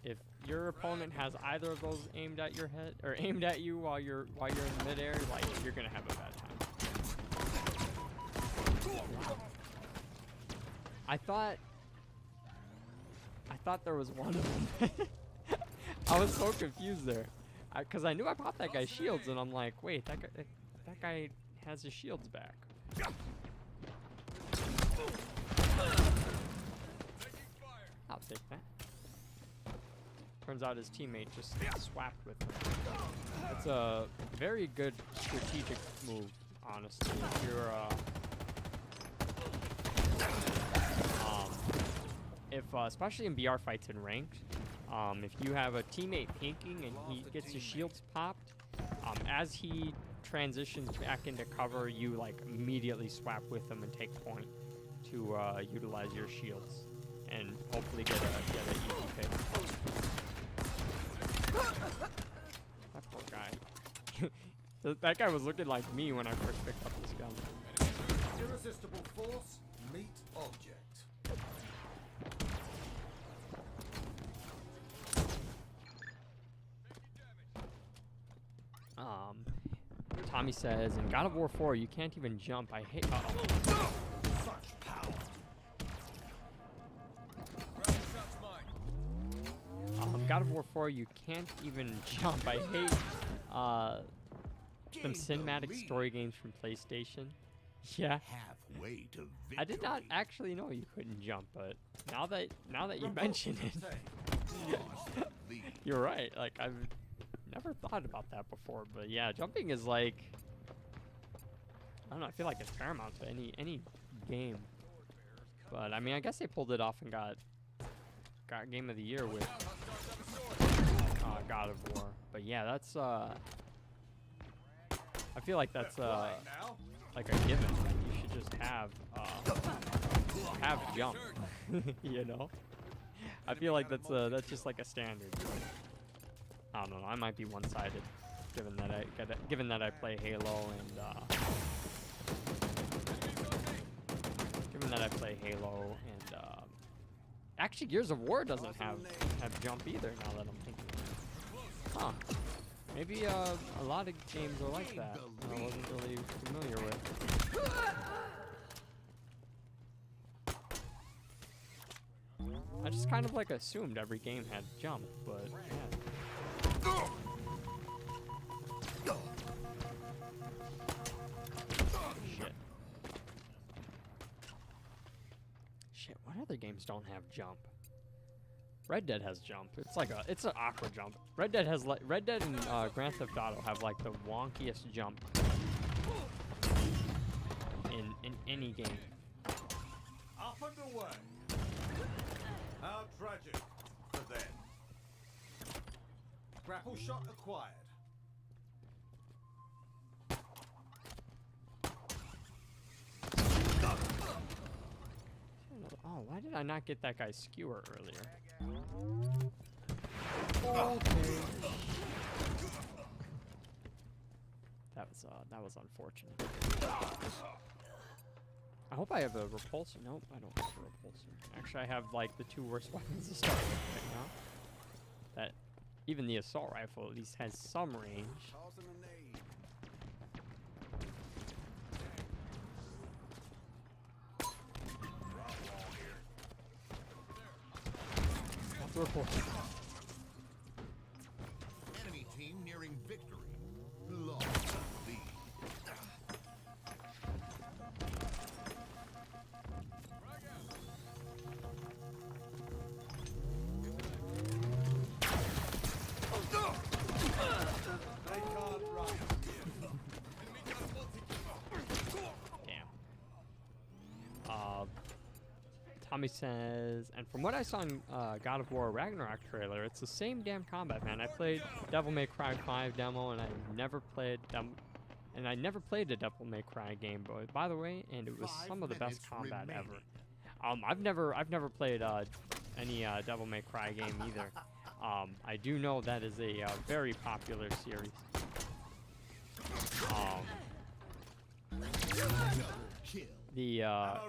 if your opponent has either of those aimed at your head or aimed at you while you're in midair, like you're gonna have a bad time. I thought there was one of them. I was so confused there, because I knew I popped that guy's shields, and I'm like, wait, that guy has his shields back. Taking fire. I'll take that. Turns out his teammate just swapped with him. It's a very good strategic move, honestly. If you're especially in BR fights and ranked, if you have a teammate pinking and he gets his shields popped, as he transitions back into cover, you like immediately swap with him and take point to utilize your shields and hopefully get an easy pick. That poor guy. That guy was looking like me when I first picked up this gun. Irresistible force, meet object. Tommy says, in God of War 4, you can't even jump. I hate. Such power. Round shot's mine. God of War 4, you can't even jump. I hate some Gained the cinematic lead. story games from PlayStation. Yeah, Halfway to victory. I did not actually know you couldn't jump, but now that you mention it, Lost the lead. you're right. Like I've never thought about that before, but yeah, jumping is like, I don't know. I feel like it's paramount to any game. But I mean, I guess they pulled it off and got Game of the Year with God of War. But yeah, that's I feel like that's Flying now. like a given. Like you should just have jump. You know, I feel like that's just like a standard. I don't know. I might be one-sided, given that I play Halo and actually Gears of War doesn't have jump either. Now that I'm thinking, huh? Maybe a lot of games are like that. I wasn't really familiar with. just kind of like assumed every game had jump, but yeah. Shit. Shit, what other games don't have jump? Red Dead has jump. It's an aqua jump. Red Dead and Grand Theft Auto have like the wonkiest jump in any game. Up and away. How tragic for them. Grapple shot acquired. Oh, why did I not get that guy's skewer earlier? That was unfortunate. I hope I have a repulsor. Nope, I don't have a repulsor. Actually, I have like the 2 worst weapons to start with right now. That even the assault rifle at least has some range. Tossing a nade. That's the repulsor. Enemy team nearing victory. Lost lead. They can't run. Damn. Tommy says, and from what I saw in God of War Ragnarok trailer, it's the same damn combat, man. I played Devil May Cry 5 demo, and I never played a Devil May Cry game, by the way, and it was 5 some of the best minutes combat remaining. ever. I've never played any Devil May Cry game either. I do know that is a very popular series. Kill. The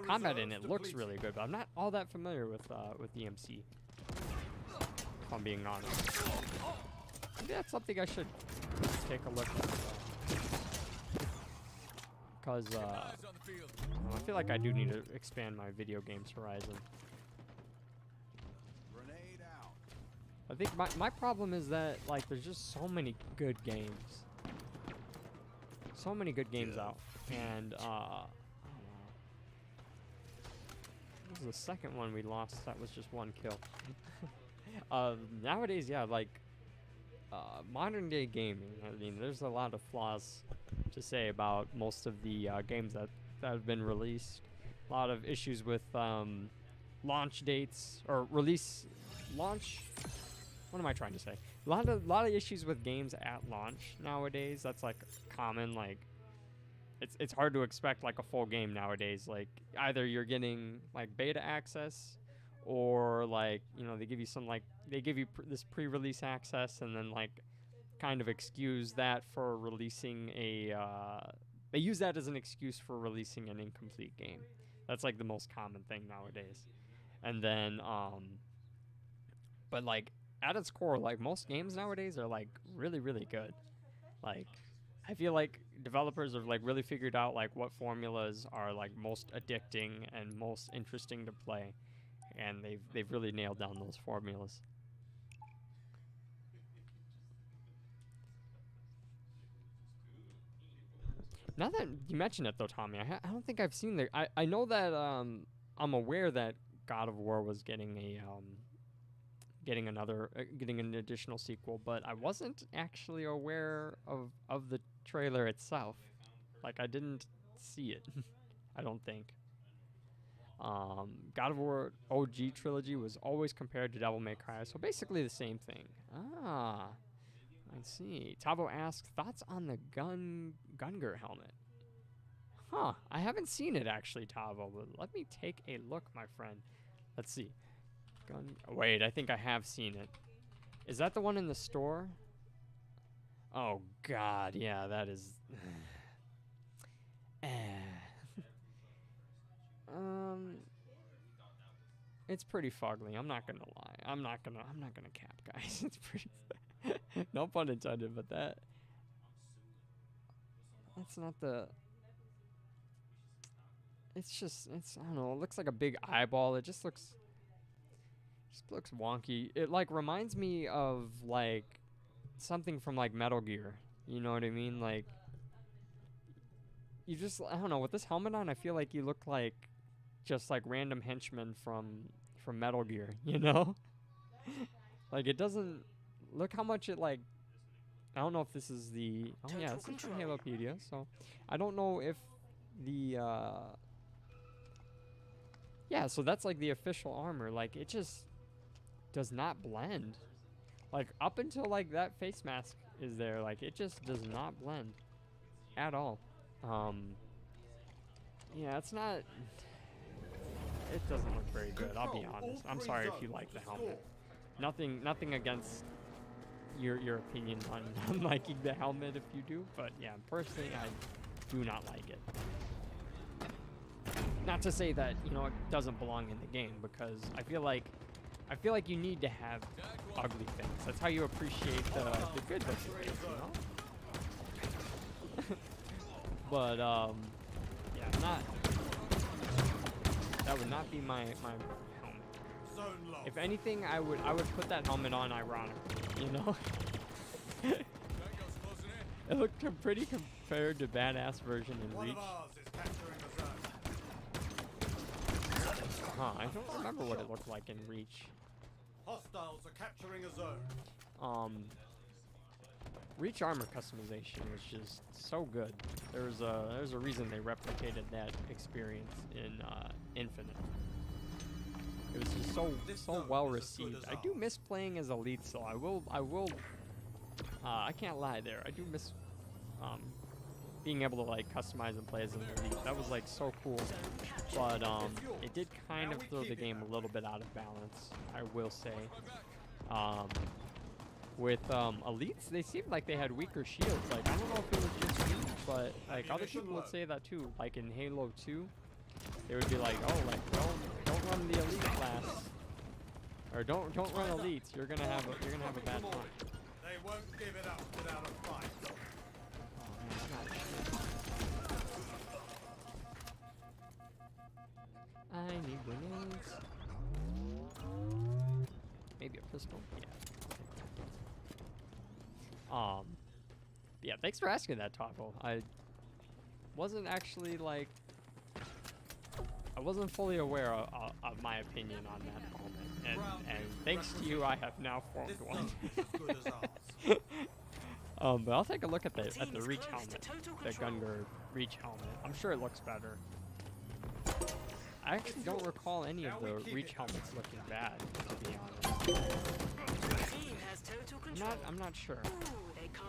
combat in it looks really good, but I'm not all that familiar with EMC. If I'm being honest. Maybe that's something I should take a look at. Because Eyes on the field. I feel like I do need to expand my video games horizon. Grenade out. I think my problem is that like there's just so many good games. So many good games out. And I don't know. This is the second one we lost. That was just 1 kill. Nowadays, yeah, like modern day gaming. I mean, there's a lot of flaws to say about most of the games that have been released. A lot of issues with launch dates or launch. What am I trying to say? A lot of issues with games at launch nowadays. That's like common. Like it's hard to expect like a full game nowadays. Like either you're getting like beta access, or like they give you some this pre-release access, and then like kind of excuse that for releasing they use that as an excuse for releasing an incomplete game. That's like the most common thing nowadays. And then but like at its core, like most games nowadays are like really, really good. Like I feel like developers have like really figured out like what formulas are like most addicting and most interesting to play, and they've really nailed down those formulas. Now that you mention it though, Tommy, I don't think I've seen I know that I'm aware that God of War was getting getting an additional sequel, but I wasn't actually aware of the trailer itself. Like I didn't see it. I don't think. God of War OG trilogy was always compared to Devil May Cry, so basically the same thing. Ah, I see. Tavo asks, thoughts on the Gungar helmet? Huh, I haven't seen it actually, Tavo, but let me take a look, my friend. Let's see. Wait, I think I have seen it. Is that the one in the store? Oh god, yeah, that is it's pretty fugly, I'm not gonna lie. I'm not gonna cap, guys. It's pretty no pun intended, but that's not the I don't know, it looks like a big eyeball. It just looks Just looks wonky. It like reminds me of like something from like Metal Gear. You know what I mean? Like you just I don't know, with this helmet on I feel like you look like just like random henchmen from Metal Gear, you know? Like it doesn't look how much it like I don't know if this is the oh yeah, this is from Halopedia, so I don't know if the yeah, so that's like the official armor. Like it just does not blend. Like up until like that face mask is there, like it just does not blend at all. Yeah, it's not it doesn't look very good, I'll be honest. I'm sorry if you like the helmet. Nothing against your opinion on liking the helmet if you do, but yeah, personally I do not like it. Not to say that, you know, it doesn't belong in the game, because I feel like you need to have ugly things. That's how you appreciate the good looking things, you know? But yeah, that would not be my helmet. If anything, I would put that helmet on ironically, you know? It looked pretty compared to badass version in Reach. Huh, I don't remember what it looked like in Reach. Hostiles are capturing a zone. Reach armor customization was just so good. There's a reason they replicated that experience in Infinite. It was just so well received. I do miss playing as elites, so I will. I can't lie there. I do miss being able to like customize and play as an elite. That was like so cool. But it did kind of throw the game a little bit out of balance, I will say. With elites, they seemed like they had weaker shields. Like I don't know if it was just me, but like other people would say that too. Like in Halo 2, they would be like, "Oh, like don't run the elite class, or don't run elites. You're gonna have a bad time." They won't give it up without a fight. I need grenades. Maybe a pistol. Yeah. Yeah. Thanks for asking that, Toggle. I wasn't actually like. I wasn't fully aware of my opinion on that helmet, and thanks to you, I have now formed one. But I'll take a look at the Reach helmet, the Gungar Reach helmet. I'm sure it looks better. I actually don't recall any of the Reach helmets looking bad, to be honest. I'm not sure.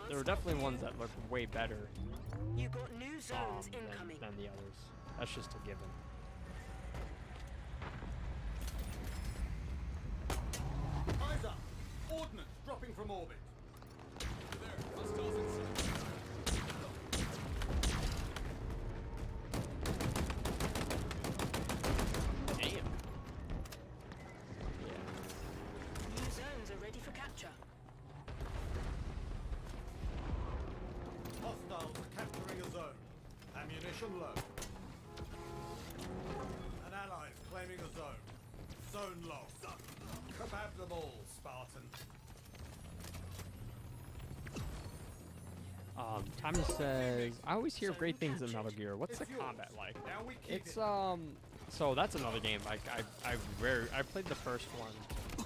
There were definitely ones that looked way better You got new zones incoming. than the others. That's just a given. Eyes up! Ordnance dropping from orbit. There, hostiles inside. Damn. New zones are ready for capture. Hostiles are capturing a zone. Ammunition low. An ally is claiming a zone. Zone lost. Kebab them all, Spartan. Tommy says, I always hear great things in Metal Gear. What's the combat like? Now we keep It's it. so that's another game. Like I played the first one,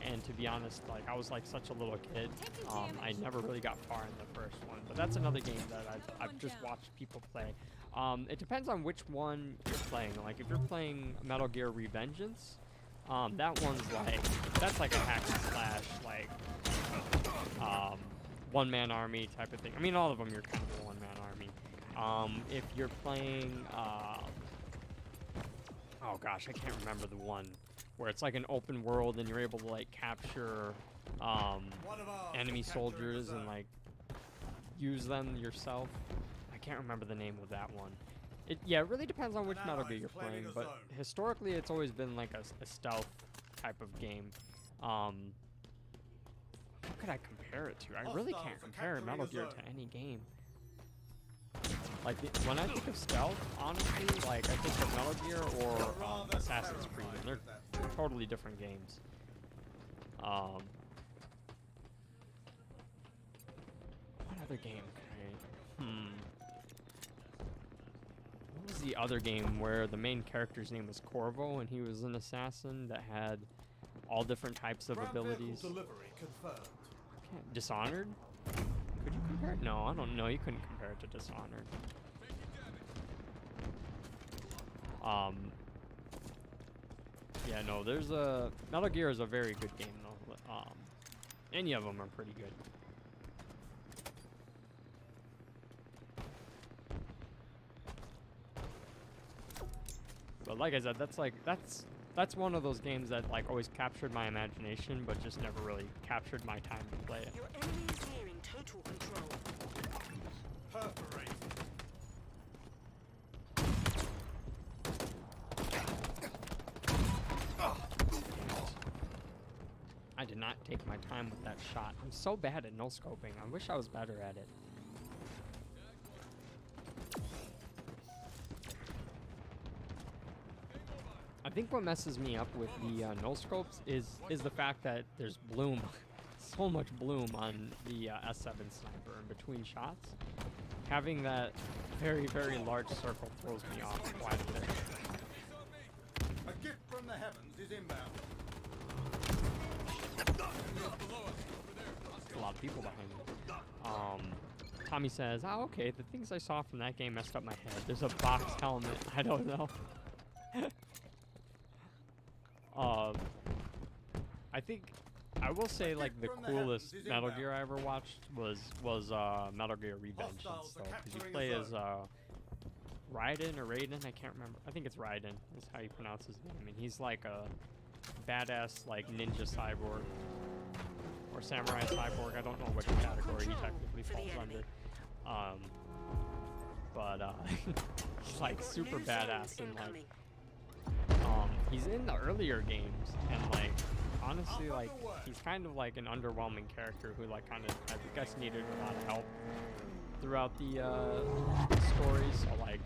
and to be honest, like I was like such a little kid. I never really got far in the first one, but that's another game that I've just watched people play. It depends on which one you're playing. Like if you're playing Metal Gear Revengeance, that one's like that's like a hack and slash, like one-man army type of thing. I mean, all of them you're kind of a one-man army. If you're playing, oh gosh, I can't remember the one where it's like an open world and you're able to like capture enemy soldiers and like use them yourself. I can't remember the name of that one. It really depends on which Metal Gear you're playing, but historically it's always been like a stealth type of game. What could I compare it to? I really can't compare Metal Gear to any game. Like, when I think of stealth, honestly, like, I think of Metal Gear or Assassin's Creed, and they're totally different games. What other game? What was the other game where the main character's name was Corvo and he was an assassin that had all different types of Ground vehicle abilities? delivery confirmed. Okay. Dishonored? Could you compare it? No, I don't know. You couldn't compare it to Dishonored. Yeah, no, there's a... Metal Gear is a very good game, though. Any of them are pretty good. But like I said, that's one of those games that like always captured my imagination, but just never really captured my time to play it. Your enemy is nearing total control. Perforate. I did not take my time with that shot. I'm so bad at no-scoping. I wish I was better at it. I think what messes me up with the no-scopes is the fact that there's bloom. So much bloom on the S7 sniper in between shots. Having that very, very large circle throws me off quite a bit. A gift from the heavens is inbound. There's a lot of people behind me. Tommy says, "Oh, okay. The things I saw from that game messed up my head. There's a box helmet. I don't know." I think I will say like the coolest Metal Gear I ever watched was Metal Gear Revengeance, though, because you play as Raiden or Raiden. I can't remember. I think it's Raiden is how you pronounce his name, and he's like a badass like ninja cyborg or samurai cyborg. I don't know which category he technically falls under. He's like super badass and like he's in the earlier games and like honestly like he's kind of like an underwhelming character who like kind of I guess needed a lot of help throughout the story. So like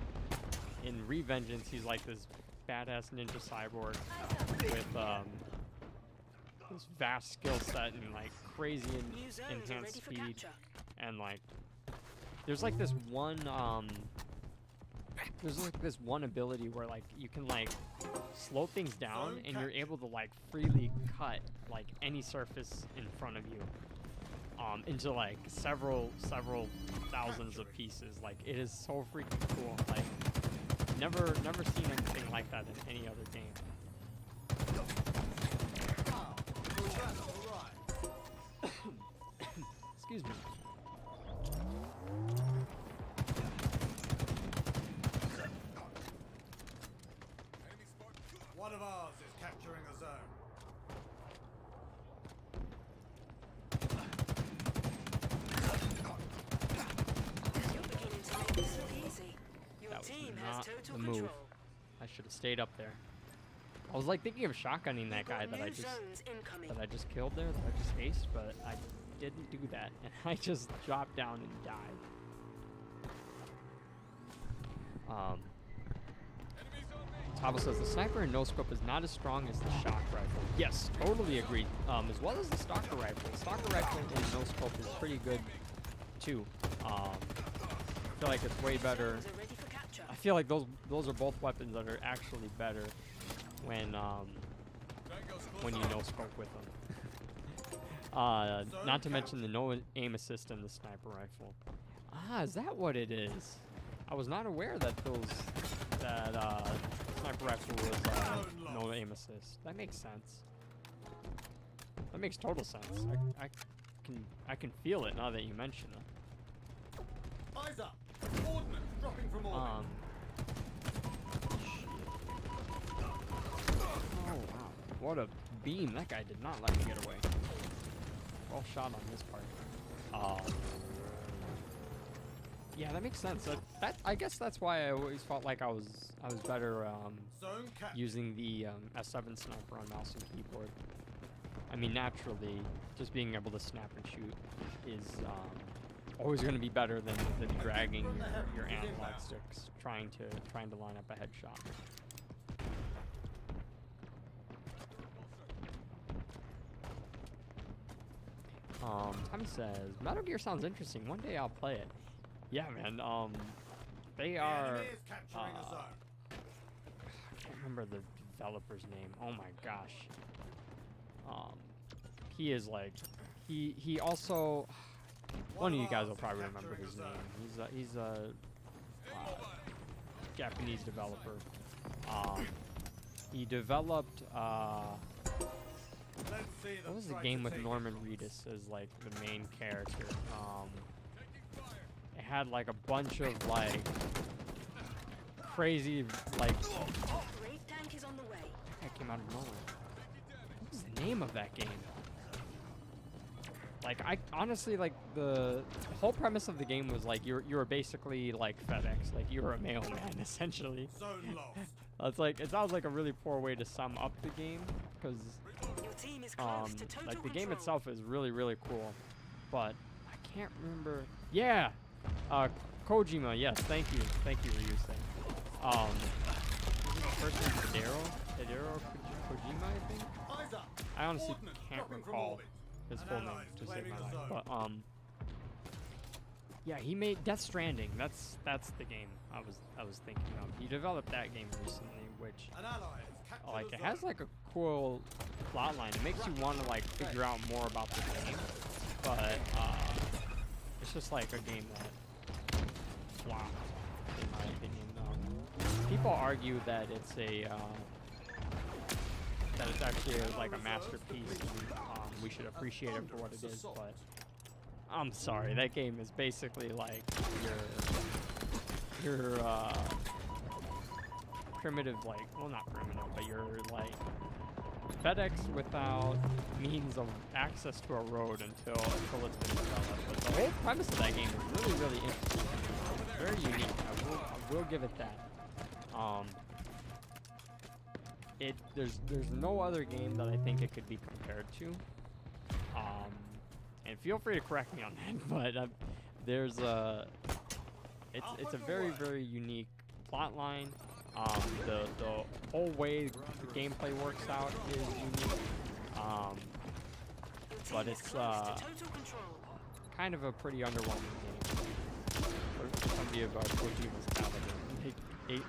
in Revengeance he's like this badass ninja cyborg with this vast skill set and like crazy enhanced speed, and like there's like this one ability where like you can like slow things down and you're able to like freely cut like any surface in front of you into like several thousands of pieces. Like it is so freaking cool. Like never seen anything like that in any other game. Excuse me. One of ours is capturing a zone. You're beginning to make this look easy. Your That was team not has total the move. control. I should have stayed up there. I was like thinking of shotgunning that You've guy got that new I just zones incoming. killed there, that I just aced, but I didn't do that, and I just dropped down and died. Tavo says the sniper in no scope is not as strong as the shock rifle. Yes, totally agreed. As well as the stalker rifle. The stalker rifle in no scope is pretty good too. I feel like it's way better. Zones are ready for capture. I feel like those are both weapons that are actually better when you no scope with them. Not to mention the no aim assist in the sniper rifle. Ah, is that what it is? I was not aware that sniper rifle was no aim assist. That makes sense. That makes total sense. I can feel it now that you mention it. Eyes up. Ordnance dropping from orbit. Oh wow, what a beam! That guy did not let me get away. Well shot on his part. Yeah, that makes sense. That I guess that's why I always felt like I was better Zone captured. using the S7 sniper on mouse and keyboard. I mean, naturally, just being able to snap and shoot is always going to be better than dragging your analog sticks, trying to line up a headshot. Tommy says Metal Gear sounds interesting. One day I'll play it. Yeah, man. They The are. enemy is capturing a zone. I can't remember the developer's name. Oh my gosh. He is like, he also. One of you guys will probably remember his name. He's a Japanese developer. He developed. Let's see them What was the try game to with take Norman it. Reedus as like the main character? It had like a bunch of like crazy like. Raid tank is on the way. That came out of nowhere. What was the name of that game? Like I honestly like the whole premise of the game was like you were basically like FedEx, like you were a mailman essentially. Zone lost. It's like it sounds like a really poor way to sum up the game because Your team is close to total like the game control. itself is really cool, but I can't remember. Yeah, Kojima. Yes, thank you, Ryusei. Who's the first name? Hideo Kojima, I think. Eyes up. I honestly Ordnance can't dropping from recall orbit. his An full name ally is to save claiming my the life, zone. but yeah, he made Death Stranding. That's the game I was thinking of. He developed that game recently, which An ally has captured like a it has zone. like a cool plot line. It makes you want to like figure out more about the game, but it's just like a game that flopped, in my opinion. People argue that it's a that it's actually like a masterpiece. And, we should appreciate it for what it is, but I'm sorry, that game is basically like your primitive, like, well, not primitive, but you're like FedEx without means of access to a road until it's been developed. But the whole premise of that game is really interesting. Very unique. I will give it that. There's no other game that I think it could be compared to. And feel free to correct me on that, but there's a it's a very unique plot line. The whole way the gameplay works out is unique. But it's kind of a pretty underwhelming game for somebody of Kojima's caliber. They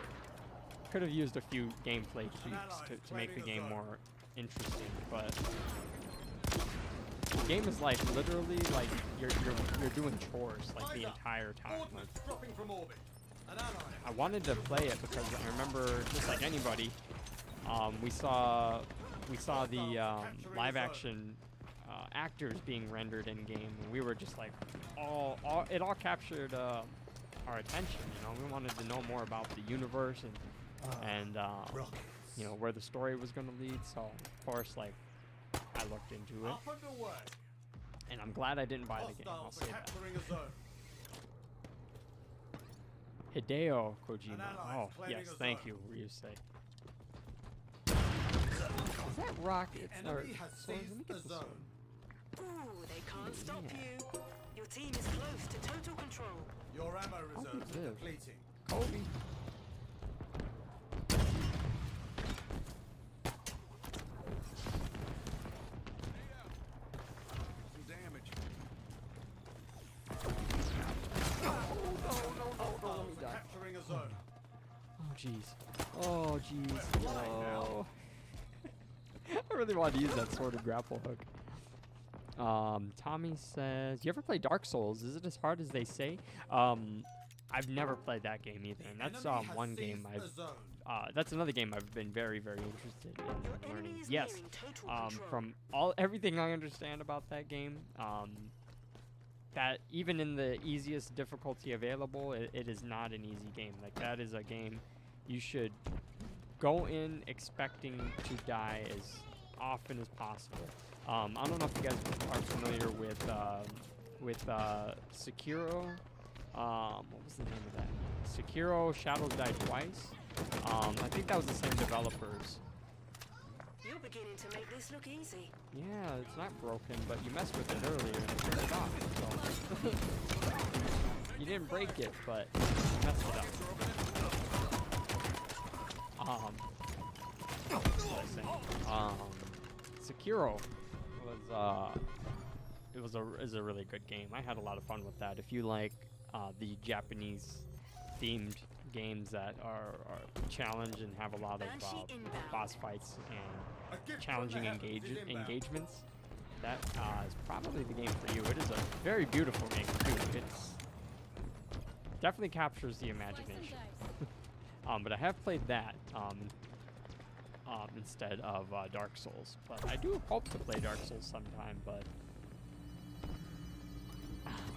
could have used a few gameplay tweaks to make the game more interesting, but the game is like literally like you're doing chores like the entire time. Like, Ordnance dropping from orbit. An ally. I wanted to play it because I remember, just like anybody, we saw the live action actors being rendered in game, and we were just like, it all captured our attention. You know, we wanted to know more about the universe and you know where the story was going to lead. So of course, like I looked into it, Up and away. and I'm glad I didn't buy the game. I'll Hostiles say are that. capturing a zone. Hideo Kojima. An ally Oh is claiming yes, a thank zone. you, Ryusei. Is that rocket? The enemy has sword? Let me seized get a the zone. sword. Ooh, they can't stop Yeah. you. Your team is close to total control. Your ammo How do reserves you are live? depleting. Kobe. Some damage. Hostiles are capturing a zone. Oh jeez. Oh jeez. Oh. I really wanted to use that sword and grapple hook. Tommy says, "You ever play Dark Souls? Is it as hard as they say?" I've never played that game either, and that's Enemy has one game seized I've. a zone. That's another game I've been very interested Your in enemy learning. is Yes. nearing total control. From everything I understand about that game, that even in the easiest difficulty available, it is not an easy game. Like that is a game you should go in expecting to die as often as possible. I don't know if you guys are familiar with Sekiro. What was the name of that? Sekiro Shadows Die Twice. I think that was the same developers. You're beginning to make this look easy. Yeah, it's not broken, but you messed with it earlier and it turned it off. So. You didn't break it, but you messed it up. What was I saying? Sekiro was is a really good game. I had a lot of fun with that. If you like the Japanese themed games that are challenge and have a lot of boss fights and challenging engagements, that is probably the game for you. It is a very beautiful game too. It's definitely captures the imagination. But I have played that instead of Dark Souls. But I do hope to play Dark Souls sometime. But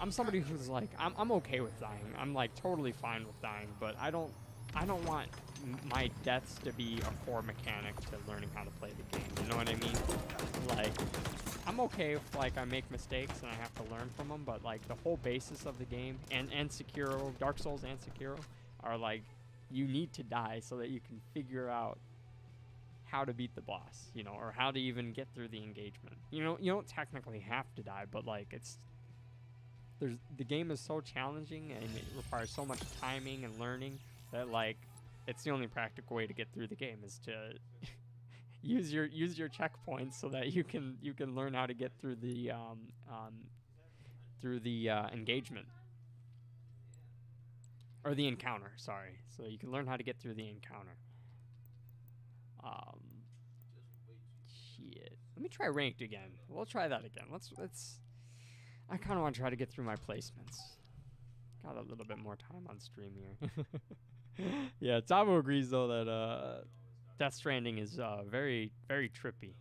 I'm somebody who's like, I'm okay with dying. I'm like totally fine with dying. But I don't want my deaths to be a core mechanic to learning how to play the game. You know what I mean? Like, I'm okay if like I make mistakes and I have to learn from them. But like the whole basis of the game and Sekiro, Dark Souls and Sekiro are like, you need to die so that you can figure out how to beat the boss, you know, or how to even get through the engagement. You know, you don't technically have to die, but like the game is so challenging and it requires so much timing and learning that like it's the only practical way to get through the game is to use your checkpoints so that you can learn how to get through the engagement. Or the encounter, sorry. So you can learn how to get through the encounter. Shit. Let me try ranked again. We'll try that again. Let's. I kind of want to try to get through my placements. Got a little bit more time on stream here. Yeah, Tabo agrees though that Death Stranding is very, very trippy.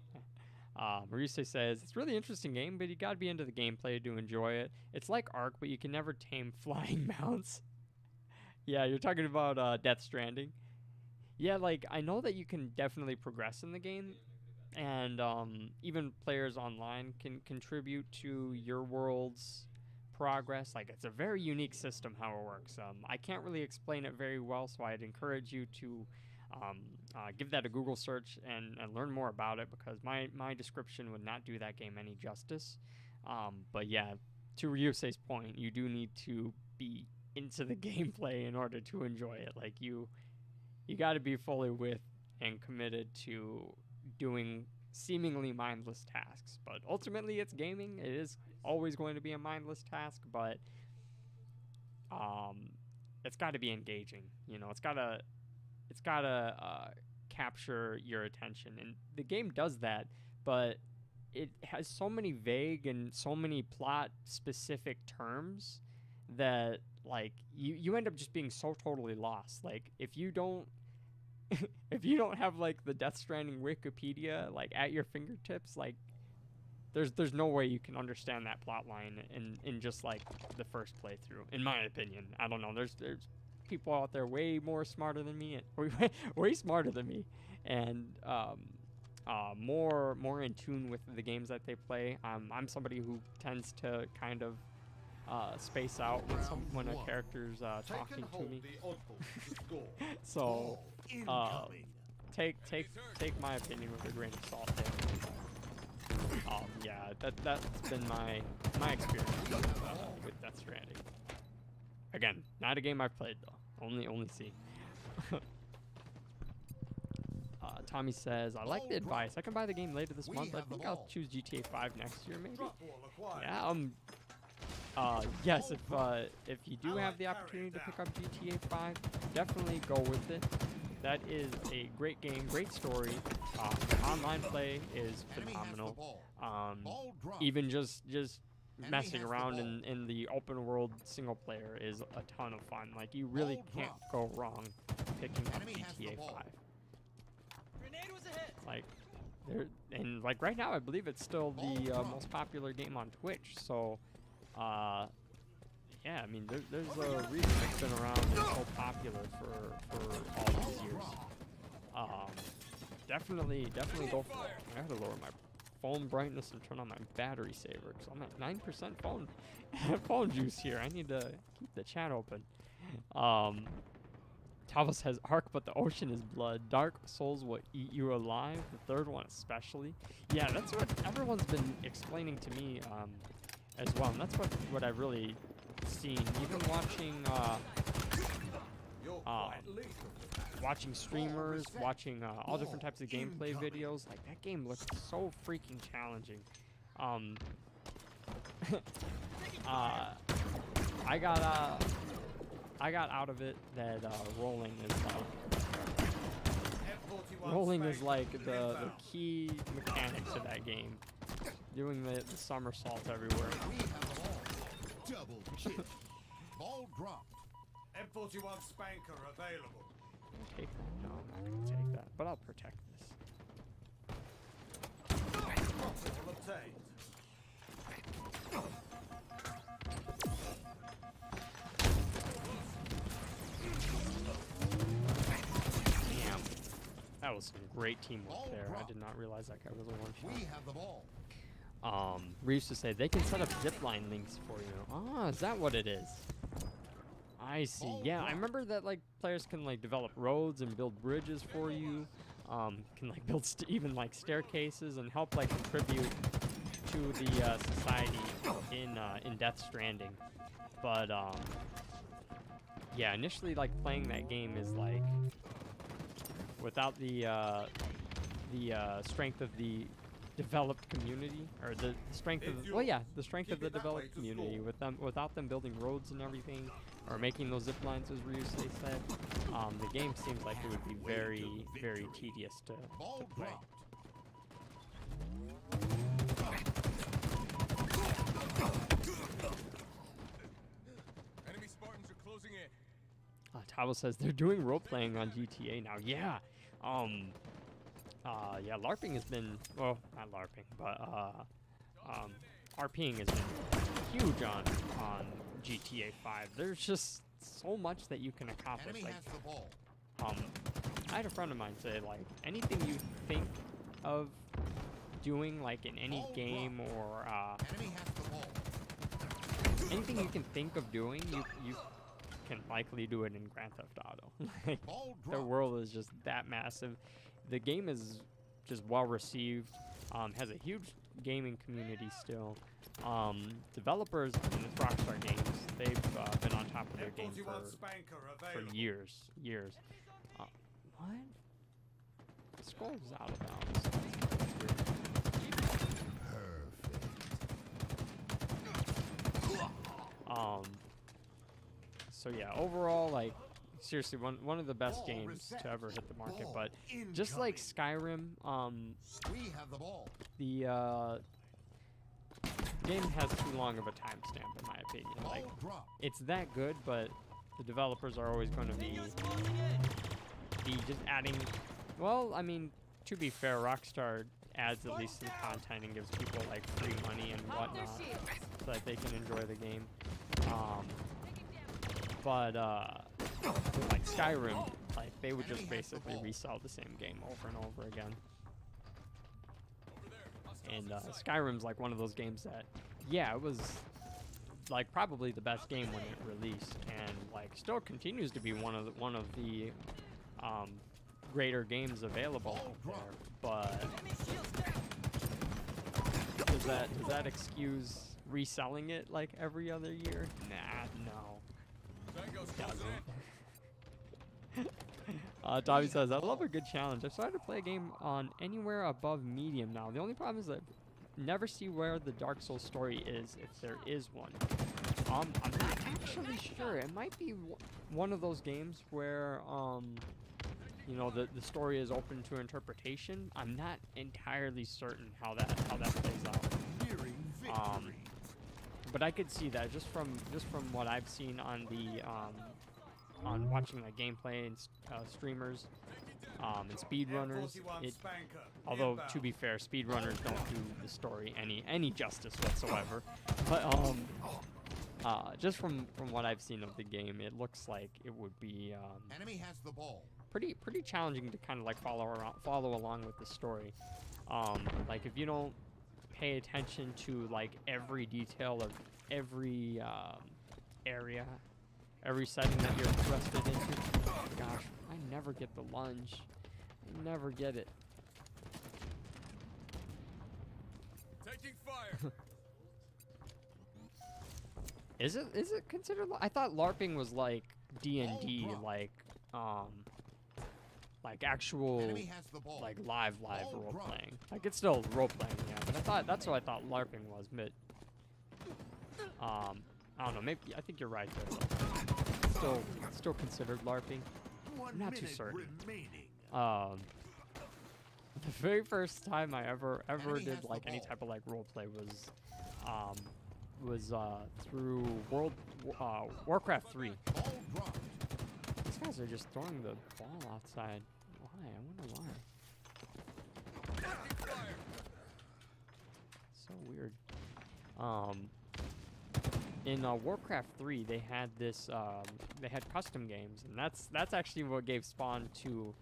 Maurice says, it's a really interesting game, but you gotta be into the gameplay to enjoy it. It's like Ark, but you can never tame flying mounts. Yeah, you're talking about Death Stranding. Yeah, like, I know that you can definitely progress in the game, and even players online can contribute to your world's progress. Like, it's a very unique system how it works. I can't really explain it very well, so I'd encourage you to give that a Google search and learn more about it, because my description would not do that game any justice. But yeah, to Ryusei's point, you do need to be into the gameplay in order to enjoy it. Like you got to be fully with and committed to doing seemingly mindless tasks, but ultimately it's gaming. It is always going to be a mindless task, but it's got to be engaging. You know, it's got to capture your attention, and the game does that, but it has so many vague and so many plot specific terms that like you end up just being so totally lost. Like if you don't have like the Death Stranding Wikipedia like at your fingertips, like there's no way you can understand that plot line in just like the first playthrough, in my opinion. I don't know, there's people out there way more smarter than me, way smarter than me, and more in tune with the games that they play. I'm somebody who tends to kind of space out when a character's talking to me. So take my opinion with a grain of salt there. Yeah, that's been my experience with Death Stranding. Again, not a game I've played though. Only see. Tommy says, I like the advice. I can buy the game later this month. I think I'll choose GTA 5 next year, maybe. Yeah, yes, if you do have the opportunity to pick up GTA 5, definitely go with it. That is a great game, great story. Online play is phenomenal. Even just messing around in the open world single player is a ton of fun. Like, you really can't go wrong picking up GTA 5. Like, and like right now, I believe it's still the most popular game on Twitch. So, yeah, I mean, there's a reason it's been around and so popular for all these years. Definitely go for it. I gotta lower my phone brightness and turn on my battery saver because I'm at 9% phone juice here. I need to keep the chat open. Tava says Ark, but the ocean is blood. Dark Souls will eat you alive. The third one especially. Yeah, that's what everyone's been explaining to me as well. And that's what I've really seen. Even watching streamers, watching all different types of gameplay videos. Like, that game looks so freaking challenging. I got out of it that rolling is like the key mechanic to that game. Doing the somersault everywhere. We have the ball. Double kick. Ball dropped. M41 Spanker available. Take that? No, I'm not gonna take that. But I'll protect this. Profitable obtained. Damn. That was some great teamwork Ball there. I dropped. did not realize that guy was a one We have the ball. shot. We used to say they can set up zipline links for you. Ah, is that what it is? I see. Ball Yeah, I dropped. remember that like players can like develop roads and build bridges for you. Can like build even like staircases and help like contribute to the society in Death Stranding. But yeah, initially like playing that game is like without the strength of the developed community, or the strength of the strength of the developed community, without them building roads and everything, or making those zip lines as Ryusei said, the game seems like it would be very, very tedious to Ball play. dropped. Enemy Spartans are closing in. Tavo says they're doing role playing on GTA now. Yeah. Yeah, LARPing has been, well, not LARPing, but RPing has been huge on GTA 5. There's just so much that you can accomplish. Enemy Like, has the ball. I had a friend of mine say, like, anything you think of doing, like in any Ball game or Enemy has the ball. anything you can think of doing, you can likely do it in Grand Theft Auto. Like, Ball the dropped. world is just that massive. The game is just well received, has a huge gaming community still. Developers, I mean, it's Rockstar Games. They've been on top of their game M41 Spanker for available. years. What? The scroll's out of bounds. So yeah, overall, like, seriously, one of the best Ball games reset. to ever hit the market. Ball But just like incoming. Skyrim, We have the ball. the game has too long of a timestamp, in my opinion. Ball Like, dropped. it's that good, but the developers are always going to be just adding. Well, I mean, to be fair, Rockstar adds at least some content and gives people like free money and Pop their whatnot, shields. so that they can enjoy the game. But with, like Skyrim, like they would just Enemy has the basically ball. resell the same game over and over again. Over there. Hostiles And in sight. Skyrim's like one of those games that, yeah, it was like probably the best game when it released, and like still continues to be one of the greater games available out there. But does that excuse reselling it like every other year? Nah, no. Tango's closing in. Tommy says, I love a good challenge. I've started to play a game on anywhere above medium now. The only problem is that I never see where the Dark Souls story is, if there is one. I'm not actually sure. It might be one of those games where, you know, the story is open to interpretation. I'm not entirely certain how that plays out. Nearing victory. But I could see that just from what I've seen on the on watching like gameplay and streamers and speedrunners. M41 Spanker. Although inbound. to be fair, speedrunners don't do the story any justice whatsoever. But just from what I've seen of the game, it looks like it would be Enemy has the ball. pretty challenging to kind of like follow along with the story. Like if you don't pay attention to like every detail of every area, every setting that you're thrusted into. Oh gosh, I never get the lunge. I never get it. Taking fire. Is it considered? I thought LARPing was like D&D, Ball like actual Enemy has the ball. like live Ball role dropped. playing. Like it's still role playing, yeah. But I thought that's what I thought LARPing was. But I don't know. Maybe I think you're right there. Still considered LARPing. I'm not too certain. The very first time I ever did like any type of like role play was through Warcraft 3. These guys are just throwing the ball outside. Why? I wonder why. So weird. In Warcraft 3, they had this. They had custom games, and that's actually what gave spawn to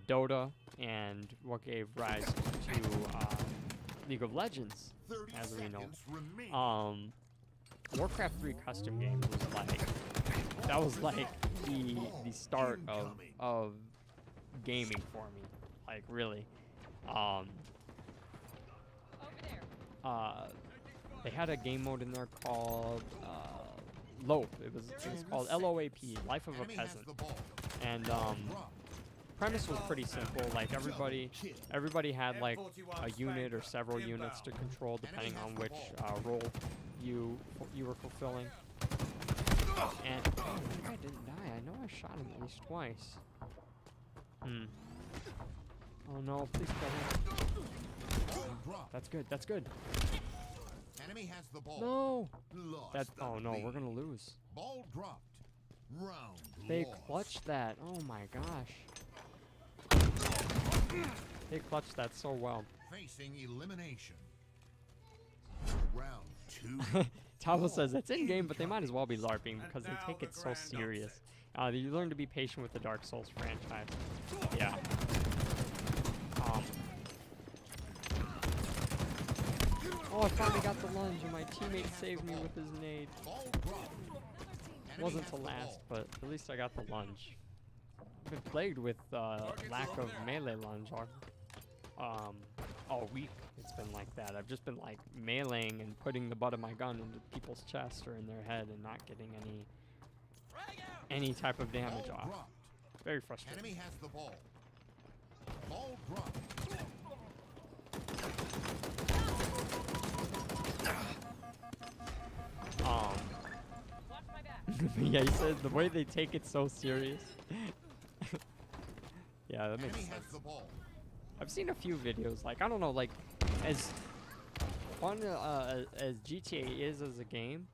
Dota, and what gave rise to League of Legends, as we know. Warcraft 3 custom games was like the start of gaming for me, like really. Over there. They had a game mode in there called LOAP. It was called LOAP, Life of a Peasant, and premise was pretty simple. Like everybody had like a unit or several units to control depending on which role you were fulfilling. And oh, that guy didn't die. I know I shot him at least twice. Oh no! Please kill him. That's good. That's good. Enemy has the ball. No. Lost That's the oh no! lead. We're gonna lose. Ball dropped. Round They lost. clutched that. Oh my gosh. They clutched that so well. Facing elimination. Round 2. Tabo says it's in game, but they might as well be LARPing because they take it so serious. You learn to be patient with the Dark Souls franchise. Yeah. Oh, I finally got the lunge, and my teammate saved me with his nade. Ball dropped. Enemy Wasn't has to the last, ball. but at least I got the lunge. I've been plagued with lack of melee lunge all week. It's been like that. I've just been like meleeing and putting the butt of my gun into people's chest or in their head and not getting any type of damage Ball off. dropped. Very frustrating. Enemy has the ball. Ball dropped. Watch my back. Yeah, he said the way they take it so serious. Yeah, that makes Enemy has sense. the ball. I've seen a few videos, like, I don't know, like, as fun as GTA is as a game,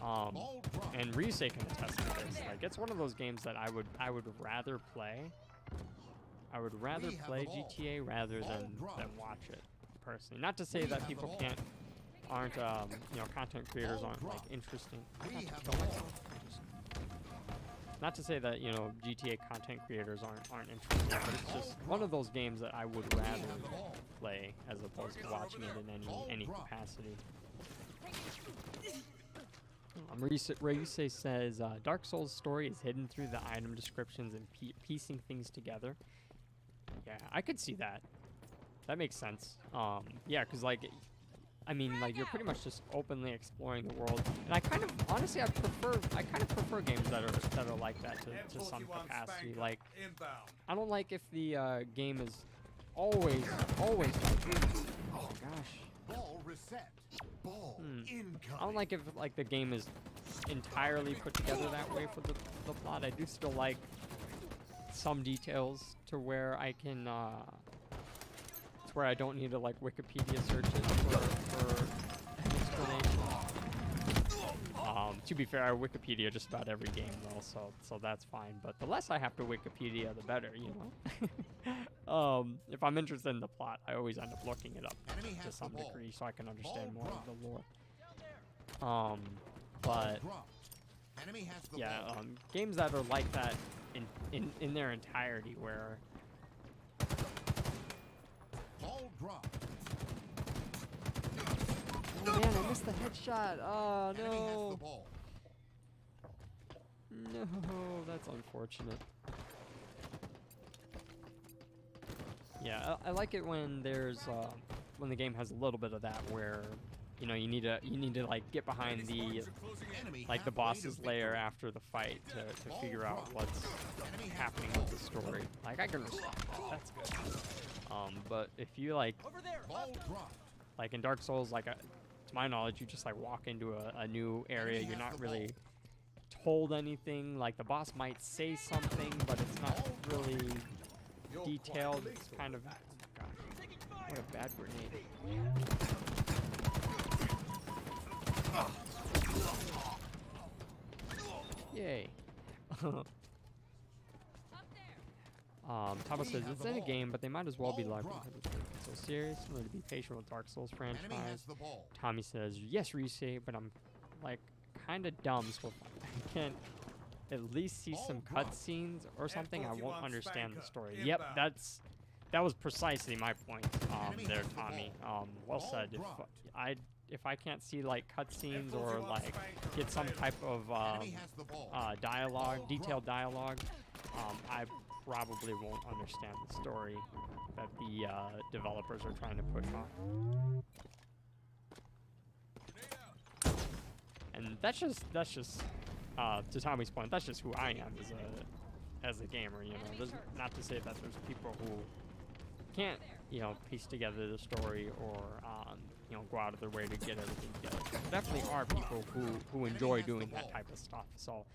Ball dropped. and Ryusei can attest to this, like, it's one of those games that I would rather play. I would rather We have play the ball. GTA rather Ball than dropped. watch it, personally. Not to say We that have the people ball. aren't, you know, content creators Ball aren't, like, dropped. interesting. I We have to have kill the ball. myself. Not to say that, you know, GTA content creators aren't interesting, but it's just one of those games that I would rather have the ball. play as opposed to watching it in any capacity. Ryusei says, Dark Souls' story is hidden through the item descriptions and piecing things together. Yeah, I could see that. That makes sense. Yeah, because, like, I mean, like, you're pretty much just openly exploring the world. And I kind of, honestly, I kind of prefer games that are like that to some M41 capacity. Spanker, Like, inbound. I don't like if the game is always like, oh my gosh. Ball reset. Ball incoming. I don't like if like the game is entirely put together that way for the plot. I do still like some details to where I can to where I don't need to like Wikipedia search it for an explanation. To be fair, I Wikipedia just about every game though, so that's fine. But the less I have to Wikipedia, the better, you know. If I'm interested in the plot, I always end up looking it up Enemy to has some the ball. degree so I can understand Ball more of the lore. Ball But dropped. Enemy has the yeah, ball. games that are like that in their entirety, where Ball dropped. oh man, I missed the headshot. Oh Enemy has the no, ball. no, that's unfortunate. Yeah, I like it when there's when the game has a little bit of that, where you know you need to like get behind the Enemy like the halfway to boss's lair victory. after the fight to Ball figure out dropped. what's Enemy has happening the with ball. the story. Like I can understand that. That's good. But if you like Ball dropped. in Dark Souls, like to my knowledge, you just like walk into a new area. You're not really told anything. Like the boss might say something, but it's not really You're detailed. quite It's lethal kind with of, that. oh gosh, what a bad grenade. Yay. Tabo says it's in a game, but they might as well be larping because it's so serious. Really to be patient with Dark Souls Enemy has franchise. the ball. Tommy says yes, Reese, but I'm like kind of dumb, so if I can't at least see some cutscenes or something, I won't understand the story. Yep, that was precisely my point. There, Tommy. Well said. If I can't see like cutscenes or like get some type of Enemy has the ball. dialogue, detailed dialogue, I probably won't understand the story that the developers are trying to push off. And that's just to Tommy's point, that's just who I am as a gamer. You know, there's not to say that there's people who can't, you know, piece together the story or you know, go out of their way to get everything together. There definitely are people who enjoy doing that type of stuff. So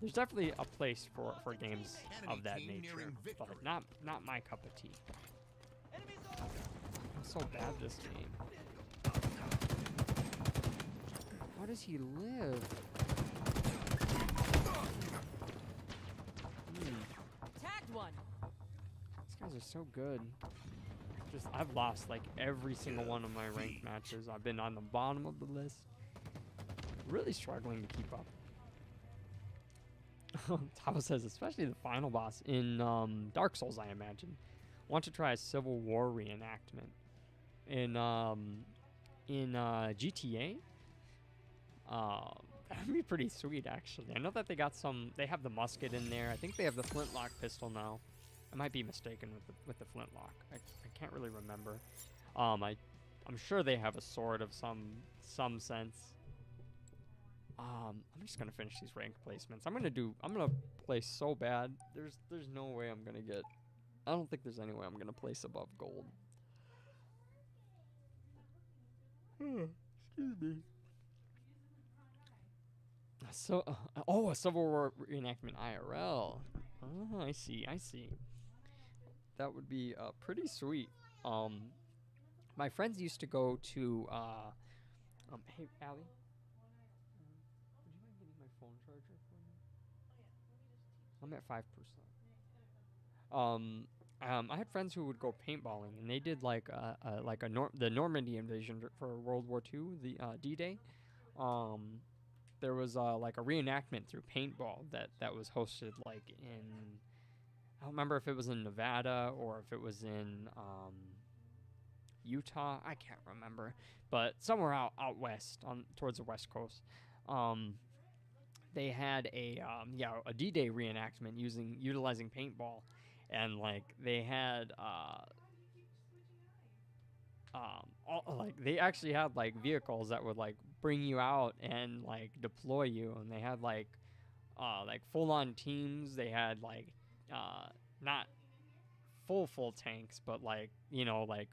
there's definitely a place for games of that nature, but not my cup of tea. I'm so bad this game. How does he live? Tagged one. These guys are so good. I've lost like every single one of my ranked matches. I've been on the bottom of the list. Really struggling to keep up. Tavo says, especially the final boss in Dark Souls, I imagine. Want to try a Civil War reenactment in GTA? That'd be pretty sweet, actually. I know that they have the musket in there. I think they have the flintlock pistol now. I might be mistaken with the flintlock. I can't really remember. I'm sure they have a sword of some sense. I'm just gonna finish these rank placements. I'm gonna place so bad. There's no way I'm gonna get. I don't think there's any way I'm gonna place above gold. Excuse me. So, a Civil War reenactment IRL. Oh, I see. That would be pretty sweet. My friends used to go to. Hey, Allie. Would you mind getting my phone charger for me? I'm at 5%. I had friends who would go paintballing, and they did like the Normandy invasion for World War II, the D-Day. There was like a reenactment through paintball that was hosted like in. I don't remember if it was in Nevada or if it was in Utah. I can't remember, but somewhere out west towards the West Coast. They had a D-Day reenactment utilizing paintball, and like they had they actually had like vehicles that would like bring you out and like deploy you, and they had like full-on teams. They had like not full tanks, but like, you know, like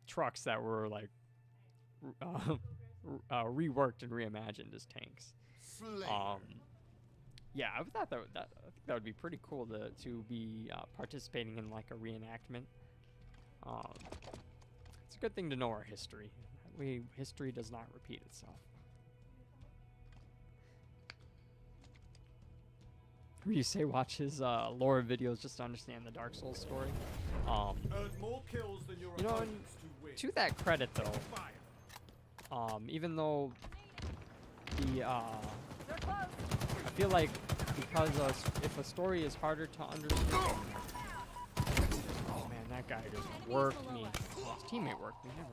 trucks that were like reworked and reimagined as tanks. Yeah, I thought I think that would be pretty cool to be participating in like a reenactment. It's a good thing to know our history. History does not repeat itself. You say watch his lore videos just to understand the Dark Souls story. Earn more kills than your You know, and opponents to win. to that credit though, Fire. even though the I feel like because if a story is harder to understand, oh man, that guy just worked me. His teammate worked me. Never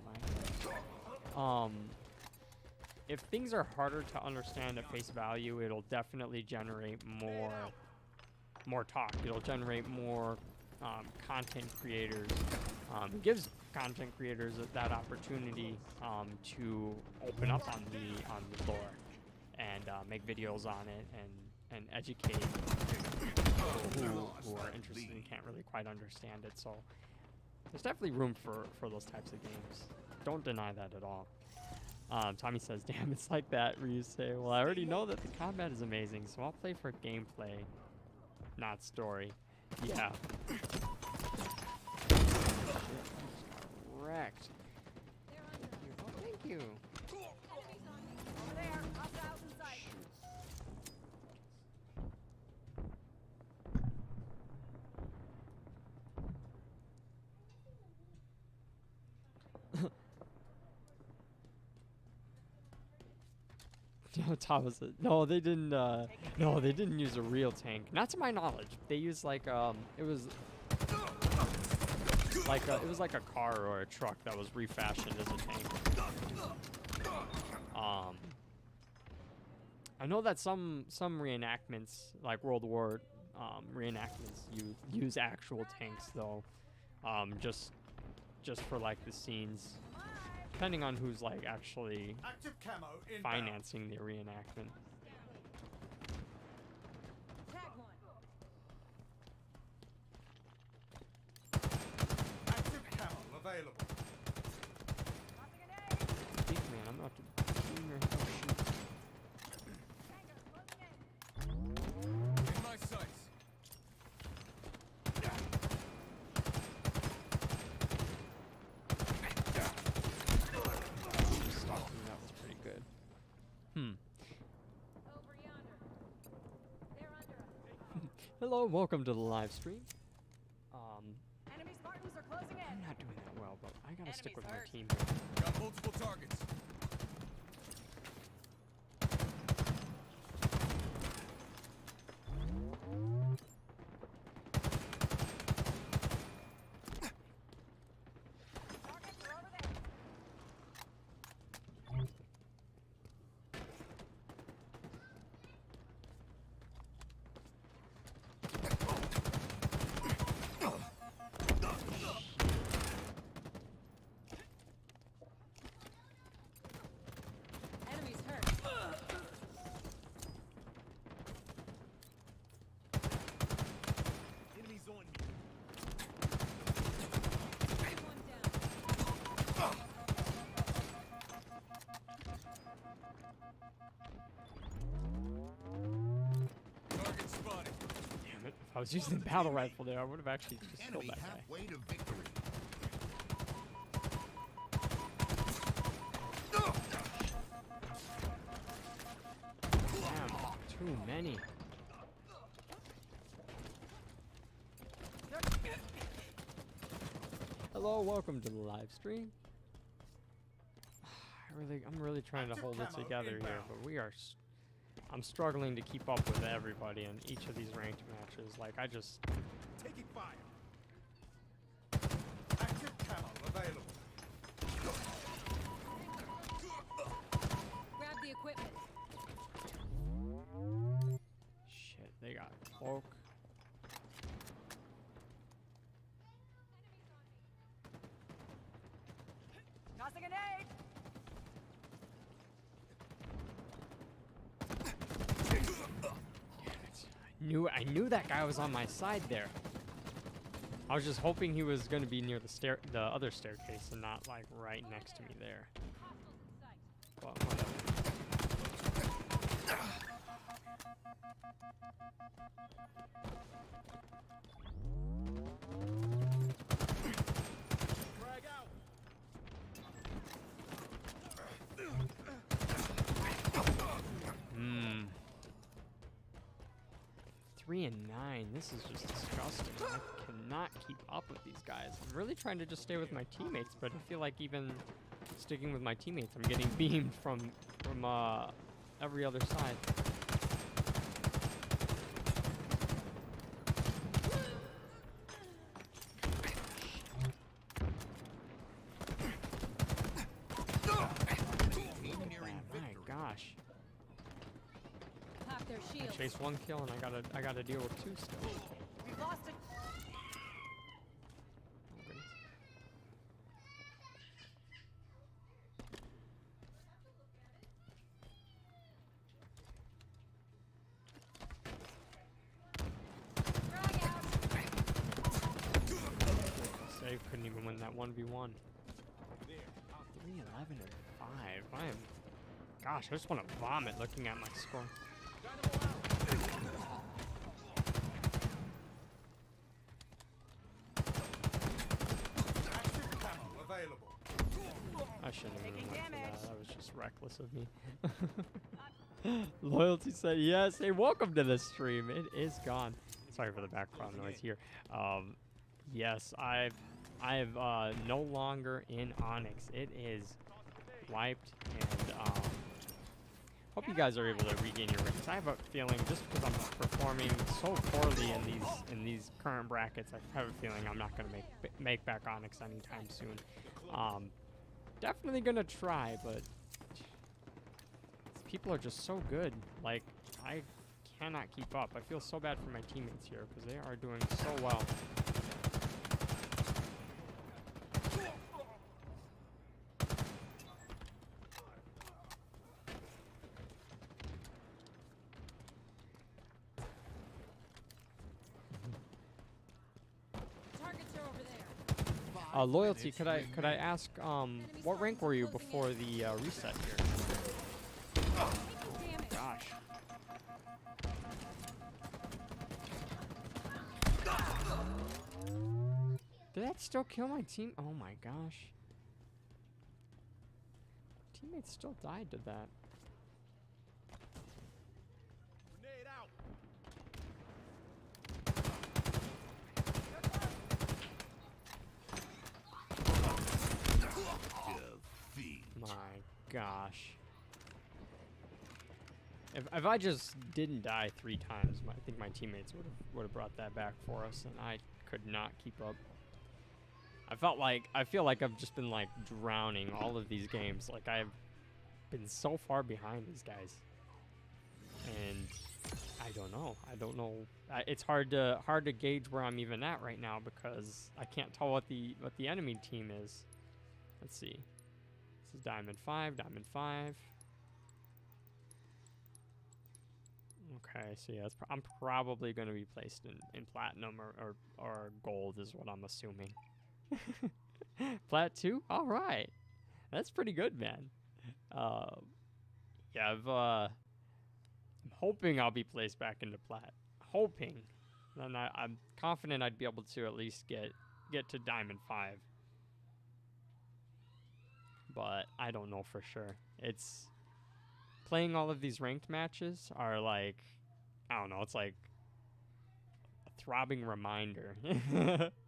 mind. If things are harder to understand at face value, it'll definitely generate more talk. It'll generate more content creators. It gives content creators that opportunity to open up on the lore and make videos on it and educate people who are interested and can't really quite understand it. So there's definitely room for those types of games. don't deny that at all. Tommy says, damn, it's like that. Ryu say, well, I already know that the combat is amazing, so I'll play for gameplay, not story. Yeah. Wrecked. Oh, thank you. Over there. Hostiles in sight. No, Thomas. No, they didn't. No, they didn't use a real tank. Not to my knowledge. They used like it was like a car or a truck that was refashioned as a tank. I know that some reenactments, like World War reenactments, use actual tanks though, just for like the scenes. Depending on who's like actually Active camo inbound. financing the reenactment. Tag one. Active camo available. Tossing a nade. Big man, I'm about to beam your head. Tango closing in. In my sights. That was pretty good. Over yonder. They're under us. Hello, welcome to the live stream. Enemy Spartans are closing in. I'm not doing that well, but I gotta stick with my Enemies team. Got multiple targets. Targets are over there. Enemies hurt. Enemies on me. One down. Target spotted. Damn it. If I was using the battle rifle there, I would have actually just killed Enemy that guy. halfway to victory. Damn, too many. Hello, welcome to the live stream. I'm really trying to Active hold it camo together here, inbound. but I'm struggling to keep up with everybody in each of these ranked matches. Like, I just, Taking fire. Active camo available. Grab the equipment. shit, they got cloak. Tossing a nade. I knew that guy was on my side there. I was just hoping he was going to be near the other staircase and not like right next to me there. Hostiles in sight. But whatever. Frag out. Hmm. 3 and 9. This is just disgusting. I cannot keep up with these guys. I'm really trying to just stay with my teammates, but I feel like even sticking with my teammates, I'm getting beamed from every other side. Team nearing My victory. gosh. Pop their I shields. chased one kill and I gotta deal with 2 still. We've lost it. Oh, goodness. Frag out. Save couldn't even win that 1v1. 3-11 and 5. I am. Gosh, I just want to vomit looking at my score. Active camo available. I shouldn't have Taking even went for damage. that. That was just reckless of me. Loyalty said yes. Hey, welcome to the stream. It is gone. Sorry for the background noise here. Yes, I've no longer in Onyx. It is wiped, and hope you guys are able to regain your ranks. I have a feeling just because I'm performing so poorly in these current brackets, I have a feeling I'm not gonna make back Onyx anytime soon. Definitely gonna try, but people are just so good. Like, I cannot keep up. I feel so bad for my teammates here because they are doing so well. Targets are over there. Loyalty, could I ask what rank were you before the reset here? Taking damage. Gosh. Did that still kill my team? Oh my gosh. Teammates still died to that. Grenade out. Defeat. My gosh. If I just didn't die 3 times, I think my teammates would have brought that back for us, and I could not keep up. I feel like I've just been like drowning all of these games. Like I've been so far behind these guys, and I don't know. It's hard to gauge where I'm even at right now because I can't tell what the enemy team is. Let's see. This is Diamond 5, Diamond 5. Okay, so yeah, I'm probably going to be placed in platinum or gold is what I'm assuming. Plat 2? All right. That's pretty good, man. Yeah, I'm hoping I'll be placed back into plat. Hoping. Then I'm confident I'd be able to at least get to Diamond 5. But I don't know for sure. It's playing all of these ranked matches are like, I don't know, it's like a throbbing reminder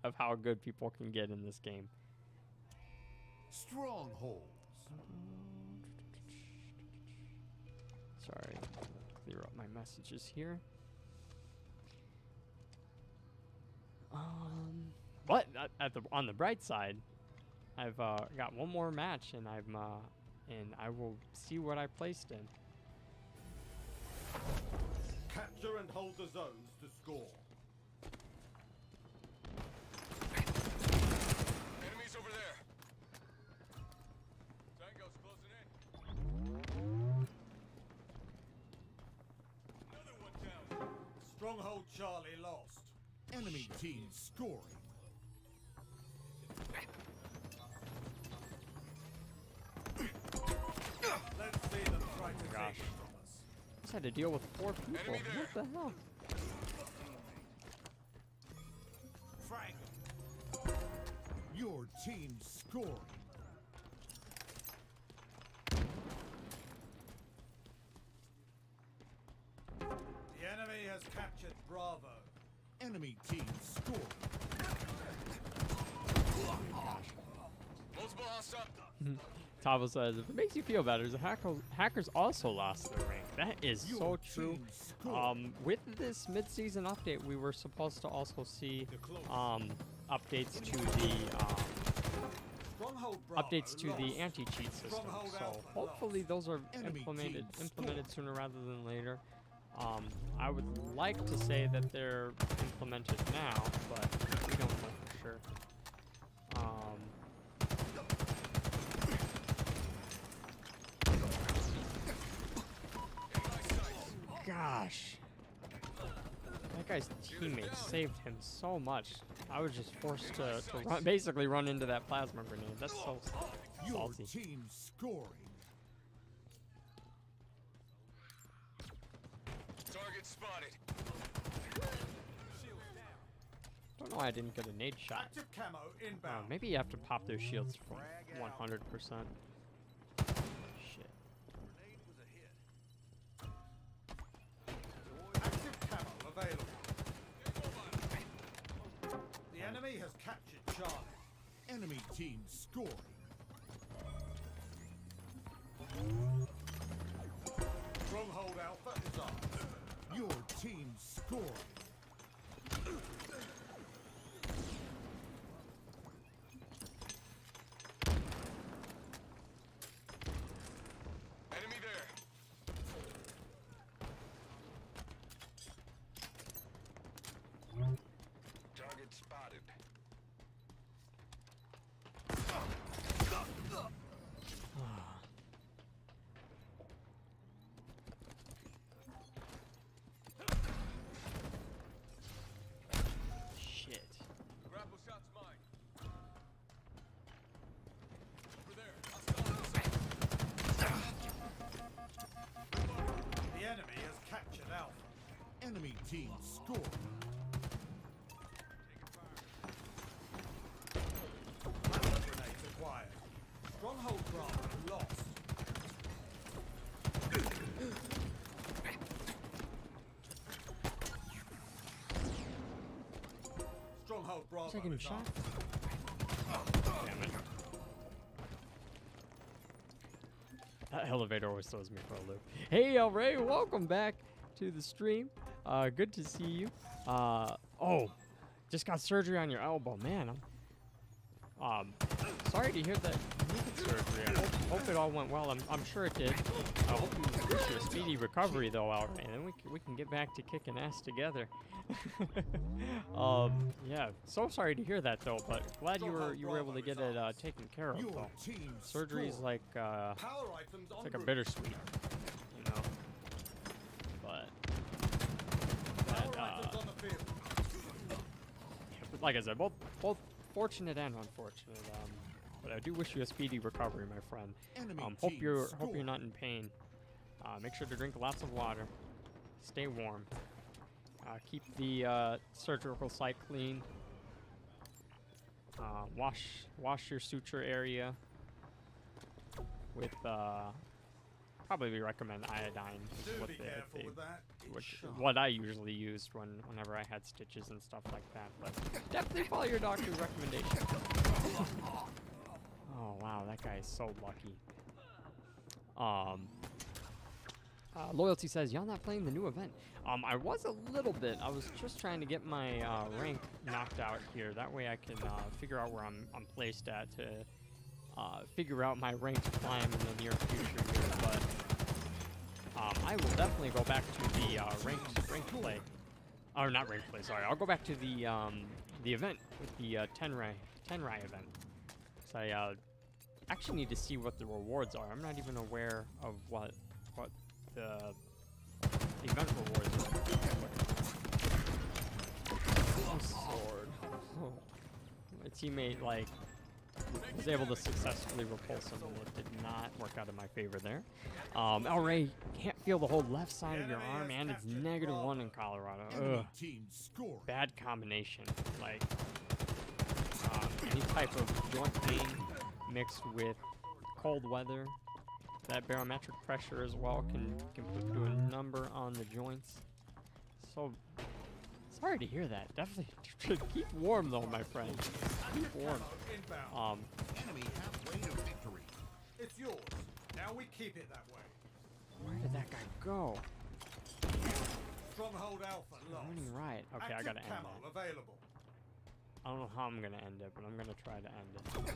of how good people can get in this game. Strongholds. Sorry, clear up my messages here. But on the bright side, I've got one more match, and and I will see what I placed in. Capture and hold the zones to score. Enemies over there. Tango's closing in. Another one down. Stronghold Charlie lost. Enemy team scoring. Let's see them try to Gosh. take it from us. Just had to deal with 4 people. Enemy there. What the hell? Frag. Your team scoring. The enemy has captured Bravo. Enemy team scoring. Multiple hostile. Tavo says, if it makes you feel better, the hackers also lost their rank. That is so Your true. team scoring. With this mid-season update, we were supposed to also see updates to the Stronghold Bravo lost. anti-cheat system. Stronghold So Alpha hopefully lost. those are Enemy implemented team sooner rather than later. I would like to say that they're implemented now, but we don't know for sure. Gosh. That guy's teammates saved him so much. I was just forced to basically run into that plasma grenade. That's so sad. Your Salty. team scoring. Target spotted. Don't know why I didn't get a nade shot. Active camo inbound. Maybe you have to pop those shields from 100%. Shit. Grenade was a hit. Active camo available. The enemy has captured Charlie. Enemy team scoring. Stronghold Alpha is ours. Your team scoring. Enemy there. Target spotted. Shit. Grapple shot's mine. Over there. Hostile. The enemy has captured Alpha. Enemy team scoring. Plasma grenades acquired. Stronghold Bravo lost. Stronghold Bravo Second is shot. ours. Damn it. That elevator always throws me for a loop. Hey, El Rey, welcome back to the stream. Good to see you. Oh, just got surgery on your elbow, man. Sorry to hear that you needed surgery. I hope it all went well. I'm sure it did. I hope you wish you a speedy recovery, though, El Rey, and then we can get back to kicking ass together. Yeah, so sorry to hear that, though, but glad you were able to get it taken care of, Your though. team Surgery's scoring. like Power items it's on like a route. bittersweet, you know. But Power that, items on the field. yeah, but like I said, both fortunate and unfortunate. But I do wish you a speedy recovery, my friend. Enemy Hope team you're scoring. not in pain. Make sure to drink lots of water. Stay warm. Keep the surgical site clean. Wash your suture area with probably recommend iodine. Do What be they- careful they- with that. It's which sharp. what I usually used whenever I had stitches and stuff like that. But definitely follow your doctor's recommendation. Oh wow, that guy is so lucky. Loyalty says, y'all not playing the new event. I was a little bit. I was just trying to get my rank knocked out here. That way I can figure out where I'm placed at to figure out my ranked climb in the near future here. But I will definitely go back to the ranked play. Or not ranked play, sorry. I'll go back to the event with the 10 ray event. So I actually need to see what the rewards are. I'm not even aware of what the event rewards are. Oh, sword. Oh. My teammate was able to successfully repulse him, and it did not work out in my favor there. El Rey can't feel the whole left side of your arm, and it's -1 in Colorado. Enemy Ugh. team scoring. Bad combination. Like any type of joint pain mixed with cold weather, that barometric pressure as well can do a number on the joints. So sorry to hear that. Definitely keep warm though, my friend. Keep warm. Inbound. Enemy halfway to victory. It's yours. Now we keep it that way. Where did that guy go? Stronghold Alpha lost. Running right. Okay, I Active gotta end camo that. available. I don't know how I'm gonna end it, but I'm gonna try to end it.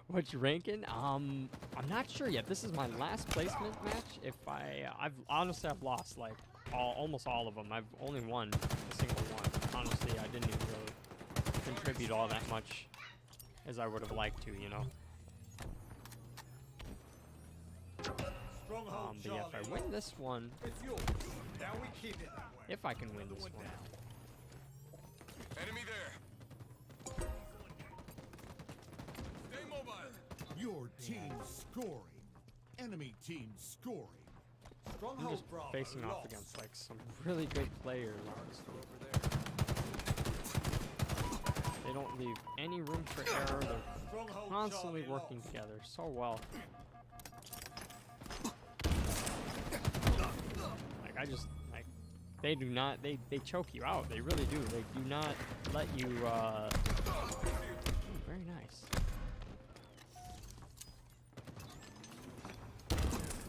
What you ranking? I'm not sure yet. This is my last placement match. If I've honestly lost like almost all of them. I've only won a single one. Honestly, I didn't even really contribute all that much as I would have liked to, you know. Stronghold But yeah, if I Charlie win lost. this one, It's yours. Now we keep it that way. If I can win this one. Enemy there. Stay mobile. Your team scoring. Enemy team scoring. I'm Stronghold just Bravo facing off lost. against like some really good players. Over there. They don't leave any room for error. They're Stronghold constantly Charlie working lost. together so well. Like I just like they do not they choke you out. They really do. They do not let you ooh, very nice.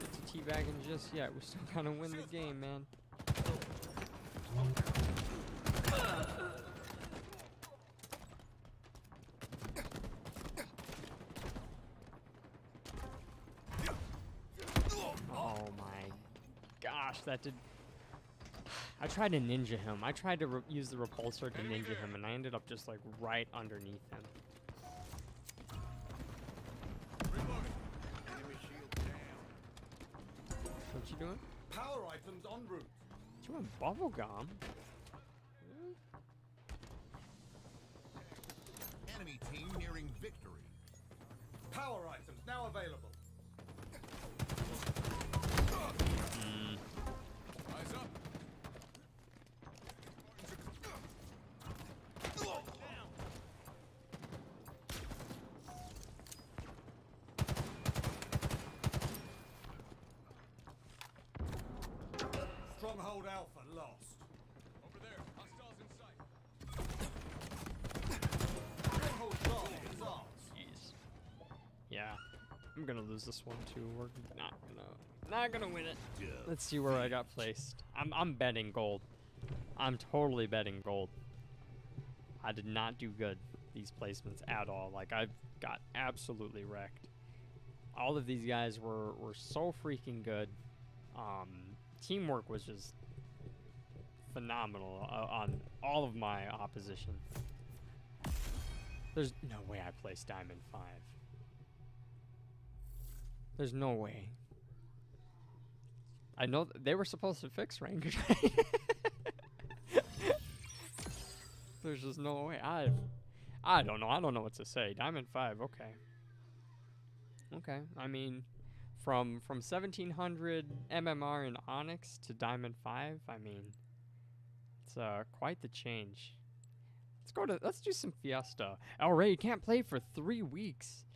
It's teabagging just yet. We still gotta win the game, man. Oh my gosh, that did. I tried to ninja him. I tried to use the repulsor to ninja him, and I ended up just like right underneath him. Reloading. Enemy shield down. What you doing? Power items en route. You want bubble gum? Enemy team nearing victory. Power items now available. Eyes up. Stronghold Alpha lost. Over there. Hostiles in sight. Stronghold Charlie is ours. Jeez. Yeah, I'm gonna lose this one too. We're not gonna win it. Let's see where I got placed. I'm betting gold. I'm totally betting gold. I did not do good these placements at all. Like I got absolutely wrecked. All of these guys were so freaking good. Teamwork was just phenomenal on all of my opposition. There's no way I placed Diamond 5. There's no way. I know they were supposed to fix Ranger. There's just no way. I don't know. I don't know what to say. Diamond 5, okay. Okay. I mean, from 1700 MMR in Onyx to Diamond 5, I mean, it's quite the change. Let's do some Fiesta. Oh, Ray, you can't play for 3 weeks.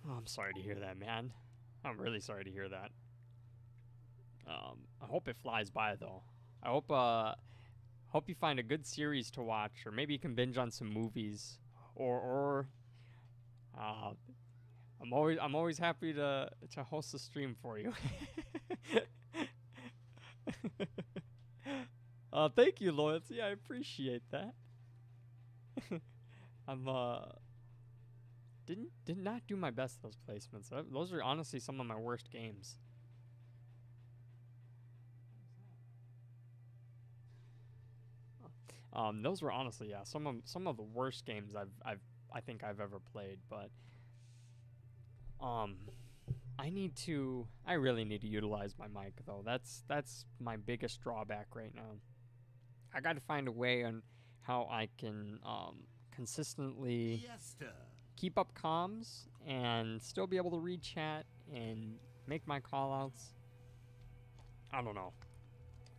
Oh, I'm sorry to hear that, man. I'm really sorry to hear that. I hope it flies by though. I hope you find a good series to watch, or maybe you can binge on some movies, or I'm always happy to host a stream for you. Thank you, Loyalty. I appreciate that. Did not do my best those placements. Those are honestly some of my worst games. Those were honestly, yeah, some of the worst games I think I've ever played. But I really need to utilize my mic though. That's my biggest drawback right now. I got to find a way on how I can consistently Fiesta. keep up comms and still be able to read chat and make my call outs. I don't know.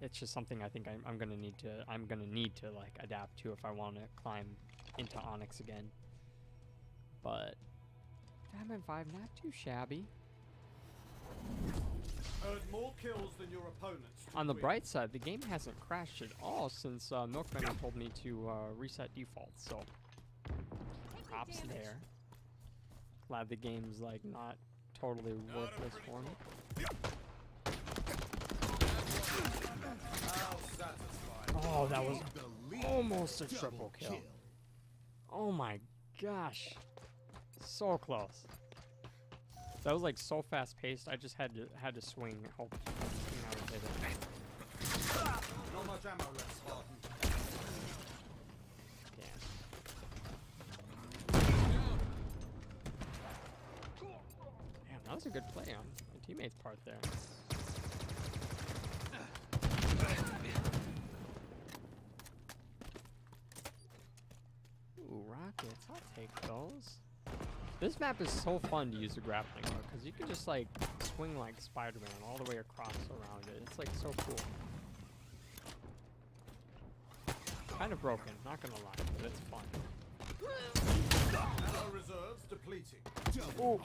It's just something I think I'm gonna need to like adapt to if I want to climb into Onyx again. But Diamond 5, not too shabby. Earned more kills than your opponents. to On the win. bright side, the game hasn't crashed at all since Milkman told me to reset defaults. So props there. Glad the game's like not totally worthless for me. How satisfying. Oh, that was The lead. almost a Double triple kill. Oh my gosh. So close. That was like so fast paced. I just had to swing. Hoping I would hit it. Not much ammo left, Spartan. Damn, that was a good play on my teammate's part there. Ooh, rockets. I'll take those. This map is so fun to use the grappling hook because you can just like swing like Spider-Man all the way across around it. It's like so cool. Kind of broken, not gonna lie, but it's fun. Ammo reserves depleting. Ooh.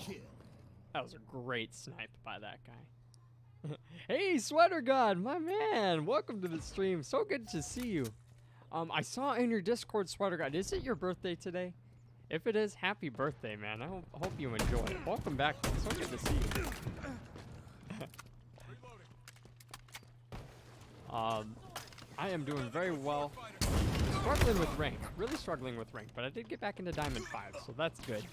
That was a great snipe by that guy. Hey, Sweater God, my man! Welcome to the stream. So good to see you. I saw in your Discord, Sweater God. Is it your birthday today? If it is, happy birthday, man. I hope you enjoy it. Welcome back. It's so good to see you. I am doing very well. Struggling with rank. Really struggling with rank, but I did get back into Diamond 5, so that's good.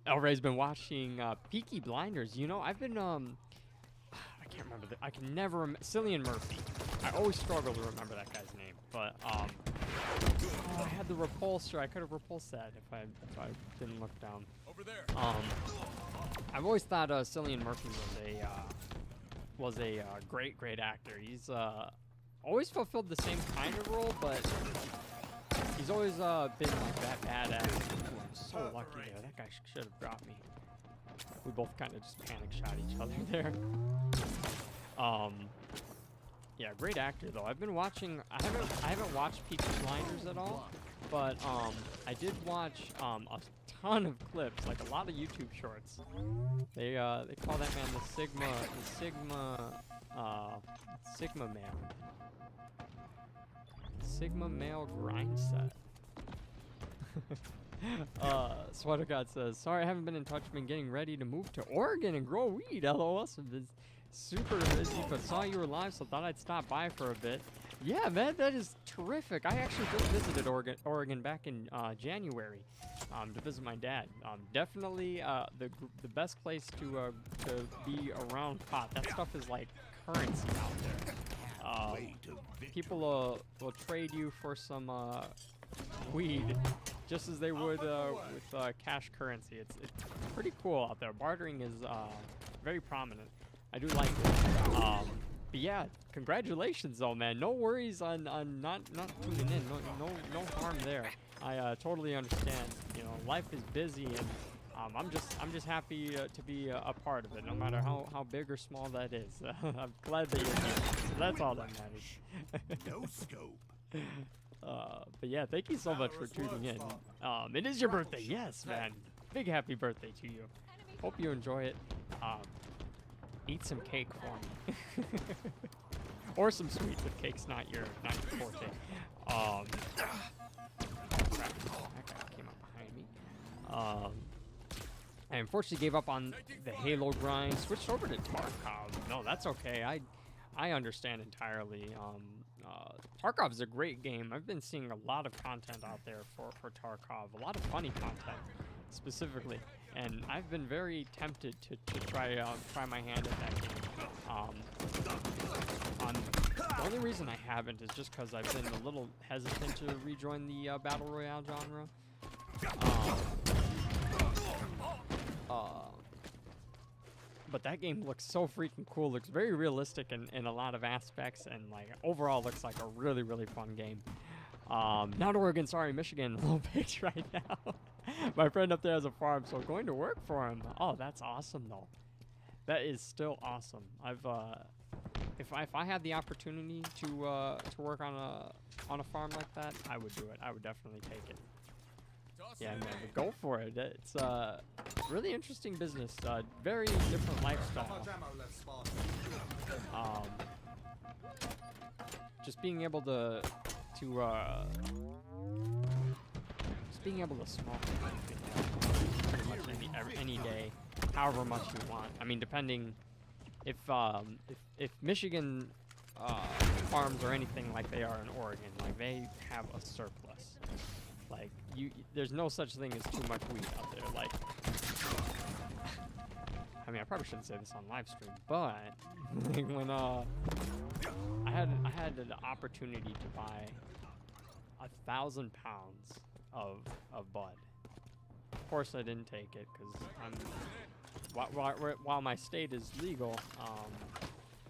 El Ray's been watching Peaky Blinders. You know, I've been I can't remember I can never Cillian Murphy. I always struggle to remember that guy's name, but oh, I had the repulsor. I could have repulsed that if I didn't look down. Over there. I've always thought Cillian Murphy was a great actor. He's always fulfilled the same kind of role, but he's always been like that badass. Ooh, I'm so lucky there. That guy should have dropped me. We both kind of just panic shot each other there. Yeah, great actor though. I've been watching. I haven't watched Peaky Blinders at all, but I did watch a ton of clips, like a lot of YouTube shorts. They call that man the Sigma male grind set. Sweater God says, sorry I haven't been in touch. Been getting ready to move to Oregon and grow weed. LOL. Super busy, but saw you were live, so thought I'd stop by for a bit. Yeah, man, that is terrific. I actually just visited Oregon back in January to visit my dad. Definitely the best place to be around pot. That stuff is like currency out there. People will trade you for some weed just as they would with cash currency. It's pretty cool out there. Bartering is very prominent. I do like it. But yeah, congratulations though, man. No worries on not tuning in. No harm there. I totally understand. You know, life is busy, and I'm just happy to be a part of it, no matter how big or small that is. I'm glad that you're here. So that's all that matters. No scope. But yeah, thank you so much for tuning in. It is your birthday, yes, man. Big happy birthday to you. Hope you enjoy it. Eat some cake for me, or some sweets if cake's not your forte. That guy came up behind me. I unfortunately gave up on the Halo grind, switched over to Tarkov. No, that's okay. I understand entirely. Tarkov is a great game. I've been seeing a lot of content out there for Tarkov, a lot of funny content specifically, and I've been very tempted to try my hand at that game. The only reason I haven't is just because I've been a little hesitant to rejoin the Battle Royale genre. But that game looks so freaking cool. Looks very realistic in a lot of aspects, and like overall looks like a really fun game. Not Oregon, sorry, Michigan. Little pigs right now. My friend up there has a farm, so going to work for him. Oh, that's awesome though. That is still awesome. If I had the opportunity to work on a farm like that, I would do it. I would definitely take it. Yeah, man, but go for it. It's really interesting business. Very different lifestyle. Just being able to smoke pretty much any day, however much you want. I mean, depending if Michigan farms are anything like they are in Oregon, like they have a surplus. Like there's no such thing as too much weed out there. Like, I mean, I probably shouldn't say this on live stream, but like when I had the opportunity to buy 1,000 pounds of bud. Of course, I didn't take it because I'm while my state is legal,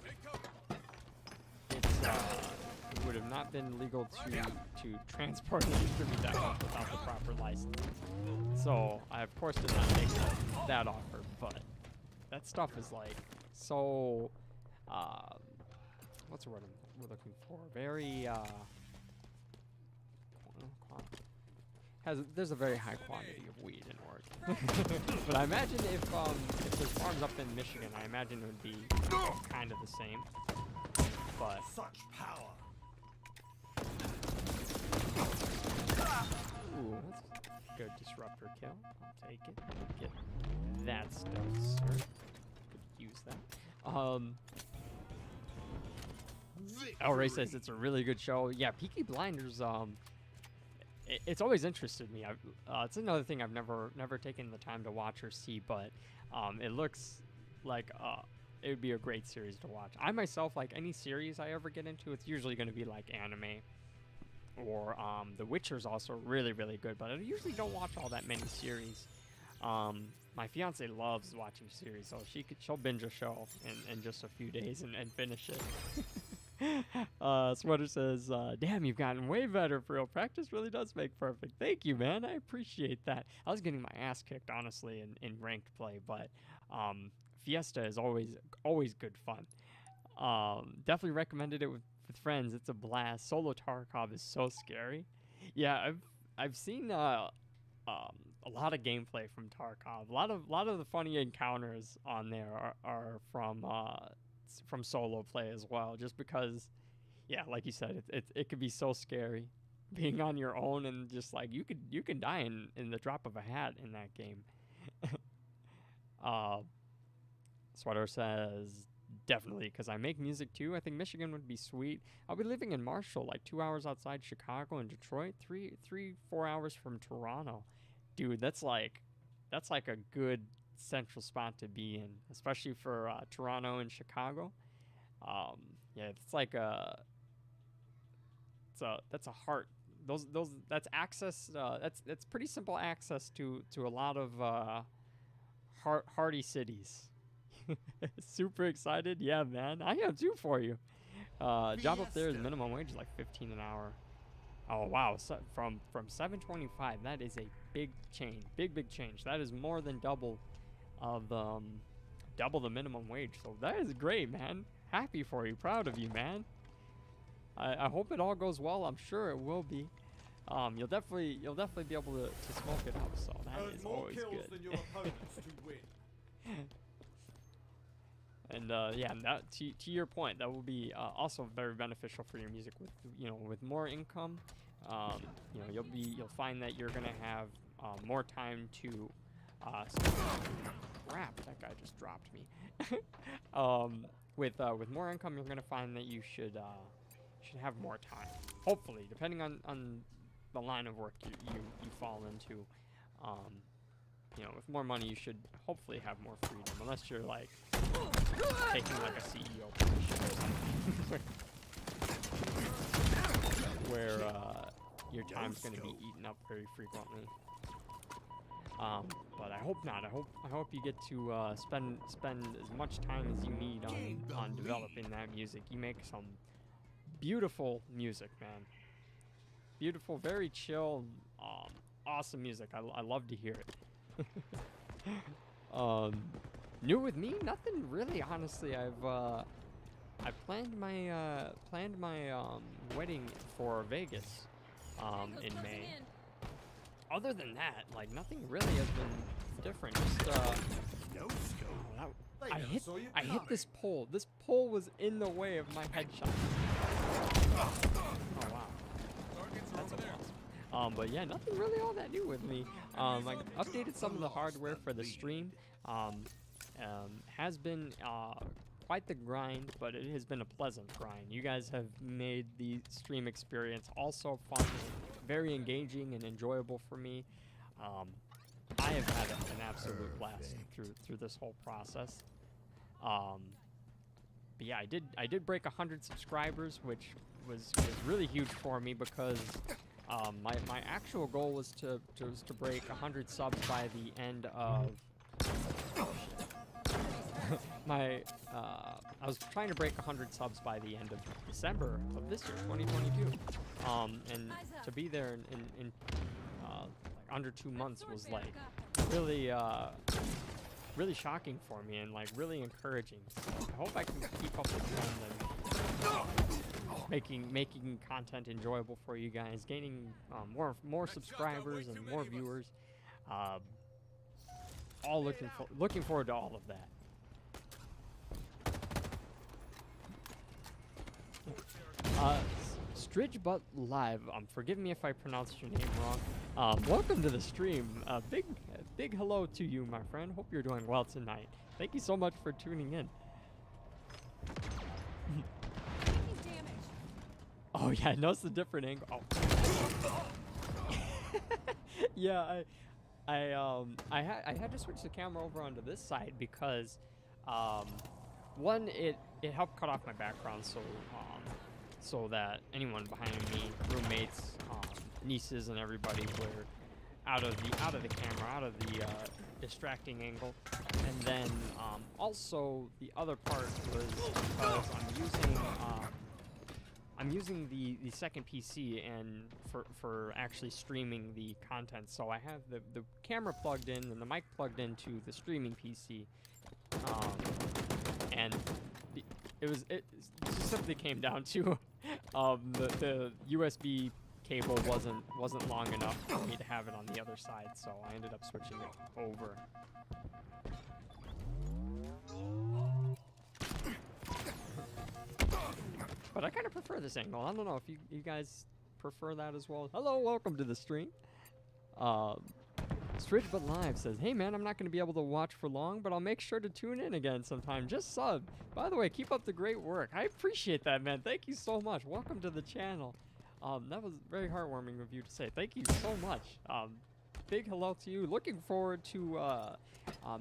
Take cover. it would have not been legal to transport and distribute that stuff without the proper license. So I of course did not take that offer, but that stuff is like so what's the word we're looking for? Very there's a very high quantity of weed in Oregon. But I imagine if there's farms up in Michigan, I imagine it would be kind of the same. But Such power. ooh, that's a good disruptor kill. I'll take it. Get that stuff, sir. Could use that. El Ray says it's a really good show. Yeah, Peaky Blinders. It's always interested me. It's another thing I've never taken the time to watch or see, but it looks like it would be a great series to watch. I myself, like any series I ever get into, it's usually going to be like anime, or The Witcher's also really, really good, but I usually don't watch all that many series. My fiance loves watching series, so she'll binge a show in just a few days and finish it. Sweater says, damn, you've gotten way better for real. Practice really does make perfect. Thank you, man. I appreciate that. I was getting my ass kicked, honestly, in ranked play, but Fiesta is always good fun. Definitely recommended it with friends. It's a blast. Solo Tarkov is so scary. Yeah, I've seen a lot of gameplay from Tarkov. A lot of the funny encounters on there are from solo play as well, just because, yeah, like you said, it could be so scary being on your own, and just like you can die in the drop of a hat in that game. Sweater says, definitely, because I make music too. I think Michigan would be sweet. I'll be living in Marshall, like 2 hours outside Chicago, and Detroit, 4 hours from Toronto. Dude, that's like a good central spot to be in, especially for Toronto and Chicago. Yeah, it's like that's a heart. That's access. That's pretty simple access to a lot of hearty cities. Super excited. Yeah, man, I am too for you. Job up there is minimum wage is like 15 an hour. Oh wow, so from 725, that is a big change. Big change. That is more than double of double the minimum wage. So that is great, man. Happy for you, proud of you, man. I hope it all goes well. I'm sure it will be. You'll definitely be able to smoke it up. So that is More always kills good. than your opponents to win. And yeah, that, to your point, that will be also very beneficial for your music. With more income, you'll find that you're gonna have more time to. Crap! That guy just dropped me. With more income, you're gonna find that you should have more time. Hopefully, depending on the line of work you fall into. With more money, you should hopefully have more freedom, unless you're like taking like a CEO position or something, where your time's going to be eaten up very frequently. But I hope not. I hope you get to spend as much time as you need on developing that music. You make some beautiful music, man. Beautiful, very chill, awesome music. I love to hear it. New with me, nothing really. Honestly, I planned my wedding for Vegas in May. Other than that, like nothing really has been different. Just No scope. I hit this pole. This pole was in the way of my headshot. Oh wow. Targets are That's over there. awesome. But yeah, nothing really all that new with me. I updated some of the hardware for the stream. Has been quite the grind, but it has been a pleasant grind. You guys have made the stream experience also fun, very engaging and enjoyable for me. I have had an absolute blast through this whole process. But yeah, I did break 100 subscribers, which was really huge for me, because my actual goal was to break 100 subs by the end of I was trying to break 100 subs by the end of December of this year, 2022. And to be there in like under 2 months was like really really shocking for me and like really encouraging. So I hope I can keep up with trend and making content enjoyable for you guys, gaining more subscribers and more viewers. All looking forward to all of that. Stridge Butt Live. Forgive me if I pronounced your name wrong. Welcome to the stream. Big hello to you, my friend. Hope you're doing well tonight. Thank you so much for tuning in. Oh yeah, notice the different angle. Oh. Yeah, I had to switch the camera over onto this side because one, it helped cut off my background so that anyone behind me, roommates, nieces, and everybody were out of the camera, out of the distracting angle. And then also the other part was because I'm using the second PC and for actually streaming the content. So I have the camera plugged in and the mic plugged into the streaming PC, and it simply came down to the USB cable wasn't long enough for me to have it on the other side, so I ended up switching it over. But I kind of prefer this angle. I don't know if you guys prefer that as well. Hello, welcome to the stream. Stridge But Live says, hey man, I'm not going to be able to watch for long, but I'll make sure to tune in again sometime. Just sub. By the way, keep up the great work. I appreciate that, man. Thank you so much. Welcome to the channel. That was very heartwarming of you to say. Thank you so much. Big hello to you. Looking forward to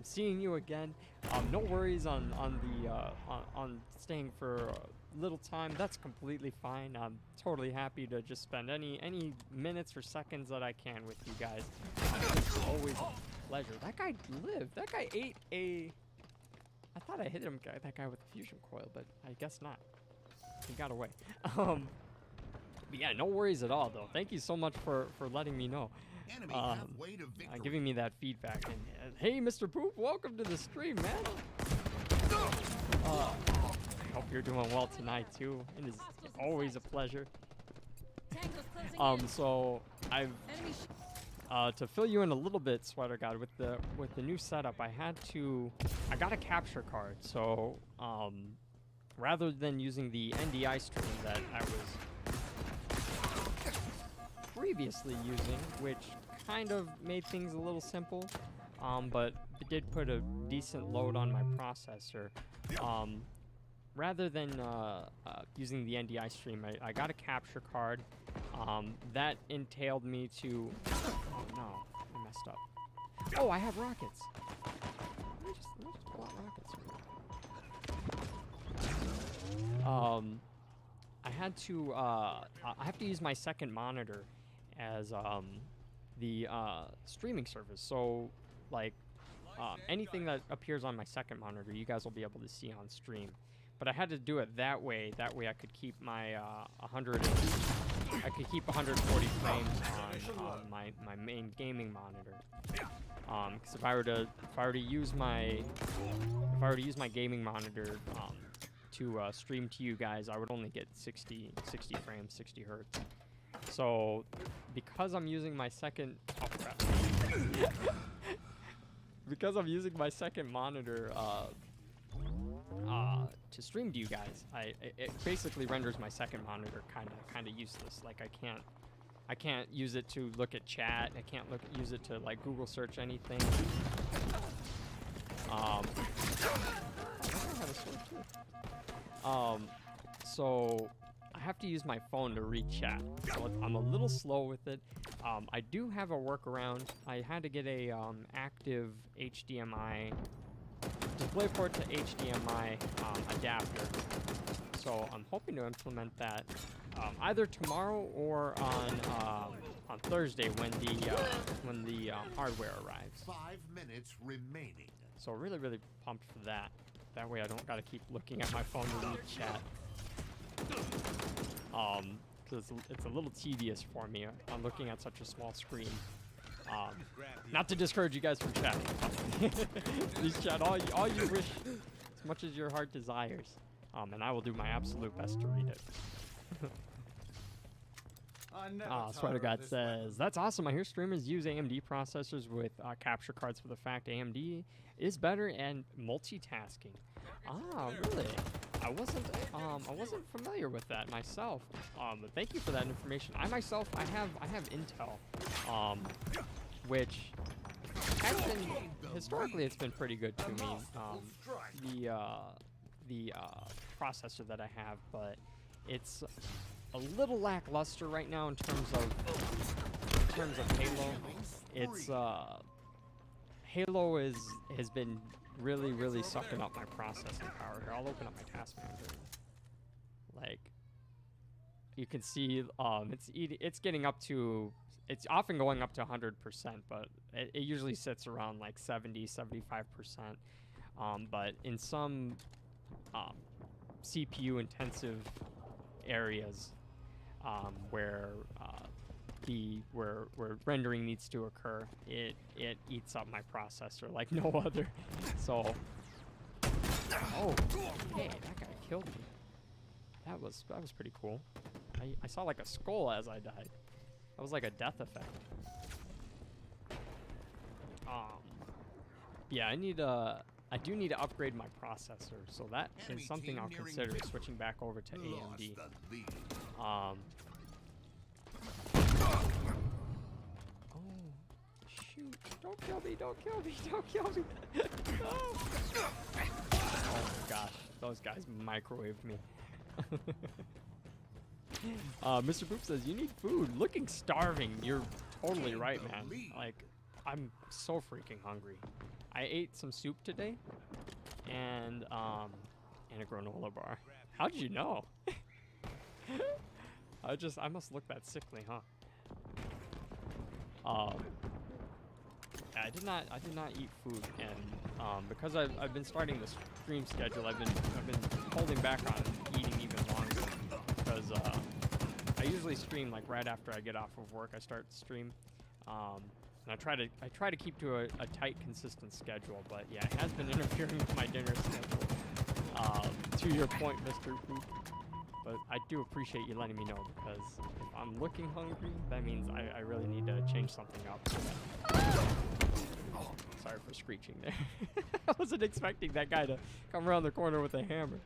seeing you again. No worries on staying for little time. That's completely fine. I'm totally happy to just spend any minutes or seconds that I can with you guys. It's always a pleasure. That guy lived. That guy ate a... I thought I hit him, that guy with the fusion coil, but I guess not. He got away. But yeah, no worries at all, though. Thank you so much for letting me know. Giving me that feedback. And hey, Mr. Poop, welcome to the stream, man. I hope you're doing well tonight, too. It is always a pleasure. So I've... to fill you in a little bit, Sweater God, with the new setup, I got a capture card. So rather than using the NDI stream that I was previously using, which kind of made things a little simple, but it did put a decent load on my processor. Rather than using the NDI stream, I got a capture card. That entailed me to... Oh no, I messed up. Oh, I have rockets. Let me just pull out rockets. I have to use my second monitor as the streaming service. So, like, anything that appears on my second monitor, you guys will be able to see on stream. But I had to do it that way. That way, I could keep my 140 frames on my main gaming monitor. Because if I were to use my gaming monitor to stream to you guys, I would only get 60 frames, 60 hertz. So because I'm using my second because I'm using my second monitor to stream to you guys, it basically renders my second monitor kind of useless. Like I can't use it to look at chat. I can't use it to like Google search anything. So I have to use my phone to read chat. So I'm a little slow with it. I do have a workaround. I had to get a active HDMI DisplayPort to HDMI adapter. So I'm hoping to implement that either tomorrow or on Thursday when the hardware arrives. 5 minutes remaining. So really pumped for that. That way I don't gotta keep looking at my phone to read chat. Because it's a little tedious for me on looking at such a small screen. Not to discourage you guys from chatting. Please chat all you wish, as much as your heart desires. And I will do my absolute best to read it. I never Sweater tire God of this says, weapon. that's awesome. I hear streamers use AMD processors with capture cards for the fact AMD is better and multitasking. Really? I wasn't familiar with that myself. But thank you for that information. I myself, I have Intel, which has been historically it's been pretty good to me. The processor that I have, but it's a little lackluster right now in terms of Halo. It's Halo has been really sucking up my processing power here. I'll open up my task manager. Like you can see, it's getting up to, it's often going up to 100%, but it usually sits around like 70-75%. But in some CPU intensive areas where rendering needs to occur, it eats up my processor like no other. So, oh, hey, that guy killed me. That was pretty cool. I saw like a skull as I died. That was like a death effect. Yeah, I do need to upgrade my processor, so that is something I'll consider switching back over to AMD. Oh, shoot. Don't kill me, don't kill me, don't kill me. No. Oh my gosh, those guys microwaved me. Mr. Poop says, you need food. Looking starving. You're totally right, man. Like, I'm so freaking hungry. I ate some soup today and a granola bar. How'd you know? I must look that sickly, huh? I did not eat food, and because I've been starting the stream schedule, I've been holding back on eating even longer because I usually stream like right after I get off of work. I start to stream, and I try to keep to a tight, consistent schedule. But yeah, it has been interfering with my dinner schedule. To your point, Mr. Poop. But I do appreciate you letting me know, because if I'm looking hungry, that means I really need to change something up. Oh, sorry for screeching there. I wasn't expecting that guy to come around the corner with a hammer.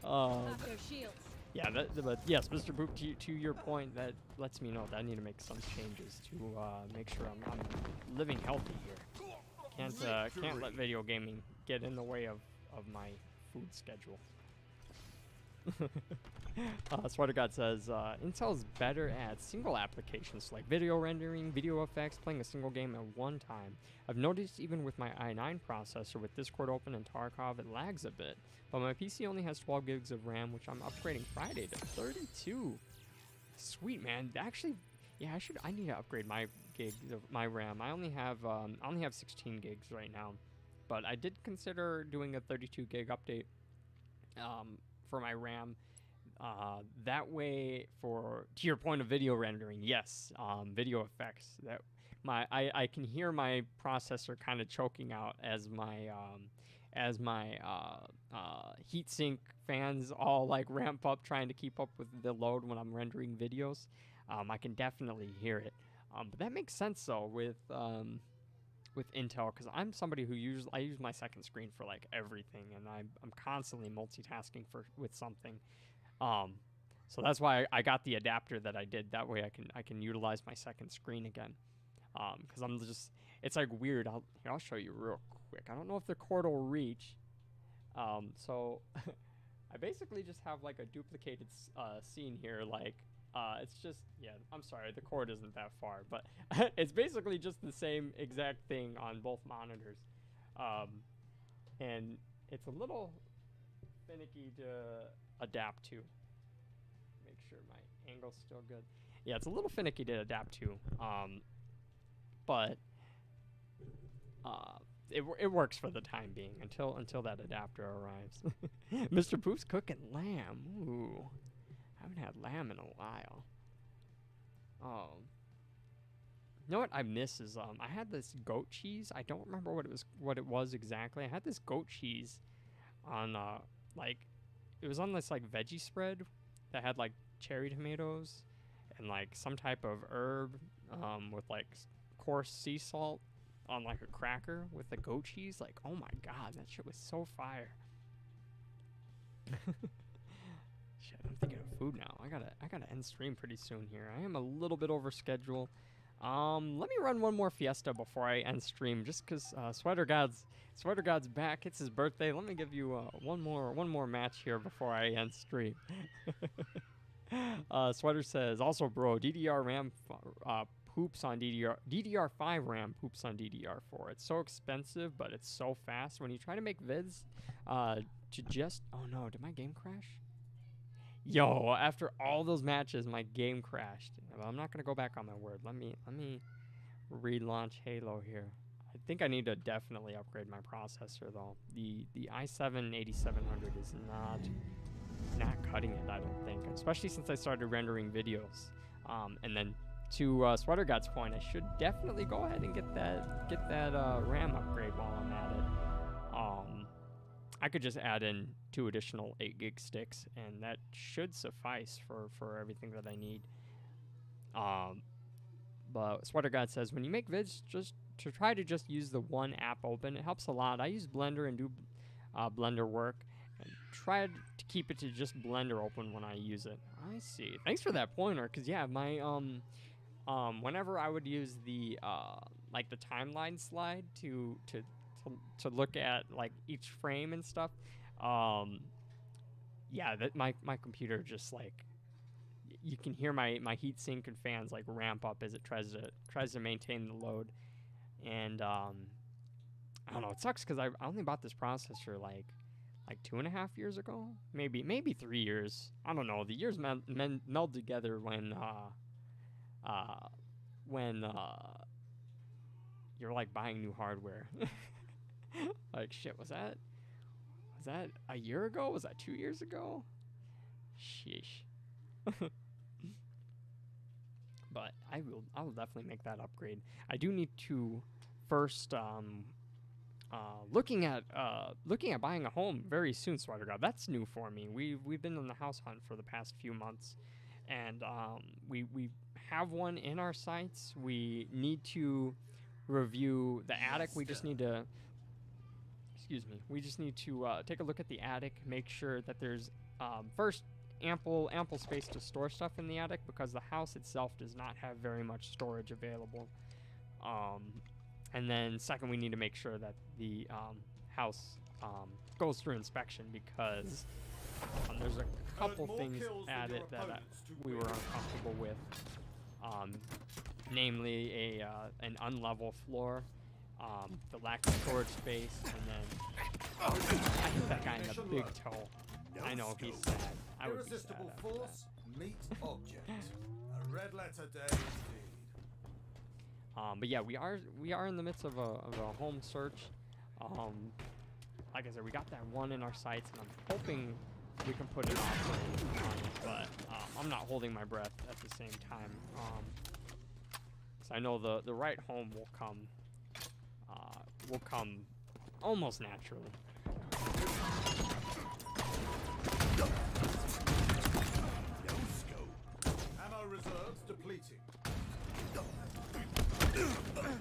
Pop their shields. Yeah, but yes, Mr. Boop, to your point, that lets me know that I need to make some changes to make sure I'm living healthy here. Can't let video gaming get in the way of my food schedule. Sweater God says, Intel's better at single applications like video rendering, video effects, playing a single game at one time. I've noticed even with my i9 processor with Discord open and Tarkov, it lags a bit. But my PC only has 12 gigs of RAM, which I'm upgrading Friday to 32. Sweet, man. Actually, yeah, I need to upgrade my gigs of my RAM. I only have 16 gigs right now, but I did consider doing a 32 gig update for my RAM. That way, to your point of video rendering, yes, video effects. That I can hear my processor kind of choking out as my heatsink fans all like ramp up, trying to keep up with the load when I'm rendering videos. I can definitely hear it. But that makes sense though with Intel, because I'm somebody who I use my second screen for like everything, and I'm constantly multitasking with something. So that's why I got the adapter that I did. That way I can utilize my second screen again. Because it's like weird. I'll show you real quick. I don't know if the cord will reach. So I basically just have like a duplicated scene here. Like it's just, yeah, I'm sorry, the cord isn't that far, but it's basically just the same exact thing on both monitors. And it's a little finicky to adapt to. Make sure my angle's still good. Yeah, it's a little finicky to adapt to. But it works for the time being until that adapter arrives. Mr. Poof's cooking lamb. Ooh, haven't had lamb in a while. Oh, you know what I miss is I had this goat cheese. I don't remember what it was exactly. I had this goat cheese on like it was on this like veggie spread that had like cherry tomatoes and like some type of herb with like coarse sea salt on like a cracker with the goat cheese. Like, oh my god, that shit was so fire. Shit, I'm thinking of food now. I gotta end stream pretty soon here. I am a little bit over schedule. Let me run one more fiesta before I end stream, just cause Sweater God's back. It's his birthday. Let me give you one more match here before I end stream. Sweater says also, bro, DDR RAM poops on DDR5 RAM poops on DDR4. It's so expensive, but it's so fast. When you try to make vids, oh no, did my game crash? Yo, after all those matches, my game crashed. I'm not gonna go back on my word. Let me relaunch Halo here. I think I need to definitely upgrade my processor though. The i7 8700 is not cutting it, I don't think. Especially since I started rendering videos. And then to Sweater God's point, I should definitely go ahead and get that RAM upgrade while I'm at it. I could just add in 2 additional 8 gig sticks, and that should suffice for everything that I need. But Sweater God says, when you make vids, just to try to just use the one app open. It helps a lot. I use Blender and do Blender work, and try to keep it to just Blender open when I use it. I see. Thanks for that pointer, because yeah, my whenever I would use the like the timeline slide to look at like each frame and stuff, yeah, that my computer just like, you can hear my heatsink and fans like ramp up as it tries to maintain the load. And I don't know, it sucks because I only bought this processor like 2.5 years ago, maybe 3 years. I don't know. The years meld together when you're like buying new hardware. Like, shit, was that a year ago? Was that 2 years ago? Sheesh. But I will definitely make that upgrade. I do need to first looking at buying a home very soon, Sweater God. That's new for me. We've been on the house hunt for the past few months, and we have one in our sights. We need to review the attic. We just need to take a look at the attic, make sure that there's first ample space to store stuff in the attic, because the house itself does not have very much storage available. And then second, we need to make sure that the house goes through inspection, because there's a couple things at it that we were uncomfortable with, namely an unlevel floor, the lack of storage space, and then I hit that guy in the big toe. I know he's sad. I would be sad Irresistible after force, meet object. A red letter day indeed. But yeah, we are in the midst of a home search. Like I said, we got that one in our sights, and I'm hoping we can put an offer on it, but I'm not holding my breath at the same time. So I know the right home will come almost naturally. No scope. Ammo reserves depleting.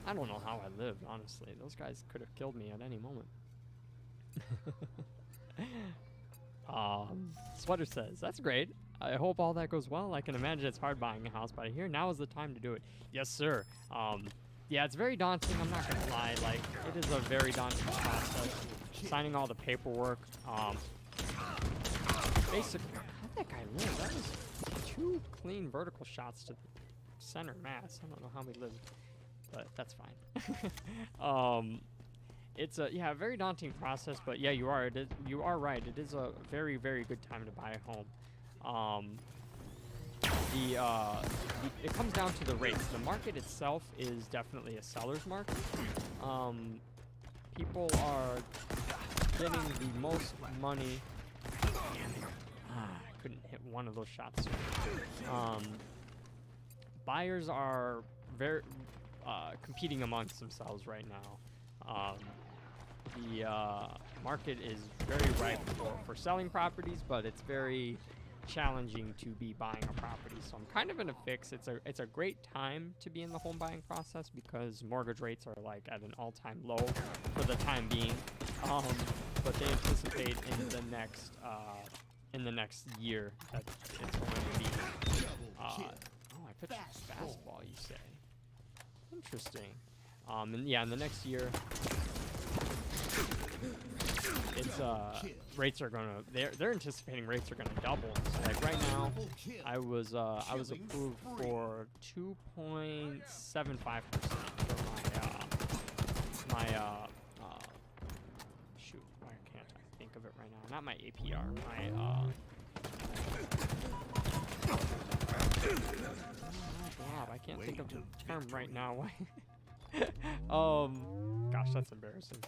I don't know how I lived, honestly. Those guys could have killed me at any moment. Sweater says, that's great. I hope all that goes well. I can imagine it's hard buying a house, but I hear now is the time to do it. Yes, sir. Yeah, it's very daunting. I'm not gonna lie. Like, it is a very daunting process. Signing all the paperwork. Basically, how'd that guy live? That was 2 clean vertical shots to the center mass. I don't know how he lived, but that's fine. It's a very daunting process, but yeah, you are right. It is a very, very good time to buy a home. It comes down to the rates. The market itself is definitely a seller's market. people are getting the most money. I couldn't hit one of those shots. Buyers are very competing amongst themselves right now. The market is very ripe for selling properties, but it's very challenging to be buying a property. So I'm kind of in a fix. It's a great time to be in the home buying process because mortgage rates are like at an all-time low for the time being. But they anticipate in the next year that it's going to be. I pitched fastball, you say? Interesting. And yeah, in the next year, it's rates are gonna. They're anticipating rates are gonna double. So like right now, I was approved for 2.75% for my shoot. Why can't I think of it right now? Not my APR. I can't think of the term right now. Gosh, that's embarrassing.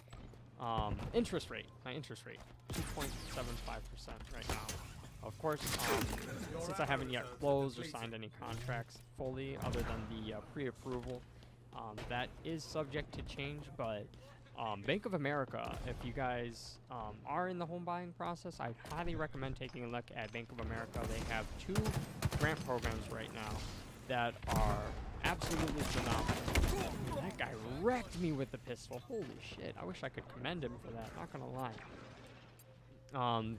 Interest rate. My interest rate, 2.75% right now. Of course, since I haven't yet closed or signed any contracts fully, other than the pre-approval, that is subject to change. But Bank of America, if you guys are in the home buying process, I highly recommend taking a look at Bank of America. They have 2 grant programs right now that are absolutely phenomenal. That guy wrecked me with the pistol. Holy shit. I wish I could commend him for that. Not gonna lie.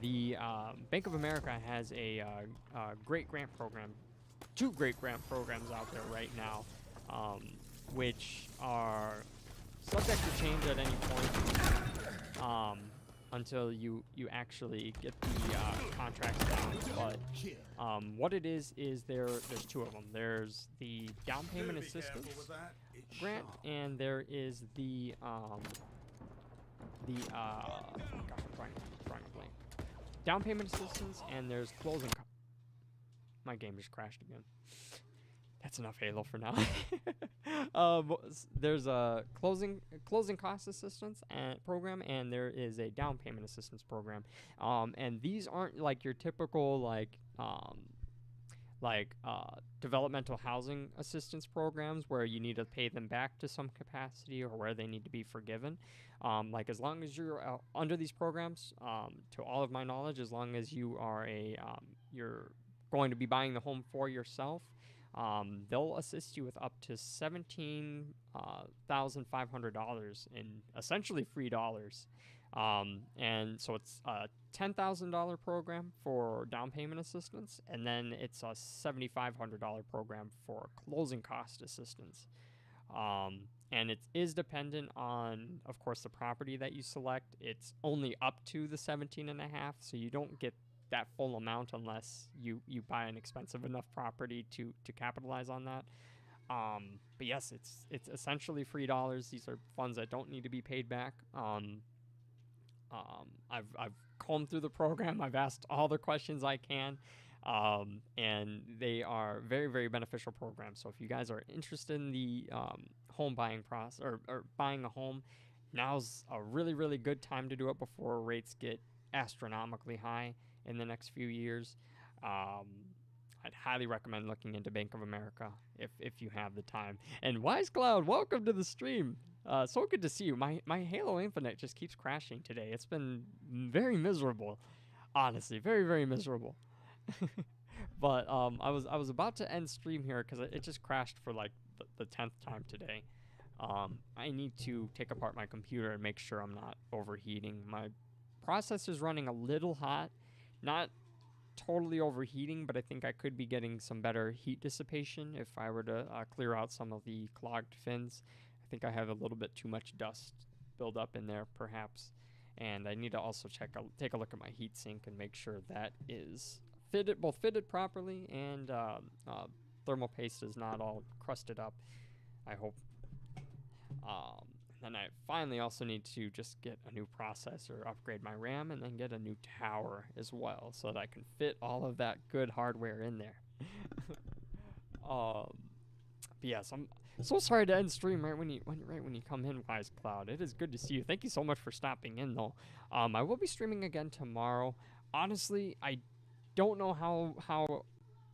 The Bank of America has a great grant program. 2 great grant programs out there right now, which are subject to change at any point until you actually get the contracts down. But what it is there's 2 of them. There's the down payment assistance grant, and there is the gosh, I'm drawing a blank. Down payment assistance, and there's closing. My game just crashed again. That's enough Halo for now. There's a closing cost assistance program, and there is a down payment assistance program. And these aren't like your typical developmental housing assistance programs where you need to pay them back to some capacity or where they need to be forgiven. Like as long as you're under these programs, to all of my knowledge, as long as you are you're going to be buying the home for yourself, they'll assist you with up to $17,500 in essentially free dollars. And so it's a $10,000 program for down payment assistance, and then it's a $7,500 program for closing cost assistance. And it is dependent on, of course, the property that you select. It's only up to the 17.5, so you don't get that full amount unless you buy an expensive enough property to capitalize on that. But yes, it's essentially free dollars. These are funds that don't need to be paid back. I've combed through the program. I've asked all the questions I can, and they are very, very beneficial programs. So if you guys are interested in the home buying process or buying a home, now's a really, really good time to do it before rates get astronomically high in the next few years. I'd highly recommend looking into Bank of America if you have the time. And Wise Cloud, welcome to the stream. So good to see you. My Halo Infinite just keeps crashing today. It's been very miserable, honestly, very, very miserable. But I was about to end stream here because it just crashed for like the 10th time today. I need to take apart my computer and make sure I'm not overheating. My processor's running a little hot, not totally overheating, but I think I could be getting some better heat dissipation if I were to clear out some of the clogged fins. I think I have a little bit too much dust build up in there, perhaps. And I need to also take a look at my heatsink and make sure that is fitted properly, and thermal paste is not all crusted up, I hope. Then I finally also need to just get a new processor, upgrade my RAM, and then get a new tower as well so that I can fit all of that good hardware in there. But yes, So sorry to end stream right when you come in, Wise Cloud. It is good to see you. Thank you so much for stopping in, though. I will be streaming again tomorrow. Honestly, I don't know how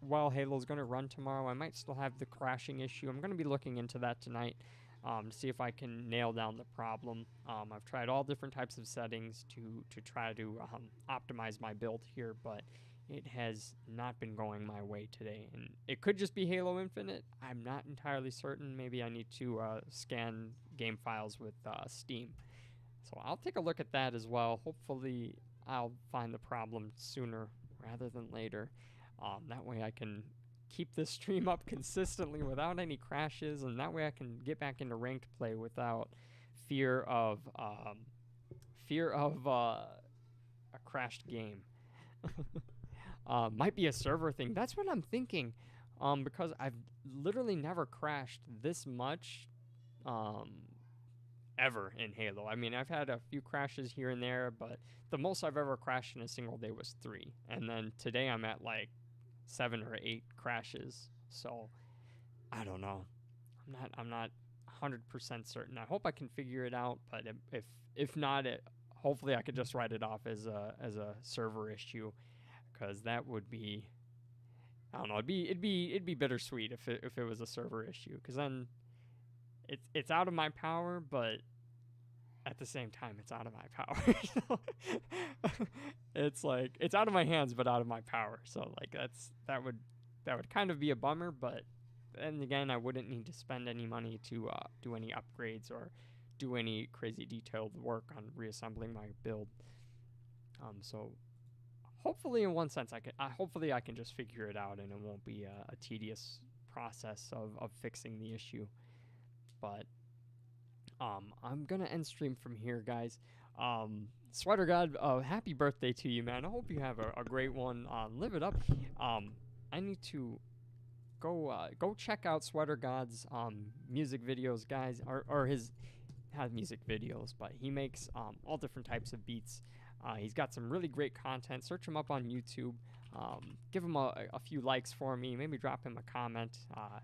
well Halo's going to run tomorrow. I might still have the crashing issue. I'm going to be looking into that tonight to see if I can nail down the problem. I've tried all different types of settings to try to optimize my build here, but it has not been going my way today. And it could just be Halo Infinite. I'm not entirely certain. Maybe I need to scan game files with Steam. So I'll take a look at that as well. Hopefully I'll find the problem sooner rather than later. That way I can keep this stream up consistently without any crashes, and that way I can get back into ranked play without fear of a crashed game. Might be a server thing. That's what I'm thinking, because I've literally never crashed this much ever in Halo. I mean, I've had a few crashes here and there, but the most I've ever crashed in a single day was 3. And then today I'm at like 7 or 8 crashes. So I don't know. I'm not 100% certain. I hope I can figure it out, but if not, hopefully I could just write it off as a server issue, because that would be, I don't know, it'd be bittersweet if it was a server issue, because then it's out of my power, but at the same time it's out of my power. So it's like it's out of my hands but out of my power. So like that would kind of be a bummer, but then again I wouldn't need to spend any money to do any upgrades or do any crazy detailed work on reassembling my build. So hopefully in one sense hopefully I can just figure it out and it won't be a tedious process of fixing the issue. But I'm gonna end stream from here, guys. Sweater God, happy birthday to you, man. I hope you have a great one. Live it up. I need to go check out Sweater God's music videos, guys, or his has music videos, but he makes all different types of beats. He's got some really great content. Search him up on YouTube. Give him a few likes for me. Maybe drop him a comment.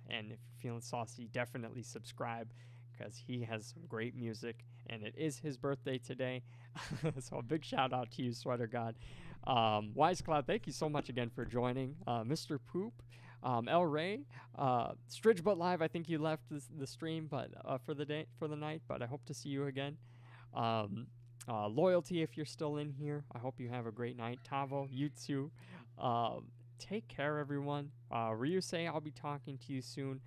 And if you're feeling saucy, definitely subscribe, because he has some great music, and it is his birthday today. So a big shout out to you, Sweater God. Wise Cloud, thank you so much again for joining. Mr. Poop, El Ray, Stridge But Live, I think you left the stream, but for the night, but I hope to see you again. Loyalty, if you're still in here, I hope you have a great night. Tavo, you too. Take care, everyone. Ryusei, I'll be talking to you soon.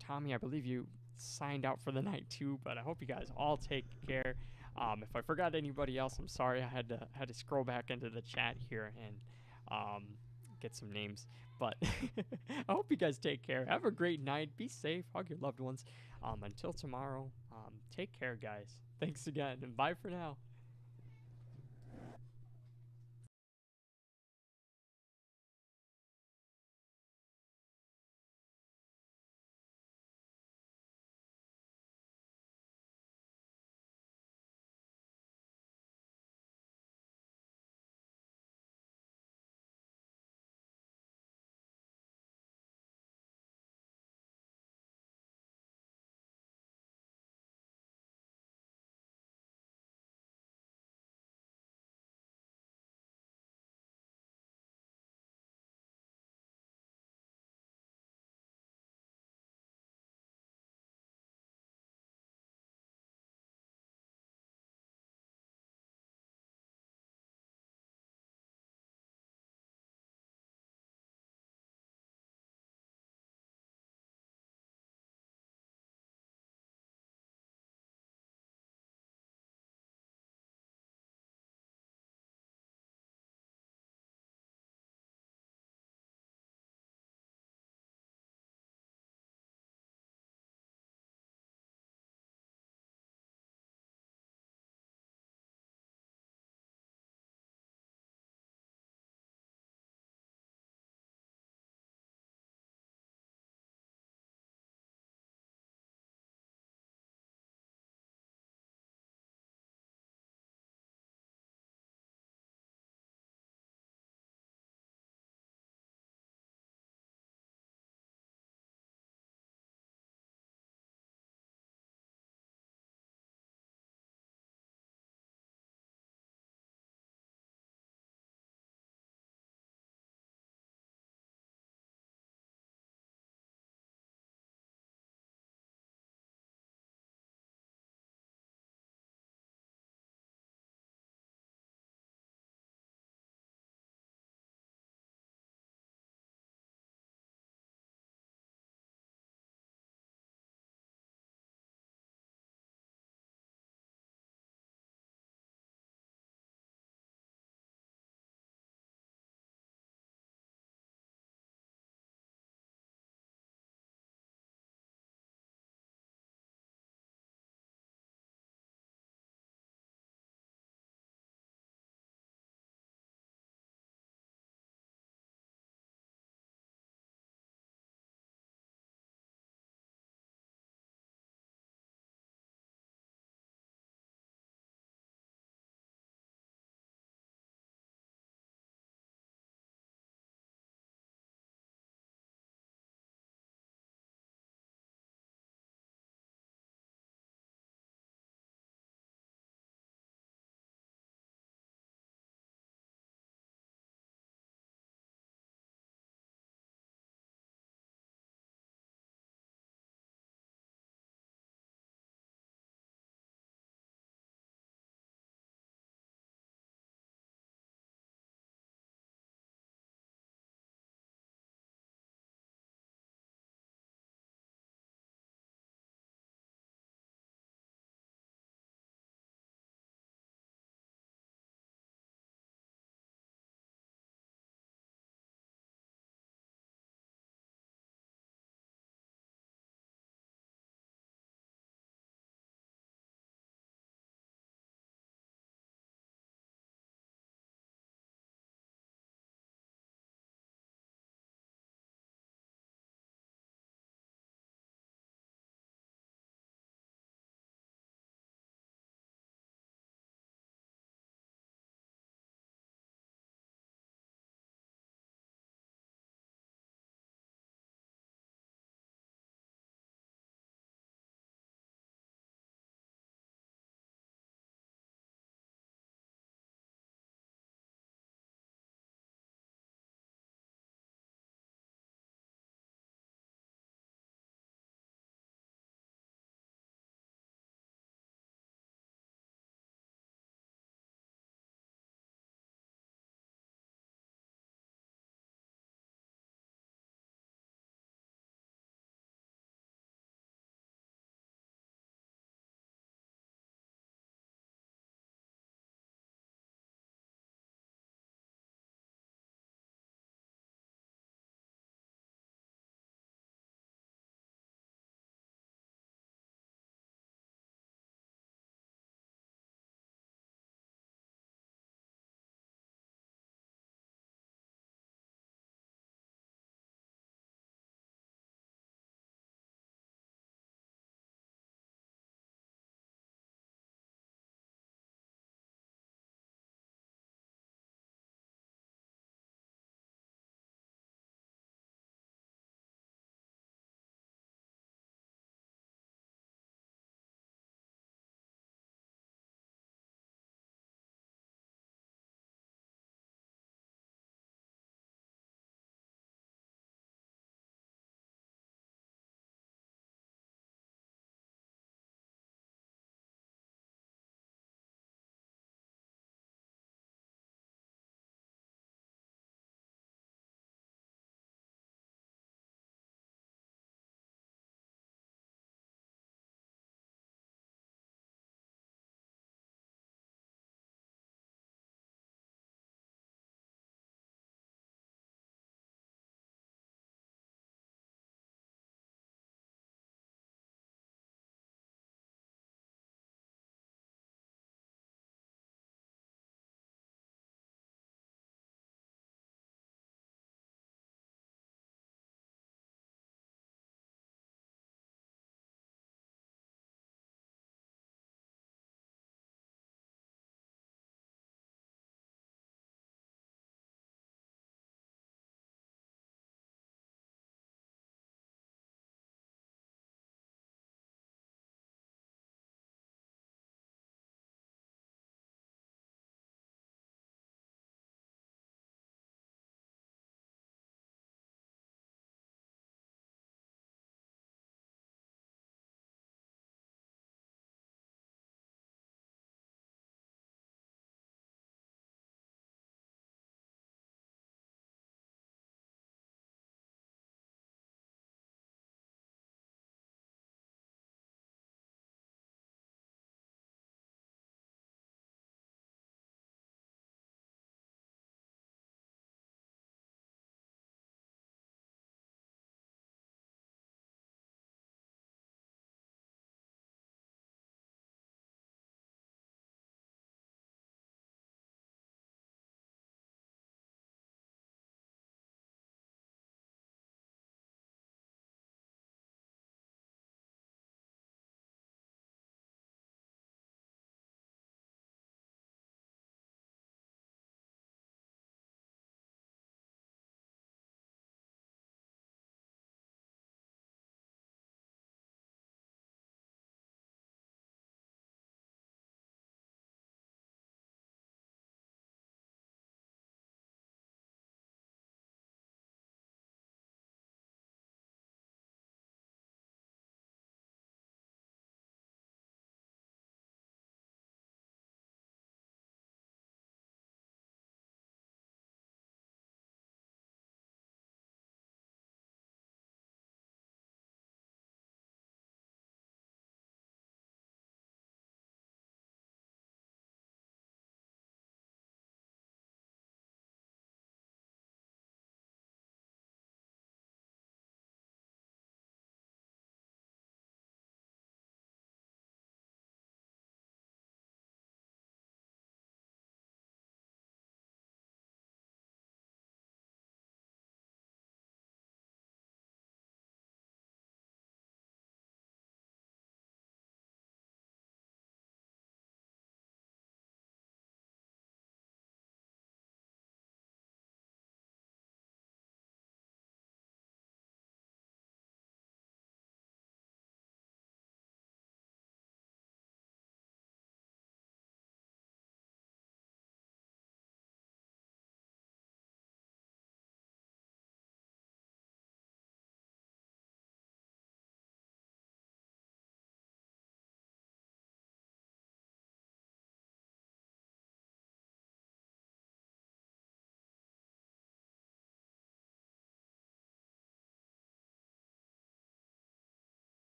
Tommy, I believe you signed out for the night too, but I hope you guys all take care. If I forgot anybody else, I'm sorry. I had to scroll back into the chat here and get some names. But I hope you guys take care. Have a great night. Be safe. Hug your loved ones. Until tomorrow, take care, guys. Thanks again, and bye for now.